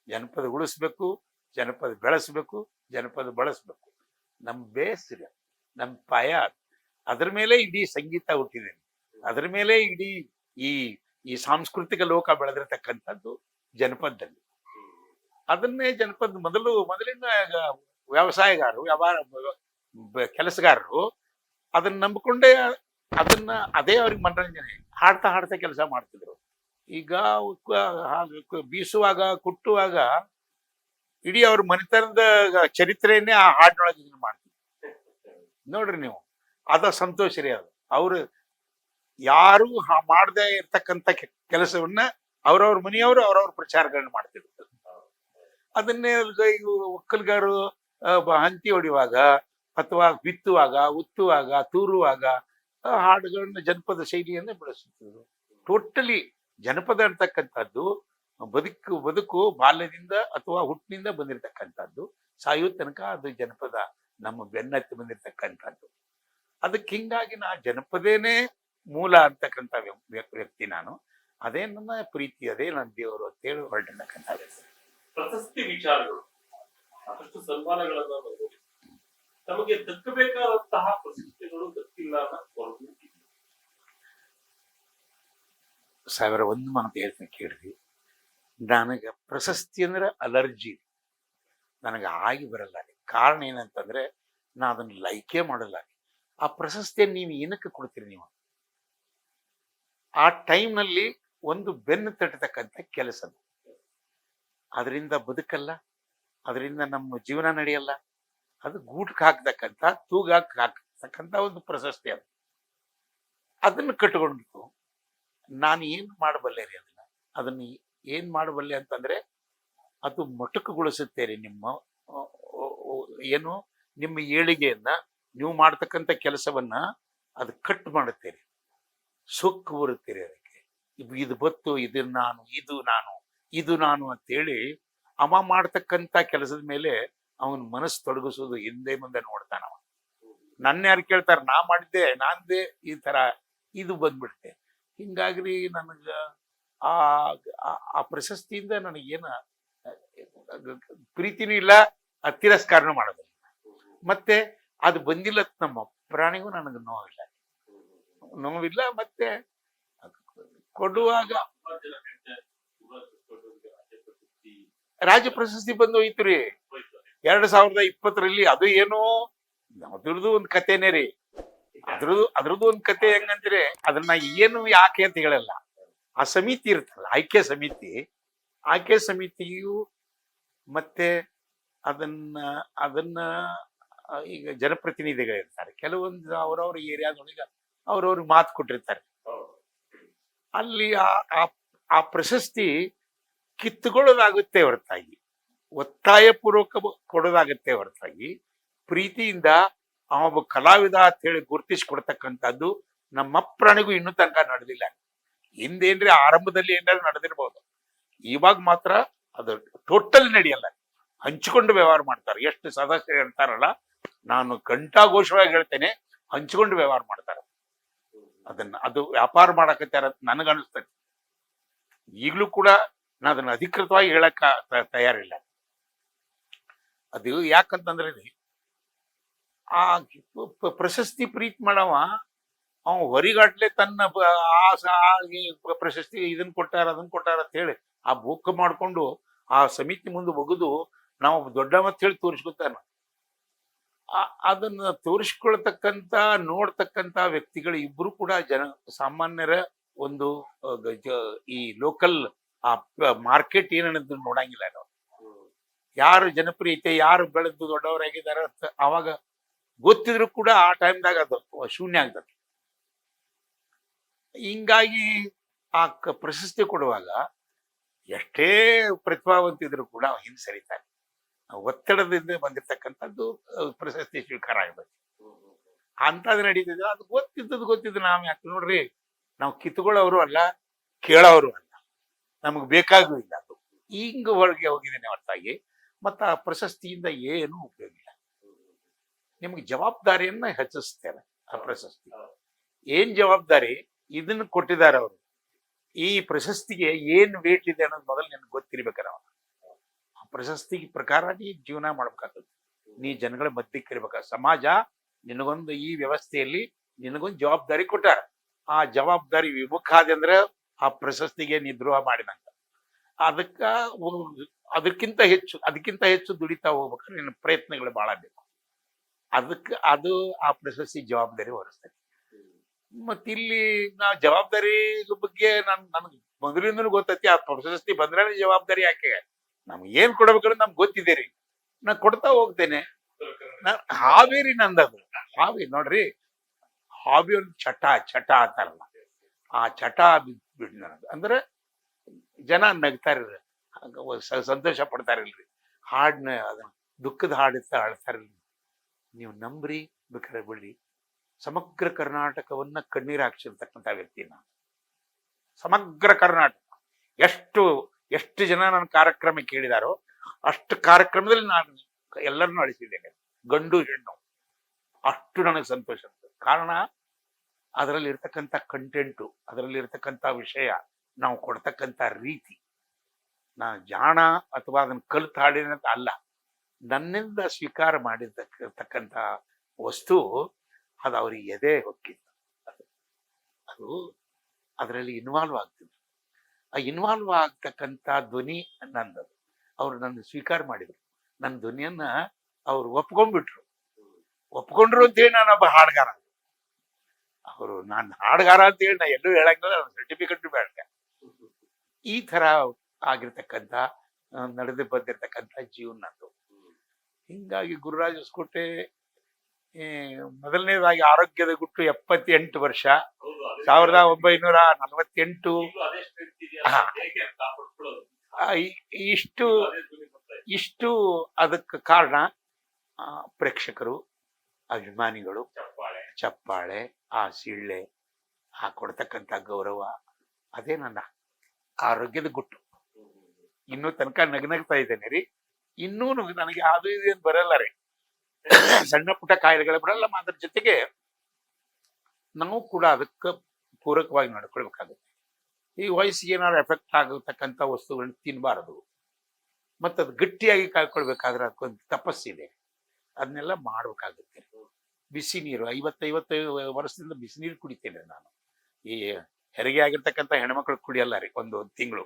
ಜನಪದ ಉಳಿಸ್ಬೇಕು, ಜನಪದ ಬೆಳೆಸ್ಬೇಕು, ಜನಪದ ಬಳಸ್ಬೇಕು. ನಮ್ಮ ಬೇಸ್ರ, ನಮ್ಮ ಪಾಯ, ಅದ್ರ ಮೇಲೆ ಇಡೀ ಸಂಗೀತ ಹುಟ್ಟಿದೆ. ಅದ್ರ ಮೇಲೆ ಇಡೀ ಈ ಸಾಂಸ್ಕೃತಿಕ ಲೋಕ ಬೆಳೆದಿರ್ತಕ್ಕಂಥದ್ದು ಜನಪದದಲ್ಲಿ. ಅದನ್ನೇ ಮೊದಲಿನ ವ್ಯವಸಾಯಗಾರರು, ಕೆಲಸಗಾರರು ಅದನ್ನ ನಂಬಿಕೊಂಡೇ ಅದೇ ಅವ್ರಿಗೆ ಮನರಂಜನೆ. ಹಾಡ್ತಾ ಕೆಲಸ ಮಾಡ್ತಿದ್ರು. ಈಗ ಬೀಸುವಾಗ, ಕುಟ್ಟುವಾಗ ಇಡೀ ಅವ್ರ ಮನೆತನದ ಚರಿತ್ರೆಯನ್ನೇ ಆ ಹಾಡಿನೊಳಗೆ ಇದನ್ನ ಮಾಡ್ತಿದ್ರು. ನೋಡ್ರಿ ನೀವು, ಅದ ಸಂತೋಷ ರೀ. ಅದು ಅವ್ರು ಯಾರು ಮಾಡದೇ ಇರ್ತಕ್ಕಂಥ ಕೆಲಸವನ್ನ ಅವ್ರವ್ರ ಮನೆಯವರು ಅವ್ರವ್ರ ಪ್ರಚಾರಗಳನ್ನ ಮಾಡ್ತಿದ್ರು. ಅದನ್ನೇ ಒಕ್ಕಲ್ಗಾರು ಹಂತಿ ಹೊಡಿಯುವಾಗ ಅಥವಾ ಬಿತ್ತುವಾಗ, ಉತ್ತುವಾಗ, ತೂರುವಾಗ ಹಾಡುಗಳನ್ನ ಜನಪದ ಶೈಲಿಯನ್ನೇ ಬೆಳೆಸುತ್ತಿದ್ರು. ಟೋಟಲಿ ಜನಪದ ಅಂತಕ್ಕಂಥದ್ದು ಬದುಕು ಬಾಲ್ಯದಿಂದ ಅಥವಾ ಹುಟ್ಟಿನಿಂದ ಬಂದಿರತಕ್ಕಂಥದ್ದು. ಸಾಯೋ ತನಕ ಅದು ಜನಪದ ನಮ್ಮ ಬೆನ್ನತ್ತಿ ಬಂದಿರತಕ್ಕಂಥದ್ದು. ಅದಕ್ಕೆ ಹಿಂಗಾಗಿ ನಾ ಜನಪದೇನೆ ಮೂಲ ಅಂತಕ್ಕಂಥ ವ್ಯಕ್ತಿ ನಾನು. ಅದೇ ನನ್ನ ಪ್ರೀತಿ, ಅದೇ ನನ್ನ ದೇವರು ಅಂತೇಳಿ ಹೊರಟಿರ್ತಕ್ಕಂಥ ಪ್ರಶಸ್ತಿ ವಿಚಾರಗಳು, ಸಾಕಷ್ಟು ಸನ್ಮಾನಗಳನ್ನ ನಮಗೆ ದಕ್ಕಬೇಕಾದಂತಹ ಪ್ರಶಸ್ತಿಗಳು ದಕ್ಕಿಲ್ಲ ಅನ್ನೋ ಸಾವಿರ ಒಂದು ಮಾತು ಹೇಳ್ತೀನಿ ಕೇಳ್ರಿ. ನನಗೆ ಪ್ರಶಸ್ತಿ ಅಂದ್ರೆ ಅಲರ್ಜಿ. ನನಗೆ ಆಗಿ ಬರಲ್ಲ. ಕಾರಣ ಏನಂತಂದ್ರೆ ನಾ ಅದನ್ನ ಲೈಕೇ ಮಾಡಲ್ಲ. ಆ ಪ್ರಶಸ್ತಿಯನ್ನು ನೀವು ಏನಕ್ಕೆ ಕೊಡ್ತೀರಿ? ನೀವು ಆ ಟೈಮ್ನಲ್ಲಿ ಒಂದು ಬೆನ್ನು ತಟ್ಟತಕ್ಕಂಥ ಕೆಲಸದು. ಅದರಿಂದ ಬದುಕಲ್ಲ, ಅದರಿಂದ ನಮ್ಮ ಜೀವನ ನಡೆಯಲ್ಲ. ಅದು ಗೂಟಕ್ಕೆ ಹಾಕ್ತಕ್ಕಂಥ, ತೂಗಾಕ್ ಹಾಕ್ತಕ್ಕಂಥ ಒಂದು ಪ್ರಶಸ್ತಿ. ಅದನ್ನು ಕಟ್ಕೊಂಡು ನಾನು ಏನು ಮಾಡಬಲ್ಲೆ ರೀ? ಅದನ್ನ ಏನ್ ಮಾಡಬಲ್ಲೆ ಅಂತಂದ್ರೆ ಅದು ಮೊಟಕುಗೊಳಿಸುತ್ತೇರಿ ನಿಮ್ಮ ಏನು ನಿಮ್ಮ ಏಳಿಗೆಯನ್ನ, ನೀವು ಮಾಡ್ತಕ್ಕಂಥ ಕೆಲಸವನ್ನ ಅದು ಕಟ್ ಮಾಡುತ್ತೇರಿ, ಸೊಕ್ಕು ಬರುತ್ತೀರಿ ಅದಕ್ಕೆ. ಇದು ಬತ್ತು, ಇದು ನಾನು ಅಂತೇಳಿ ಅವ ಮಾಡ್ತಕ್ಕಂಥ ಕೆಲಸದ ಮೇಲೆ ಅವನ ಮನಸ್ಸು ತೊಡಗಿಸೋದು ಹಿಂದೆ ಮುಂದೆ ನೋಡ್ತಾನವ. ನನ್ನ ಯಾರು ಕೇಳ್ತಾರೆ? ನಾ ಮಾಡಿದ್ದೆ, ನಾನ್ದೇ ಈ ತರ ಇದು ಬಂದ್ಬಿಡ್ತೆ. ಹಿಂಗಾಗಿ ನನಗ ಆ ಪ್ರಶಸ್ತಿಯಿಂದ ನನಗೇನ ಪ್ರೀತಿನೂ ಇಲ್ಲ, ತಿರಸ್ಕಾರನೂ ಮಾಡೋದಿಲ್ಲ. ಮತ್ತೆ ಅದು ಬಂದಿಲ್ಲ ನಮ್ಮ ಪ್ರಾಣಿಗೂ ನನಗೆ ನೋವಿಲ್ಲ. ಮತ್ತೆ ಕೊಡುವಾಗ ರಾಜ್ಯ ಪ್ರಶಸ್ತಿ ಬಂದು ಹೋಯ್ತು ರೀ 2020ರಲ್ಲಿ. ಅದು ಏನೋ ಅದ್ರದ್ದು ಒಂದು ಕಥೆನೇ ರೀ. ಅದ್ರದ್ದು ಒಂದು ಕತೆ ಹೆಂಗಂದ್ರೆ ಅದನ್ನ ಏನು ಯಾಕೆ ಅಂತ ಹೇಳಲ್ಲ. ಆ ಸಮಿತಿ ಇರುತ್ತಲ್ಲ, ಆಯ್ಕೆ ಸಮಿತಿಯು ಮತ್ತೆ ಅದನ್ನ ಅದನ್ನ ಈಗ ಜನಪ್ರತಿನಿಧಿಗಳಿರ್ತಾರೆ, ಕೆಲವೊಂದು ಅವ್ರವ್ರ ಏರಿಯಾದೊಳಗೆ ಅವ್ರವ್ರಿಗೆ ಮಾತು ಕೊಟ್ಟಿರ್ತಾರೆ. ಅಲ್ಲಿ ಆ ಪ್ರಶಸ್ತಿ ಕಿತ್ತುಕೊಳ್ಳೋದಾಗುತ್ತೆ ಹೊರತಾಗಿ, ಒತ್ತಾಯ ಪೂರ್ವಕ ಕೊಡೋದಾಗುತ್ತೆ ಹೊರತಾಗಿ, ಪ್ರೀತಿಯಿಂದ ಒಬ್ಬ ಕಲಾವಿದ ಅಂತ ಹೇಳಿ ಗುರುತಿಸ್ಕೊಡ್ತಕ್ಕಂಥದ್ದು ನಮ್ಮ ಪ್ರಾಣಿಗೂ ಇನ್ನೂ ತನಕ ನಡೆದಿಲ್ಲ. ಹಿಂದೇನ್ರಿ ಆರಂಭದಲ್ಲಿ ಏನಾದ್ರು ನಡೆದಿರ್ಬೋದು, ಇವಾಗ ಮಾತ್ರ ಅದು ಟೋಟಲ್ ನಡೆಯಲ್ಲ. ಹಂಚಿಕೊಂಡು ವ್ಯವಹಾರ ಮಾಡ್ತಾರೆ. ಎಷ್ಟು ಸದಸ್ಯರು ಹೇಳ್ತಾರಲ್ಲ, ನಾನು ಘಂಟಾಘೋಷವಾಗಿ ಹೇಳ್ತೇನೆ, ಹಂಚಿಕೊಂಡು ವ್ಯವಹಾರ ಮಾಡ್ತಾರೆ. ಅದು ವ್ಯಾಪಾರ ಮಾಡಕತ್ತಾರ ನನಗನ್ನಿಸ್ತದೆ. ಈಗಲೂ ಕೂಡ ನಾನು ಅದನ್ನ ಅಧಿಕೃತವಾಗಿ ಹೇಳಕ್ ತಯಾರಿಲ್ಲ. ಅದು ಯಾಕಂತಂದ್ರೆ ಆ ಪ್ರಶಸ್ತಿ ಪ್ರೀತಿ ಮಾಡವ ಅವ ಹೊರಿಗಾಟ್ಲೆ ತನ್ನ ಪ್ರಶಸ್ತಿ ಇದನ್ನ ಕೊಟ್ಟಾರ ಅದನ್ನ ಕೊಟ್ಟಾರ ಅಂತ ಹೇಳಿ ಆ ಬುಕ್ ಮಾಡ್ಕೊಂಡು ಆ ಸಮಿತಿ ಮುಂದೆ ಒಗದು ನಾವು ದೊಡ್ಡ ಮತ್ ಹೇಳಿ ತೋರಿಸ್ಕೊತಾನ. ಅದನ್ನ ತೋರಿಸ್ಕೊಳ್ತಕ್ಕಂತ ನೋಡ್ತಕ್ಕಂತ ವ್ಯಕ್ತಿಗಳು ಇಬ್ರು ಕೂಡ ಸಾಮಾನ್ಯರ ಒಂದು ಈ ಲೋಕಲ್ ಆ ಮಾರ್ಕೆಟ್ ಏನನ್ನೋದು ನೋಡಂಗಿಲ್ಲ. ನಾವು ಯಾರು ಜನಪ್ರಿಯತೆ, ಯಾರು ಬೆಳೆದು ದೊಡ್ಡವರಾಗಿದ್ದಾರೆ ಅಂತ ಅವಾಗ ಗೊತ್ತಿದ್ರು ಕೂಡ ಆ ಟೈಮ್ದಾಗ ಅದು ಶೂನ್ಯ ಆಗ್ತದೆ. ಹಿಂಗಾಗಿ ಆ ಪ್ರಶಸ್ತಿ ಕೊಡುವಾಗ ಎಷ್ಟೇ ಪ್ರತಿಭಾವಂತಿದ್ರು ಕೂಡ ಹಿಂದೆ ಸರಿತಾರೆ. ಒತ್ತಡದಿಂದ ಬಂದಿರ್ತಕ್ಕಂಥದ್ದು ಪ್ರಶಸ್ತಿ ಸ್ವೀಕಾರ ಆಗ್ಬೇಕು. ಅಂತದ್ ನಡೀತಿದ್ರೆ ಅದು ಗೊತ್ತಿದ್ದು ನಾವ್ ಯಾಕೆ ನೋಡ್ರಿ, ನಾವು ಕಿತ್ಕೊಳ್ಳೋರು ಅಲ್ಲ, ಕೇಳೋರು ಅಲ್ಲ, ನಮಗ್ ಬೇಕಾಗೂ ಇಲ್ಲ. ಅದು ಹಿಂಗ ಹೊರಗೆ ಹೋಗಿದ್ದೇನೆ ಹೊರತಾಗಿ ಮತ್ತ ಆ ಪ್ರಶಸ್ತಿಯಿಂದ ಏನು ಉಪಯೋಗ ಇಲ್ಲ. ನಿಮ್ಗೆ ಜವಾಬ್ದಾರಿಯನ್ನ ಹೆಚ್ಚಿಸ್ತೇನೆ. ಆ ಪ್ರಶಸ್ತಿ ಏನ್ ಜವಾಬ್ದಾರಿ ಇದನ್ನ ಕೊಟ್ಟಿದ್ದಾರೆ ಅವರು. ಈ ಪ್ರಶಸ್ತಿಗೆ ಏನ್ ವೇಟ್ ಇದೆ ಅನ್ನೋದು ಮೊದಲು ನಿನ್ಗೆ ಗೊತ್ತಿರ್ಬೇಕಾರ. ಆ ಪ್ರಶಸ್ತಿ ಪ್ರಕಾರ ನೀ ಜೀವನ ಮಾಡ್ಬೇಕಾಗ್ತದೆ. ನೀ ಜನಗಳ ಮಧ್ಯಕ್ಕೆ ಇರ್ಬೇಕ. ಸಮಾಜ ನಿನಗೊಂದು ಈ ವ್ಯವಸ್ಥೆಯಲ್ಲಿ ನಿನಗೊಂದು ಜವಾಬ್ದಾರಿ ಕೊಟ್ಟಾರ. ಆ ಜವಾಬ್ದಾರಿ ವಿಮುಖ ಆದಂದ್ರೆ ಆ ಪ್ರಶಸ್ತಿಗೆ ನೀ ದ್ರೋಹ ಮಾಡಿದಂಗ. ಅದಕ್ಕಿಂತ ಹೆಚ್ಚು ದುಡಿತಾ ಹೋಗ್ಬೇಕಾದ್ರೆ ನಿನ್ನ ಪ್ರಯತ್ನಗಳು ಬಹಳ ಬೇಕು. ಅದು ಆ ಪ್ರಶಸ್ತಿ ಜವಾಬ್ದಾರಿ ಹೊರಿಸ್ತದೆ. ಮತ್ತಿಲ್ಲಿ ನಾ ಜವಾಬ್ದಾರಿ ಬಗ್ಗೆ ನನ್ಗೆ ಮೊದಲಿಂದನೂ ಗೊತ್ತೈತಿ. ಆ ಪ್ರಶಸ್ತಿ ಬಂದ್ರೆ ಜವಾಬ್ದಾರಿ ಯಾಕೆ, ನಮ್ಗೆ ಏನ್ ಕೊಡ್ಬೇಕಂದ್ರೆ ನಮ್ಗೆ ಗೊತ್ತಿದೆ ರೀ, ನಾ ಕೊಡ್ತಾ ಹೋಗ್ತೇನೆ. ಹಾವೇರಿ ನಂದದು. ಹಾವಿ ನೋಡ್ರಿ, ಹಾವಿ ಒಂದು ಚಟ ಅಂತಾರಲ್ಲ, ಆ ಚಟ ಬಿಡ್ ನನಗೆ. ಅಂದ್ರೆ ಜನ ನಗ್ತಾರಿಲ್ರಿ, ಸಂತೋಷ ಪಡ್ತಾರಿಲ್ರಿ, ಹಾಡ್ನ ಅದನ್ನ ದುಃಖದ ಹಾಡಿತ್ತ ಹಾಡ್ತಾರಿಲ್ರಿ. ನೀವು ನಂಬ್ರಿ ಬೇಕಾದ್ರೆ ಬಿಡ್ರಿ, ಸಮಗ್ರ ಕರ್ನಾಟಕವನ್ನ ಕಣ್ಣೀರು ಹಾಕ್ಸಿರ್ತಕ್ಕಂಥ ವ್ಯಕ್ತಿ ನಾನು. ಸಮಗ್ರ ಕರ್ನಾಟಕ ಎಷ್ಟು ಜನ ನನ್ನ ಕಾರ್ಯಕ್ರಮ ಕೇಳಿದಾರೋ ಅಷ್ಟು ಕಾರ್ಯಕ್ರಮದಲ್ಲಿ ನಾನು ಎಲ್ಲರನ್ನೂ ಅಳಿಸಿದ್ದೇನೆ, ಗಂಡು ಹೆಣ್ಣು. ಅಷ್ಟು ನನಗೆ ಸಂತೋಷ ಆಗ್ತದೆ. ಕಾರಣ ಅದರಲ್ಲಿ ಇರ್ತಕ್ಕಂಥ ಕಂಟೆಂಟು, ಅದರಲ್ಲಿ ಇರ್ತಕ್ಕಂಥ ವಿಷಯ, ನಾವು ಕೊಡ್ತಕ್ಕಂಥ ರೀತಿ. ನಾನು ಜಾಣ ಅಥವಾ ಅದನ್ನ ಕಲ್ತು ಹಾಡಿನಂತ ಅಲ್ಲ, ನನ್ನಿಂದ ಸ್ವೀಕಾರ ಮಾಡಿರ್ತಕ್ಕಂಥ ವಸ್ತು ಅದು ಅವ್ರಿಗೆ ಎದೆ ಹೊಕ್ಕಿತ್ತು. ಅದು ಅದರಲ್ಲಿ ಇನ್ವಾಲ್ವ್ ಆಗ್ತಿದ್ರು. ಆ ಇನ್ವಾಲ್ವ್ ಆಗ್ತಕ್ಕಂಥ ಧ್ವನಿ ನಂದದು. ಅವ್ರು ನನ್ನ ಸ್ವೀಕಾರ ಮಾಡಿದ್ರು. ನನ್ನ ಧ್ವನಿಯನ್ನ ಅವ್ರು ಒಪ್ಕೊಂಡ್ರು ಅಂತೇಳಿ ನಾನು ಒಬ್ಬ ಹಾಡ್ಗಾರ. ಅವರು ನಾನು ಹಾಡ್ಗಾರ ಅಂತೇಳಿ ನಾ ಎಲ್ಲೂ ಹೇಳಂಗಿಲ್ಲ, ನನ್ನ ಸರ್ಟಿಫಿಕೇಟ್ ಬೇಡ. ಈ ತರ ಆಗಿರ್ತಕ್ಕಂಥ ನಡೆದು ಬಂದಿರ್ತಕ್ಕಂಥ ಜೀವನ ನಂದು. ಹಿಂಗಾಗಿ ಗುರುರಾಜ್ ಹೊಸಕೋಟೆ ಮೊದಲನೇದಾಗಿ ಆರೋಗ್ಯದ ಗುಟ್ಟು 78 ವರ್ಷ, 1948. ಇಷ್ಟು ಅದಕ್ಕೆ ಕಾರಣ ಪ್ರೇಕ್ಷಕರು, ಅಭಿಮಾನಿಗಳು, ಚಪ್ಪಾಳೆ, ಆ ಸಿಳ್ಳೆ, ಆ ಕೊಡ್ತಕ್ಕಂಥ ಗೌರವ, ಅದೇ ನನ್ನ ಆರೋಗ್ಯದ ಗುಟ್ಟು. ಇನ್ನೂ ತನಕ ನಗ್ನಗ್ತಾ ಇದ್ದೇನೆ ರೀ. ಇನ್ನೂ ನನಗೆ ಅದು ಇದೇನು ಬರಲ್ಲ ರೀ, ಸಣ್ಣ ಪುಟ್ಟ ಕಾಯಿಲೆಗಳು ಬರಲ್ಲ. ಅದ್ರ ಜೊತೆಗೆ ನಾವು ಕೂಡ ಅದಕ್ಕೆ ಪೂರಕವಾಗಿ ನಡ್ಕೊಳ್ಬೇಕಾಗುತ್ತೆ. ಈ ವಯಸ್ಸಿಗೆ ಏನಾದ್ರು ಎಫೆಕ್ಟ್ ಆಗತಕ್ಕಂಥ ವಸ್ತುಗಳನ್ನ ತಿನ್ನಬಾರದು. ಮತ್ತದು ಗಟ್ಟಿಯಾಗಿ ಕಾಯ್ಕೊಳ್ಬೇಕಾದ್ರೆ ಅದಕ್ಕೊಂದು ತಪಸ್ಸಿದೆ, ಅದನ್ನೆಲ್ಲ ಮಾಡ್ಬೇಕಾಗುತ್ತೆ. ಬಿಸಿ ನೀರು 55 ವರ್ಷದಿಂದ ಬಿಸಿ ನೀರು ಕುಡಿತೇನೆ ನಾನು. ಈ ಹೆರಿಗೆ ಆಗಿರ್ತಕ್ಕಂಥ ಹೆಣ್ಮಕ್ಳು ಕುಡಿಯಲ್ಲ ರೀ ಒಂದು ತಿಂಗಳು.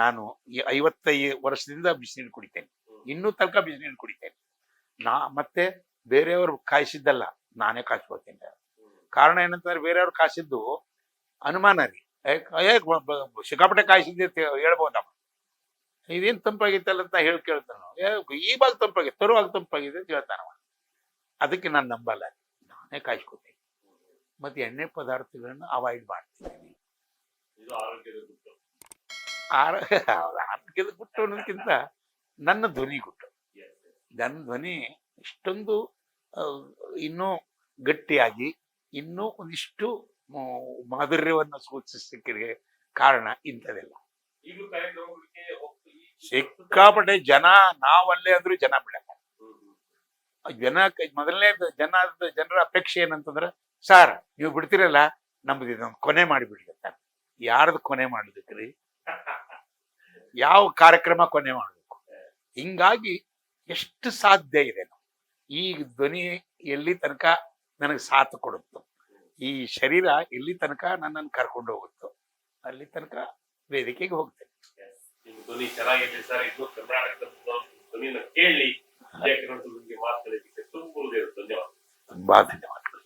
ನಾನು ಈ 55 ವರ್ಷದಿಂದ ಬಿಸಿನೀರು ಕುಡಿತೇನೆ, ಇನ್ನೂ ತನಕ ಬಿಸಿನೀರು ಕುಡಿತೇನೆ. ಮತ್ತೆ ಬೇರೆಯವರು ಕಾಯಿಸಿದ್ದಲ್ಲ, ನಾನೇ ಕಾಯಿಸ್ಕೊಳ್ತೇನೆ. ಕಾರಣ ಏನಂತಂದ್ರೆ ಬೇರೆಯವ್ರು ಕಾಯಿಸಿದ್ದು ಅನುಮಾನ ರೀ, ಸಿಕ್ಕಾಪಟ್ಟೆ ಕಾಯಿಸಿದ್ದೆ ಹೇಳ್ಬೋದಮ್ಮ. ಇದೇನ್ ತಂಪಾಗಿತ್ತಲ್ಲ ಅಂತ ಹೇಳಿ ಕೇಳ್ತಾನ ಈವಾಗ ತಂಪಾಗಿದೆ ತರುವಾಗ ತಂಪಾಗಿದೆ ಅಂತ ಹೇಳ್ತಾನವ. ಅದಕ್ಕೆ ನಾನು ನಂಬಲ್ಲ, ನಾನೇ ಕಾಯ್ಸ್ಕೊತೀನಿ. ಮತ್ತೆ ಎಣ್ಣೆ ಪದಾರ್ಥಗಳನ್ನ ಅವಾಯ್ಡ್ ಮಾಡ್ತೀನಿ. ಇದು ಆರೋಗ್ಯದ ಗುಟ್ಟು. ಆರೋಗ್ಯದ ಗುಟ್ಟು ಅನ್ನೋದಕ್ಕಿಂತ ನನ್ನ ಧ್ವನಿ ಗುಟ್ಟು. ನನ್ನ ಧ್ವನಿ ಇಷ್ಟೊಂದು ಇನ್ನೂ ಗಟ್ಟಿಯಾಗಿ ಇನ್ನೂ ಒಂದಿಷ್ಟು ಮಾಧುರ್ಯವನ್ನು ಸೂಚಿಸಲಿಕ್ಕೆ ಕಾರಣ ಇಂಥದೆಲ್ಲ. ಈಗಲೂ ಕಾರ್ಯಕ್ರಮಗಳಿಗೆ ಸಿಕ್ಕಾಪಟ್ಟೆ ಜನ, ನಾವಲ್ಲೇ ಅಂದ್ರೂ ಜನ ಬಿಡಲ್ಲ. ಜನ ಜನರ ಅಪೇಕ್ಷೆ ಏನಂತಂದ್ರೆ, ಸರ್ ನೀವು ಬಿಡ್ತಿರಲ್ಲ ನಮ್ದು ಇದೊಂದು ಕೊನೆ ಮಾಡಿಬಿಡಿ ಅಂತ. ಯಾರ್ದು ಕೊನೆ ಮಾಡ್ಬೇಕ್ರಿ? ಯಾವ ಕಾರ್ಯಕ್ರಮ ಕೊನೆ ಮಾಡ್ಬೇಕು? ಹಿಂಗಾಗಿ ಎಷ್ಟು ಸಾಧ್ಯ ಇದೆ ಈ ಧ್ವನಿ ಎಲ್ಲಿ ತನಕ ನನಗೆ ಸಾಥ್ ಕೊಡುತ್ತೋ, ಈ ಶರೀರ ಎಲ್ಲಿ ತನಕ ನನ್ನನ್ನು ಕರ್ಕೊಂಡು ಹೋಗುತ್ತೋ ಅಲ್ಲಿ ತನಕ ವೇದಿಕೆಗೆ ಹೋಗ್ತೇನೆ. ನಿಮ್ಮ ಧ್ವನಿ ಚೆನ್ನಾಗಿದೆ ಸರ್. ಇದು ಕರ್ನಾಟಕದ ಧ್ವನಿಯನ್ನು ಕೇಳಿ ಮಾತನಾಡಲಿಕ್ಕೆ ತುಂಬ ಧನ್ಯವಾದ. ತುಂಬಾ ಧನ್ಯವಾದಗಳು.